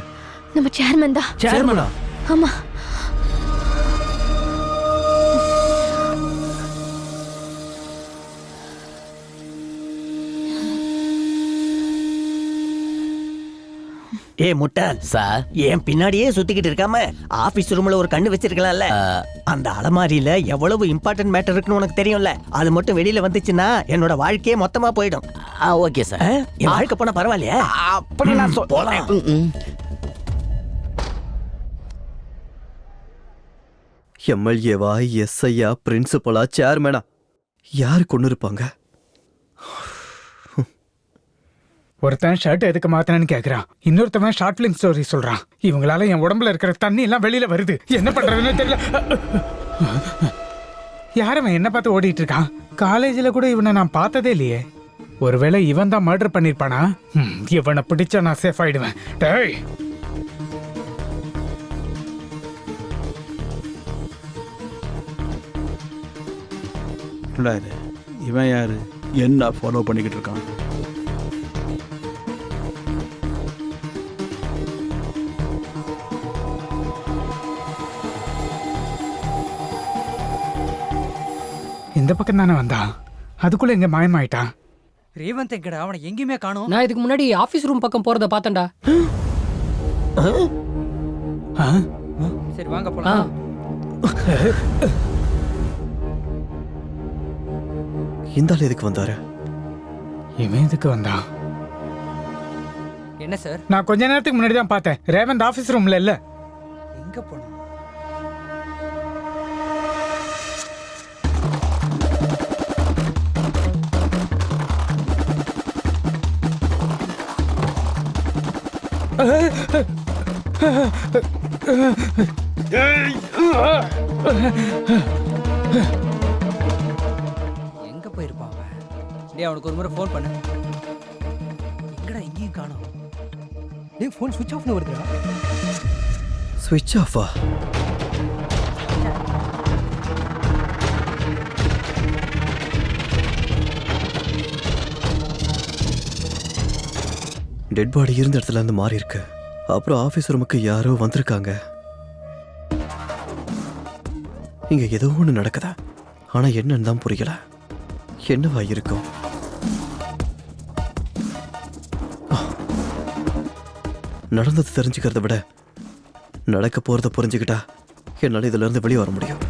நம்ம சேர்மன் தான். சேர்மனா? ஆமா. ஏ முட்டாள் சார், ஏன் பின்னாடியே சுத்திக்கிட்டு இருக்காம ஆபீஸ் ரூம்ல ஒரு கண்ணு வச்சிருக்கலாம்ல? அந்த அலமாரியில எவ்வளவு இம்பார்ட்டன்ட் மேட்டர் இருக்குன்னு உனக்கு தெரியும்ல. அது மட்டும் வெளியில வந்துச்சுன்னா என்னோட வாழ்க்கையே மொத்தமா போயிடும். Okay sir. என் வாழ்க்கை போனா பரவாயில்லையா? அப்படி நான் போலாம். எம்எல்ஏவா, எஸ்ஐயா, பிரின்சிபலா, சேர்மேனா, யாரு கொண்டு இருப்பாங்க? ஒருத்தன் ஷர்ட் எதுக்கு மாத்தினு கேக்குறான், இன்னொருத்தவன் ஷார்ட் பிலிம் ஸ்டோரி சொல்றான். இவங்களால என் உடம்புல இருக்கிற தண்ணி எல்லாம் வெளியில வருது. என்ன பண்றதுன்னு தெரியல. யாரவன் என்ன பார்த்து ஓடிட்டு இருக்கான்? காலேஜில் கூட இவனை நான் பார்த்ததே இல்லையே. ஒருவேளை இவன் தான் மர்டர் பண்ணிருப்பானா? இவனை பிடிச்சா நான் சேஃப் ஆயிடுவேன். டேய், இவன் யாரு? என்ன ஃபாலோ பண்ணிக்கிட்டு இருக்கான்? இந்த பக்கம் தானே வந்தான், அதுக்குள்ள எங்க மாயமாயிட்டான்? ரேவந்த் எங்கடா? அவனை எங்கேயுமே காணோம். நான் இதுக்கு முன்னாடி ஆபீஸ் ரூம் பக்கம் போறத பார்த்தேன்டா. சரி வாங்க போலாம். இந்த ஆள் எதுக்கு வந்தாரு? இவன் எதுக்கு வந்தான்? என்ன சார்? நான் கொஞ்ச நேரத்துக்கு முன்னாடி தான் பார்த்தேன். ரேவந்த் ஆபீஸ் ரூம்ல இல்ல. எங்க போன? எங்க போயிருப்பான் அவன்? டேய், அவனுக்கு ஒரு முறை ஃபோன் பண்ணு. எங்கடா எங்கேயும் காணோம். டேய், ஃபோன் சுவிட்ச் ஆஃப்னு வருதுடா. ஸ்விட்ச் ஆஃபா? டெட் பாடி இருந்த இடத்துல இருந்து மாறி இருக்கு. அப்புறம் ஆபீஸ் ரூமுக்கு யாரோ வந்திருக்காங்க. இங்க ஏதோ ஒன்று நடக்குதா, ஆனா என்னன்னு தான் புரியல. என்னவா இருக்கும்? நடந்தது தெரிஞ்சுக்கிறத விட நடக்க போறத புரிஞ்சுக்கிட்டா என்னால இதுல இருந்து வெளியே வர முடியும்.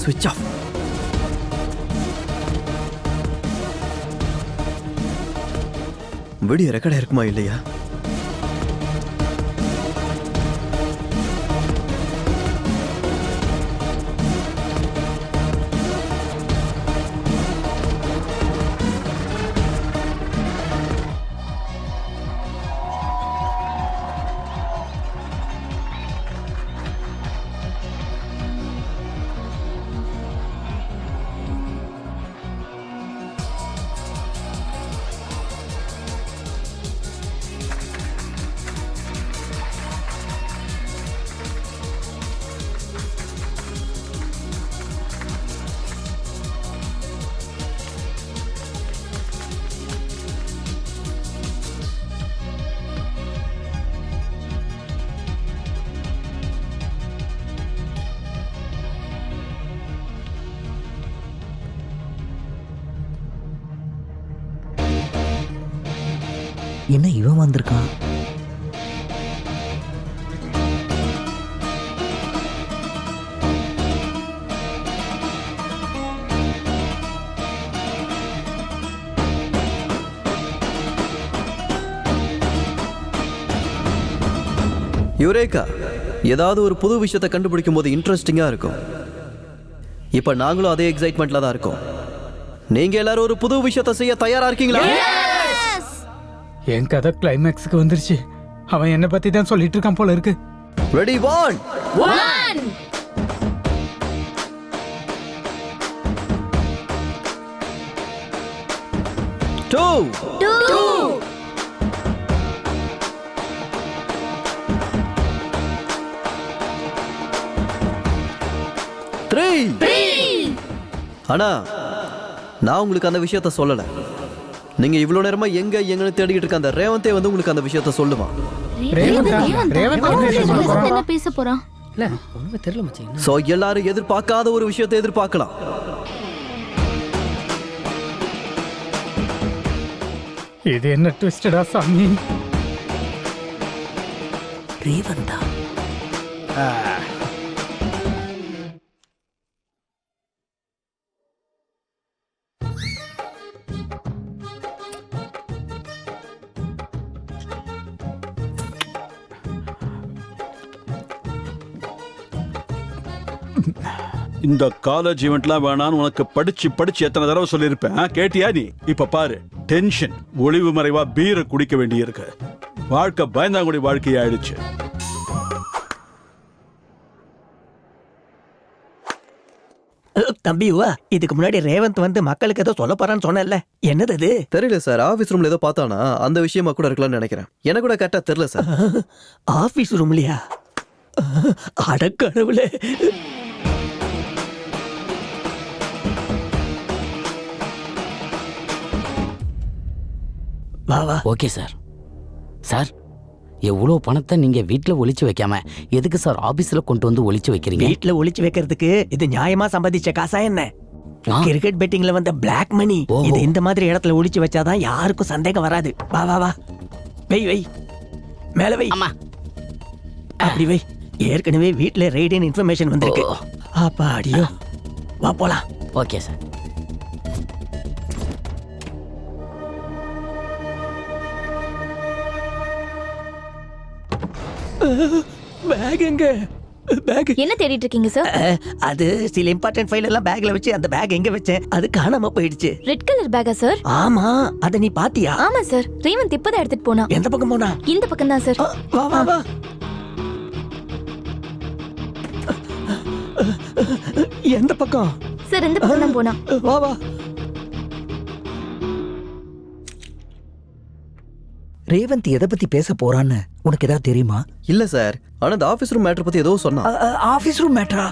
ஸ்விட்ச் ஆஃப். வீடியோ ரெக்கார்ட் இருக்குமா இல்லையா? என்ன இவன் வந்திருக்கான்? யுரேகா, ஏதாவது ஒரு புது விஷயத்தை கண்டுபிடிக்கும் போது இன்ட்ரெஸ்டிங்கா இருக்கும். இப்ப நாங்களும் அதே எக்ஸைட்மெண்ட்ல தான் இருக்கோம். நீங்க எல்லாரும் ஒரு புது விஷயத்தை செய்ய தயாரா இருக்கீங்களா? என் கதை கிளைமேக்ஸுக்கு வந்துருச்சு. அவன் என்ன பத்தி தான் சொல்லிட்டு இருக்கான் போல இருக்கு. ரெடி 1 2 3. ஆனா நான் உங்களுக்கு அந்த விஷயத்த சொல்லல. நீங்க இவ்வளவு நேரமா எங்கன்னு தேடிட்டு இருக்க அந்த ரேவந்தே வந்து உங்களுக்கு அந்த விஷயத்த சொல்லுவான். என்ன பேச போறான்? இல்ல ஒண்ணுமே தெரியல மச்சான். சோ எல்லாரும் எதிர்பார்க்காத ஒரு விஷயத்தை எதிர்பார்க்கலாம். இது என்ன ட்விஸ்டடா சாமி? ரேவந்தா. இந்த காலேஜ் ஈவெண்ட்லாம் வேணான்னு உனக்கு படிச்சு எத்தனை தடவை சொல்லியிருப்பேன். கேட்டியா நீ? இப்ப பாரு, டென்ஷன், ஒளிவு மறைவா பீரை குடிக்க வேண்டியிருக்கு. வாழ்க்கை பயந்தாங்குடி வாழ்க்கையாயிடுச்சு. தம்பி இதுக்கு முன்னாடி ரேவந்த் வந்து மக்களுக்கு ஏதோ சொல்ல போறான்னு சொன்னல, என்னது அது? தெரியல சார். ஆபீஸ் ரூம்ல ஏதோ பார்த்தானா, அந்த விஷயமா கூட இருக்கலாம்னு நினைக்கிறேன். எனக்கு கூட கரெக்டா தெரியல சார். ஆபீஸ் ரூம்லயா? அடக்கடவுளே. வா. Okay sir. சார், எவ்வளோ பணத்தை நீங்க வீட்டில் ஒளிச்சு வைக்காம எதுக்கு சார் ஆபீஸ்ல கொண்டு வந்து ஒளிச்சு வைக்கிறீங்க? வீட்டுல ஒளிச்சு வைக்கிறதுக்கு இது நியாயமா சம்பாதிச்ச காசா என்ன? கிரிக்கெட் பெட்டிங்ல வந்த பிளாக் மணி. இது இந்த மாதிரி இடத்துல ஒளிச்சு வச்சாதான் யாருக்கும் சந்தேகம் வராது. வா. வை மேல வை. அப்படி வை. ஏற்கனவே வீட்டுல ரெய்டின் இன்ஃபர்மேஷன் வந்திருக்கு. அப்பா அடியோ. வா போலாம். Okay sir. பேக் எங்க? பேக் என்ன தேடிட்டு இருக்கீங்க சார்? அது சில இம்பார்ட்டன்ட் ஃபைல் எல்லாம் பேக்ல வச்சு அந்த பேக் எங்க வச்சேன், அது காணாம போயிடுச்சு. ரெட் கலர் பேக்கா சார்? ஆமா, அத நீ பாத்தியா? ஆமா சார், ரேவந்த் இப்பதான் எடுத்துட்டு போனா. எந்த பக்கம் போனா? இந்த பக்கம் தான் சார். வா. எந்த பக்கம்? சார் இந்த பக்கம் தான் போனா. வா. ரேவந்த் எதை பத்தி பேச போறான்னு உனக்கு ஏதாவது தெரியுமா? இல்ல சார். ஆனா அந்த ஆபீஸ் ரூம் மேட்டர் பத்தி ஏதோ சொன்னா. ஆபீஸ் ரூம் மேட்டரா?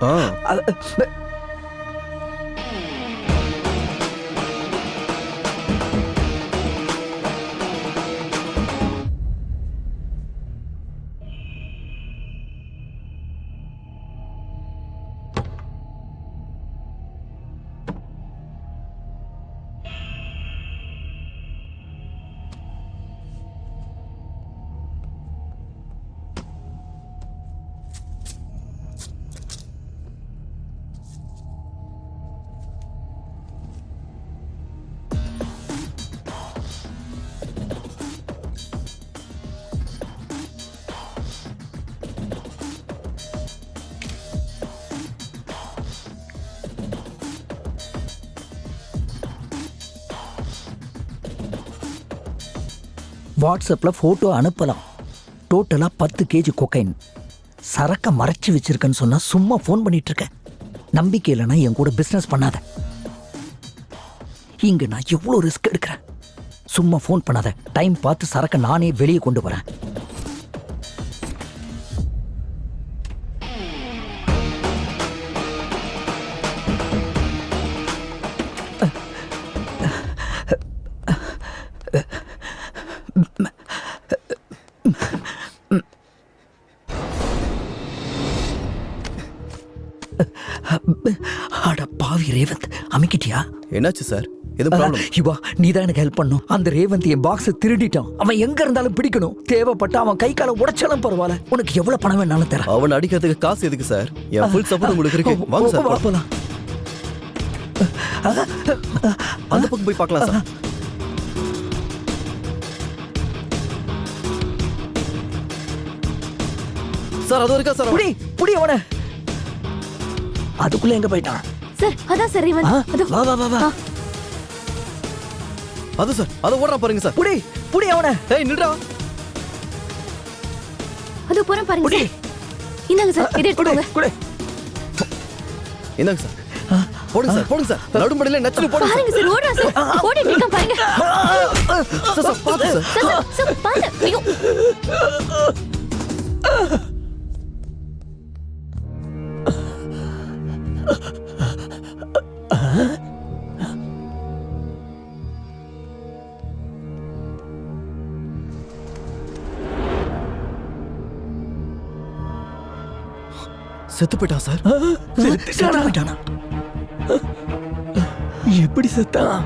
வாட்ஸ்அப்பில் ஃபோட்டோ அனுப்பலாம். டோட்டலாக 10 kg கொக்கைன். சரக்கை மறைச்சி வச்சிருக்கேன்னு சொன்னால் சும்மா ஃபோன் பண்ணிட்டு இருக்கேன். நம்பிக்கை இல்லைன்னா என் கூட பிஸ்னஸ் பண்ணாத. இங்கே நான் எவ்வளோ ரிஸ்க் எடுக்கிறேன். சும்மா ஃபோன் பண்ணாத. டைம் பார்த்து சரக்கை நானே வெளியே கொண்டு வரேன். அட பாவி ரேவந்த், அமைக்கிட்டியா? என்னாச்சு சார்? எதுவும் ப்ராப்ளம்? இவா நீ தான் எனக்கு ஹெல்ப் பண்ணும். அந்த ரேவந்த் என் பாக்ஸை திருடிட்டான். அவன் எங்க இருந்தாலும் பிடிக்கணும். தேவைப்பட்ட அவன் கை காலை உடைச்சாலும் பரவாயில்ல. உனக்கு எவ்வளவு பணம் வேணாலும் தரேன். அவன் அடிக்கிறதுக்கு காசு எதுக்கு சார்? என் ஃபுல் சப்போர்ட் உங்களுக்கு இருக்கு. வாங்க சார் போலாம். அந்த பக்கம் போய் பார்க்கலாம் சார். சார் அது இருக்கா சார்? புடி அவனை. அதுக்குள்ள எங்க போயிட்டான்? சார் அதான் சார் ரேவந்த். அதோ வா வா வா வா. அது சார் அது ஓடுறா பாருங்க சார். புடி அவனை. ஏய் நில்றா. அதோ போறேன் பாருங்க சார். இந்தாங்க சார் இதை எடுத்துக்கோங்க. இந்தாங்க சார். போடுங்க சார் போடுங்க சார். நடுமடியில நச்சுன்னு போடுங்க பாருங்க சார். ஓடுறா சார். ஓடிட்டு இருக்கான் பாருங்க. சார் பாத்து சார். சார் பாத்து. ஐயோ. செத்து போயிட்டான் சார். செத்து போயிட்டானா? எப்படி செத்தான்?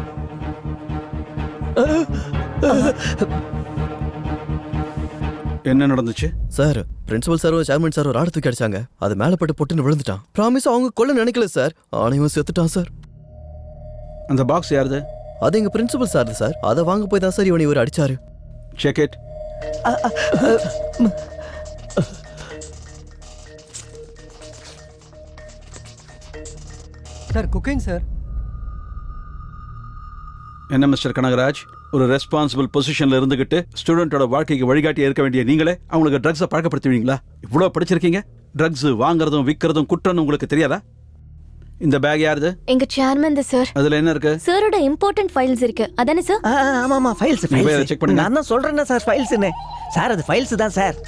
என்ன நடந்துச்சு சார்? பிரின்சிபல் சாரும் சேர்மன் சாரும் ராடு தூக்கி அடிச்சாங்க. அது மேல பட்டு பொட்டுன்னு விழுந்துட்டான். ப்ராமிஸ் அவங்க கொல்ல நினைக்கல சார். ஆனா இவன் செத்துட்டான் சார். அந்த பாக்ஸ் யாருது? அது எங்க பிரின்சிபல் சார் சார். அதை வாங்க போய் தான் சார் இவர் அடிச்சாரு. Check it. Sir cooking sir. என்ன மிஸ்டர் கனகராஜ், ஒரு ரெஸ்பான்சிபிள் பொசிஷன்ல இருந்துகிட்டு ஸ்டூடெண்டோட வாழ்க்கைக்கு வழிகாட்டியா இருக்க வேண்டிய நீங்களே அவங்களுக்கு ட்ரக்ஸை பழக்கப்படுத்துவீங்களா? இவ்வளோ படிச்சிருக்கீங்க. ட்ரக்ஸ் வாங்குறதும் விற்கிறதும் குற்றம்னு உங்களுக்கு தெரியாதா? இந்த பேக் யாருது? எங்க சேர்மன் தான் சார். அதுல என்ன இருக்கு? சாரோட இம்பார்ட்டன்ட் ஃபைல்ஸ் இருக்கு. அதானே சார்? ஆமா ஆமா ஃபைல்ஸ் ஃபைல்ஸ் செக் பண்ணுங்க. நான் தான் சொல்றேன்னா சார் ஃபைல்ஸ்னு. சார் அது ஃபைல்ஸ் தான் சார்.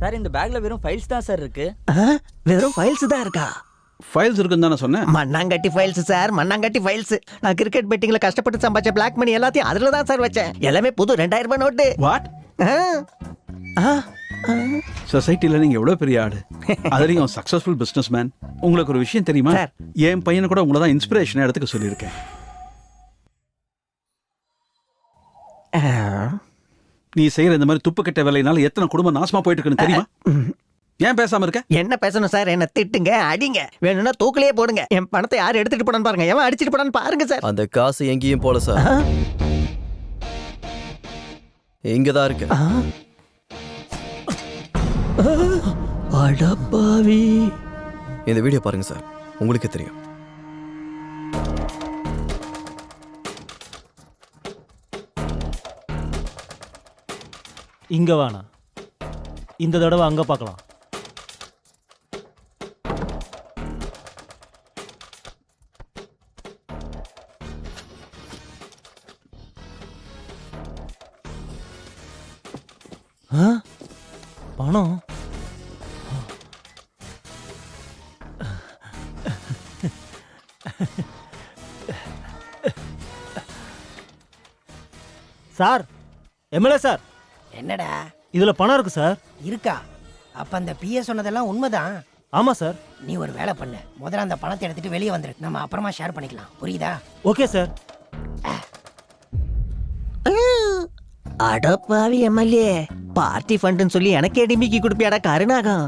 சார் இந்த பேக்ல வெறும் ஃபைல்ஸ் தான் சார் இருக்கு. வெறும் ஃபைல்ஸ் தான் இருக்கா? ஃபைல்ஸ் இருக்குன்னு தானே சொன்னேன். மண்ணாங்கட்டி ஃபைல்ஸ் சார், மண்ணாங்கட்டி ஃபைல்ஸ். நான் கிரிக்கெட் பெட்டிங்ல கஷ்டப்பட்டு சம்பாதிச்ச பிளாக் மணி எல்லாத்தையும் அதுல தான் சார் வச்சேன். எல்லாமே புது 2000 ரூபாய் நோட்டு. வாட்? சொசைட்டில நீங்க எவ்வளவு பெரிய ஆடு. அதுலயும் சக்சஸ்ஃபுல் பிசினஸ் மேன். உங்களுக்கு ஒரு விஷயம் தெரியுமா? என் பையனை கூட உங்களை தான் இன்ஸ்பிரேஷன் எடுத்துக்க சொல்லியிருக்கேன். நீ செய்யற இந்த மாதிரி துப்பு கட்ட வேலையினால எத்தனை குடும்பம் நாசமா போயிட்டு இருக்குன்னு தெரியுமா? ஏன் பேசாம இருக்க? என்ன பேசணும் சார்? என்ன திட்டுங்க, அடிங்க, வேணும்னா தூக்கிலே போடுங்க. என் பணத்தை யார் எடுத்துட்டு போனான்னு பாருங்க. எவன் அடிச்சிட்டு போனான்னு பாருங்க சார். அந்த காசு எங்கேயும் போல சார். இங்கதான் இருக்கு. அடப்பாவி. இந்த வீடியோ பாருங்க சார், உங்களுக்கு தெரியும். இங்க வேணாம், இந்த தடவை அங்க பார்க்கலாம். பணம் சார், எம்எல்ஏ சார். என்னடா இதுல பணம் இருக்கு சார். இருக்கா? அப்ப அந்த பிஏ சொன்னதெல்லாம் உண்மைதான். ஆமா சார். நீ ஒரு வேலை பண்ணு, முதல்ல அந்த பணத்தை எடுத்துட்டு வெளியே வந்துரு. நம்ம அப்புறமா ஷேர் பண்ணிக்கலாம், புரியுதா? Okay sir. அடப்பாவி எம்எல்ஏ, பார்ட்டி ஃபண்ட்னு சொல்லி எனக்கே டிமிக்கி கொடுப்பியாடா கருணாகம்.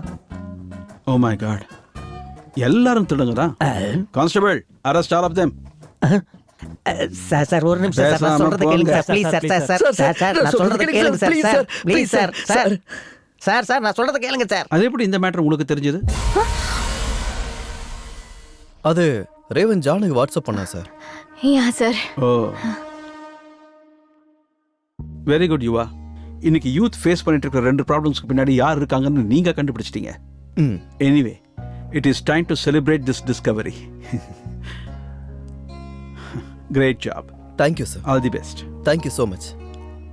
ஓ மை காட், எல்லாரும் திருடுங்கதான். Constable, arrest all of them. Sir sir ஒரு நிமிஷம் சார், நான் சொல்றத கேளுங்க sir please sir. Sir sir sir sir நான் சொல்றத கேளுங்க sir. Sir please sir. Sir sir sir நான் சொல்றத கேளுங்க சார். அது எப்படி இந்த மேட்டர் உங்களுக்கு தெரிஞ்சது? அது ரேவன் ஜானுக்கு வாட்ஸ்அப் பண்ணா சார். யா சார். ஓ வெரி குட் யுவா. இன்னைக்கு யூத் ஃபேஸ் பண்ணிட்டு இருக்கிற ரெண்டு ப்ராப்ளம்ஸ்க்கு பின்னாடி யார் இருக்காங்கன்னு நீங்க கண்டுபிடிச்சிட்டீங்க. Anyway, it is time to celebrate this Discovery. Great job. Thank you, sir. All the best. Thank you so much.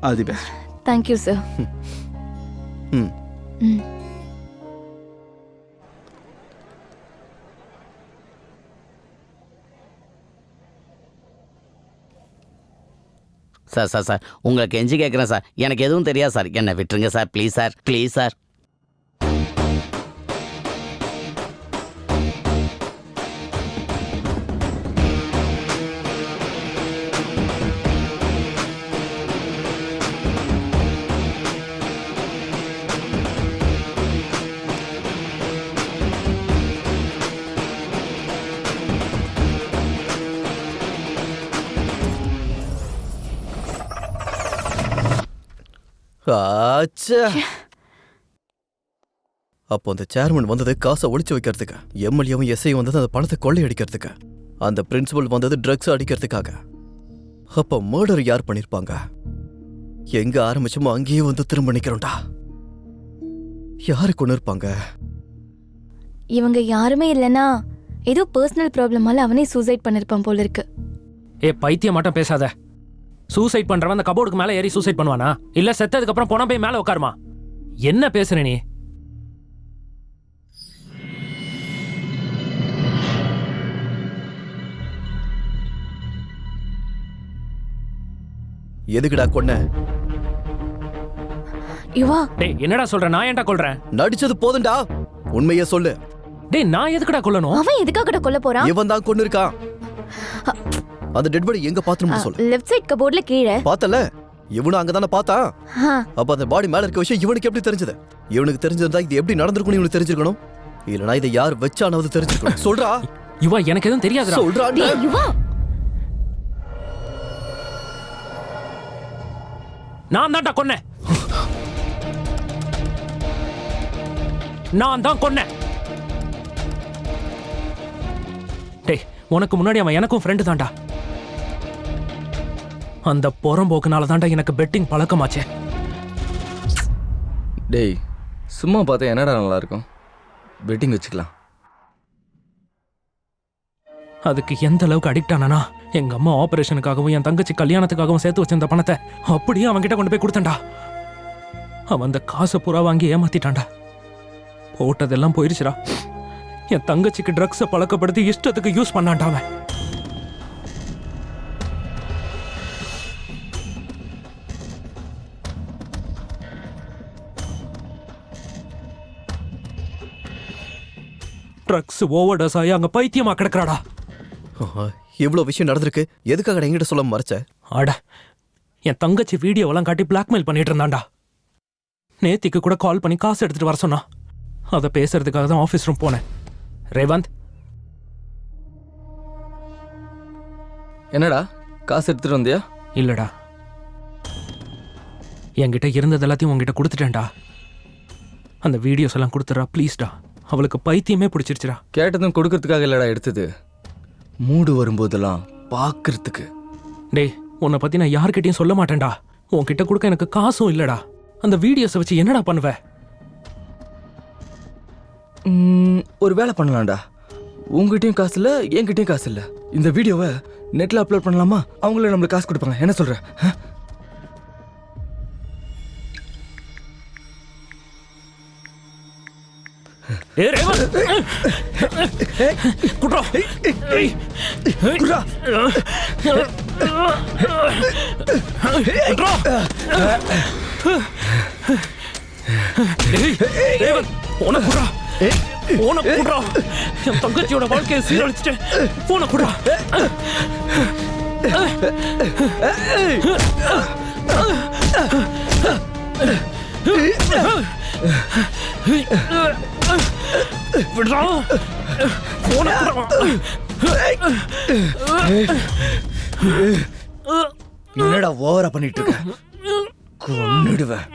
All the best. Thank you, sir. Sir sir sir உங்களுக்கு கெஞ்சி கேட்குறேன் சார். எனக்கு எதுவும் தெரியாது சார். என்னை விட்டுருங்க sir. Please sir, please sir. ஆச்சே. அப்போ அந்த சேர்மன் வந்தது காசை ஒளிச்சு வைக்கிறதுக்கு, எம்எல்ஏவும் எஸ்ஐயும் வந்தது அந்த பணத்தை கொள்ளையடிக்கிறதுக்கு, அந்த பிரின்சிபல் வந்தது ட்ரக்ஸ் அடிக்கிறதுக்காக. அப்போ மர்டர் யார் பண்ணிருப்பாங்க? எங்க ஆரம்பிச்சோமோ அங்கேயே வந்து திரும்ப நிக்கிறோம்டா. யாரு கொண்டு இருப்பாங்க? இவங்க யாருமே இல்லனா ஏதோ பர்சனல் ப்ராப்ளமால அவனே சூசைட் பண்ணிருப்பான் போல இருக்கு. ஏ பைத்தியம் மட்டும் பேசாத. சூசைட் பண்றவன் அந்த கபோர்டுக்கு மேல ஏறி சூசைட் பண்ணுவானா? இல்ல செத்ததுக்கு அப்புறம் போனா போய் மேல உட்காருமா? என்ன பேசுற நீ? எதுக்குடா கொன்ன? யுவா, டேய் என்னடா சொல்ற? நான் ஏன்டா கொல்றேன்? நடிச்சது போதும்டா, உண்மையே சொல்லு. டேய் நான் எதுக்குடா கொல்லணும்? அவன் எதுக்காக கொல்ல போறான்? இவன் தான் கொன்னு இருக்கான். அந்த டெட் பாடி எங்க பாத்ரூம்ல சொல்லு. லெஃப்ட் சைடு கபோர்ட்ல கீழே. பார்த்தல, இவனும் அங்கதானே பார்த்தா. அப்ப அந்த பாடி மேல இருக்க விஷயம் இவனுக்கு எப்படி தெரிஞ்சது? இவனுக்கு தெரிஞ்சிருந்தா இது எப்படி நடந்திருக்கும்னு இவனுக்கு தெரிஞ்சிருக்கணும். இல்லனா இதை யார் வச்சானது தெரிஞ்சிருக்கணும். சொல்றா. யுவா எனக்கு எதுவும் தெரியாதுடா. சொல்றா. டேய் யுவா, நான் தான்டா கொன்னேன். நான் தான் கொன்னேன். டேய் உனக்கு முன்னாடி அவன் எனக்கும் ஃப்ரெண்டு தான்டா. அந்த புறம்போக்குனால தான்டா எனக்கு பெட்டிங் பழக்கமாச்சே. டேய் சும்மா பார்த்தா என்னடா நல்லா இருக்கும்? பெட்டிங் வச்சுக்கலாம். அதுக்கு எந்த அளவுக்கு அடிக்ட் ஆனானா, எங்க அம்மா ஆபரேஷனுக்காகவும் என் தங்கச்சி கல்யாணத்துக்காகவும் சேர்த்து வச்சிருந்த பணத்தை அப்படியே அவன் கிட்ட கொண்டு போய் கொடுத்தேன்டா. அவன் அந்த காசை பூரா வாங்கி ஏமாத்திட்டான்டா. போட்டதெல்லாம் போயிருச்சுடா. என் தங்கச்சிக்கு ட்ரக்ஸை பழக்கப்படுத்தி இஷ்டத்துக்கு யூஸ் பண்ணான்டா அவன். ட்ரக்ஸ் ஓவர்டோஸ் ஆகி அங்க பைத்தியமா கிடக்குறாடா. இவ்வளவு விஷயம் நடந்திருக்கு, எதுக்காக என்கிட்ட சொல்ல மறைச்ச? ஆட என் தங்கச்சி வீடியோவெல்லாம் காட்டி பிளாக்மெயில் பண்ணிட்டு இருந்தான்டா. நேத்திக்கு கூட கால் பண்ணி காசு எடுத்துட்டு வர சொன்னா. அதை பேசுறதுக்காக தான் ஆஃபீஸ் ரூம் போனேன். ரேவந்த், என்னடா காசு எடுத்துட்டு வந்தியா? இல்லடா, என்கிட்ட இருந்தது எல்லாத்தையும் உங்ககிட்ட கொடுத்துட்டேன்டா. அந்த வீடியோஸ் எல்லாம் கொடுத்துடா ப்ளீஸ்டா. அவளுக்கு பைத்தியமே பிடிச்சிருச்சுடா. கேட்டதும் கொடுக்கறதுக்காக இல்லடா எடுத்தது, மூடு வரும்போதெல்லாம் பார்க்கறதுக்கு. டேய் உன்னை பத்தி நான் யார்கிட்டயும் சொல்ல மாட்டேன்டா. உன்கிட்ட கொடுக்க எனக்கு காசும் இல்லடா. அந்த வீடியோஸை வச்சு என்னடா பண்ணுவ? ஒரு வேலை பண்ணலாம்டா. உங்ககிட்டயும் காசு இல்லை, என்கிட்டயும் காசு இல்லை. இந்த வீடியோவை நெட்ல அப்லோட் பண்ணலாமா? அவங்களே நம்மளுக்கு காசு கொடுப்பாங்க. என்ன சொல்ற? என் தங்கச்சியோட வாழ்க்கையை சீரழிச்சிட்டு போன குடா. என்னடா ஓவரா பண்ணிட்டு இருக்க? கொன்னுடுவேன்.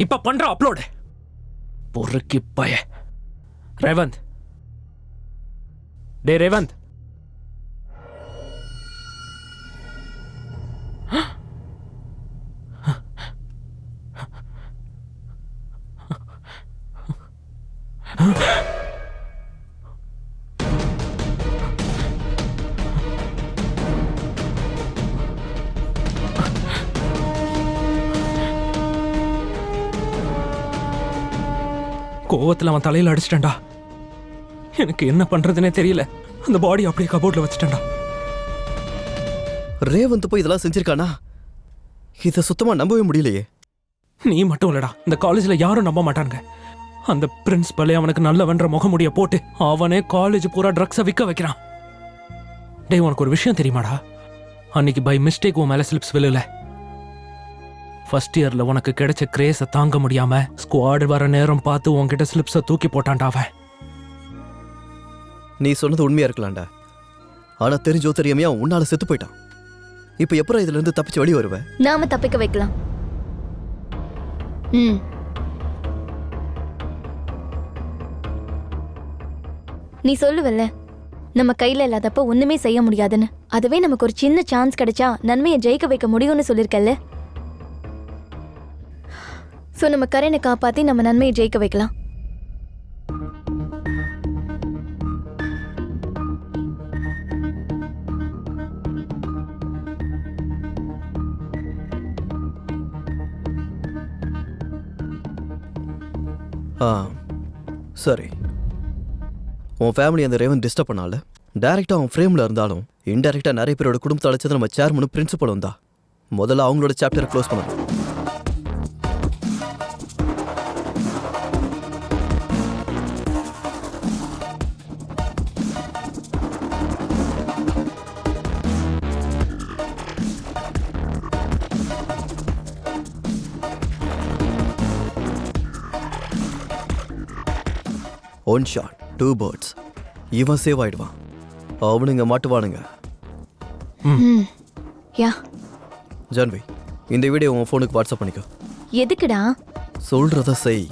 இப்ப பண்ற அப்லோடு பொறுக்கி பய. ரேவந்த், டே ரேவந்த், கோவத்துல அவன் தலையில அடிச்சிட்டேன்டா. எனக்கு என்ன பண்றதுனே தெரியல. அந்த பாடி அப்படியே கபோர்ட்ல வச்சுட்டேன்டா. ரேவந்த் போய் இதெல்லாம் செஞ்சிருக்கானா? இதை சுத்தமா நம்பவே முடியலையே. நீ மட்டும் இல்லடா, இந்த காலேஜ்ல யாரும் நம்ப மாட்டாங்க. அந்த பிரின்சிபலே அவனுக்கு நல்லவன்ற முகமுடிய போட்டு அவனே காலேஜ் பூரா ட்ரக்ஸை விற்க வைக்கிறான். டேய், உனக்கு ஒரு விஷயம் தெரியுமாடா? அன்னைக்கு பை மிஸ்டேக் உன் மேல ஸ்லிப்ஸ் விழுல. ஃபர்ஸ்ட் இயர்ல உனக்கு கிடைச்ச கிரேஸை தாங்க முடியாம ஸ்குவாட் வர நேரம் பார்த்து உன்கிட்ட ஸ்லிப்ஸை தூக்கி போட்டான்டா அவன். நீ சொன்னது உண்மையா இருக்கலாம்டா. ஆனா தெரிஞ்சோ தெரியாமையா உன்னால செத்து போயிட்டான். இப்ப எப்பறம் இதுல இருந்து தப்பிச்சு வெளியே வருவேன்? நாம தப்பிக்க வைக்கலாம். நீ சொல்லுவல்ல, நம்ம கையில இல்லாதப்ப ஒண்ணுமே செய்ய முடியாதுன்னு. அதுவே நமக்கு ஒரு சின்ன சான்ஸ் கிடைச்சா நன்மையை ஜெயிக்க வைக்க முடியும்னு சொல்லிருக்கல்ல. சோ நம்ம கரனை காப்பாத்தி நம்ம நன்மையை ஜெயிக்க வைக்கலாம். சரி, உன் ஃபேமிலி அந்த ரேவன் டிஸ்டர்ப் பண்ணால டைரக்டா அவன் ஃப்ரேம்ல இருந்தாலும் இன்டைரக்டா நிறைய பேரோட குடும்பத்தை அழைச்சது நம்ம சேர்மனும் பிரின்சிபலும் தான். முதல்ல அவங்களோட சாப்டரை க்ளோஸ் பண்ணணும். One shot 2 birds. இவன் சேவ் ஆயிடுவான், அவனுங்க மாட்டுவானுங்க. யா ஜான்வி, இந்த வீடியோ உன் ஃபோனுக்கு வாட்ஸ்அப் பண்ணிக்கோ. எதுக்குடா? சொல்றத செய்.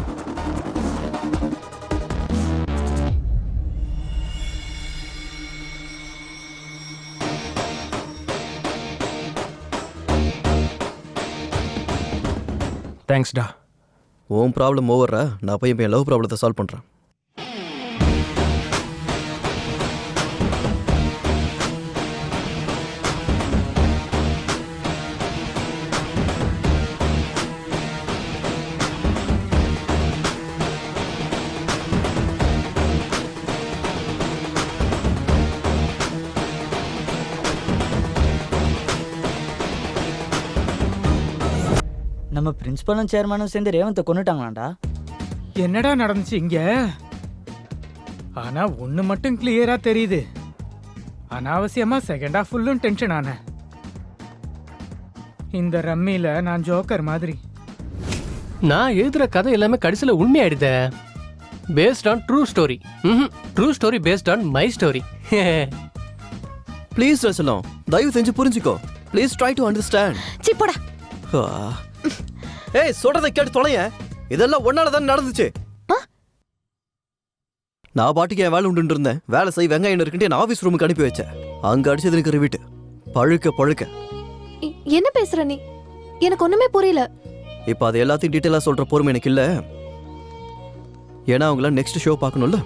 தேங்க்ஸ்டா. உன் ப்ராப்ளம் ஓவர்ரா, நான் போய் என் லவ் ப்ராப்ளத்தை சால்வ் பண்ணுறேன். நம்ம பிரின்சிபலும் சேர்மனும் சேர்ந்து ரேவந்தை கொண்டுட்டாங்களாண்டா. என்னடா நடந்துச்சு இங்க? ஆனா ஒண்ணு மட்டும் கிளியரா தெரியுது. அனாவசியமா செகண்ட் ஹாஃப் ஃபுல்லும் டென்ஷன் ஆன. இந்த ரம்மியில நான் ஜோக்கர் மாதிரி. நான் எழுதுற கதை எல்லாமே கடைசியில உண்மையாயிடுதே. Based on true story. True story based on my story. Please ரசலம், தயவு செஞ்சு புரிஞ்சுக்கோ. Please try to understand. சிப்படா. ஏய், சொல்றதை கேட்டு தொலைய. இதெல்லாம் ஒன்னால தான் நடந்துச்சு. நான் பாட்டுக்கு என் வேலை உண்டு இருந்தேன். வேலை செய் வெங்காயம் இருக்குன்ட்டு என் ஆஃபீஸ் ரூமுக்கு அனுப்பி வச்சேன். அங்க அடிச்சது எனக்கு வீட்டு பழுக்க பழுக்க. என்ன பேசுற நீ? எனக்கு ஒண்ணுமே புரியல. இப்ப அது எல்லாத்தையும் டீட்டெயிலா சொல்ற பொறுமை எனக்கு இல்ல. ஏன்னா அவங்கள நெக்ஸ்ட் ஷோ பார்க்கணும்ல.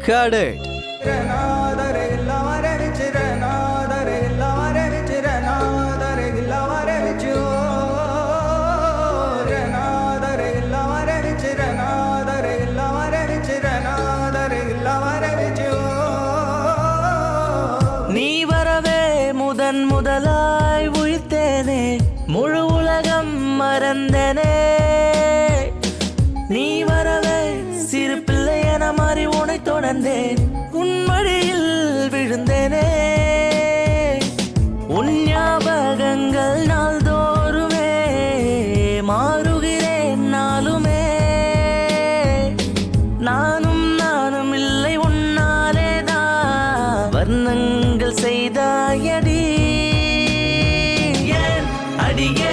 Cadet. நீ வரவே முதலாய் உயிர்த்தேனே, முழு உலகம் மறந்தனே. நீ வரவே சிறு பிள்ளை என மாறி உனை தொடர்ந்தேன், உன் மடியில் விழுந்தேனே. உன் ஞாபகங்கள் நாள்தோறுமே மாறுகிறேன் நாளுமே. நானும் இல்லை உன்னாலேதான் வர்ணங்கள் செய்தாயடி. ஏன் அடியே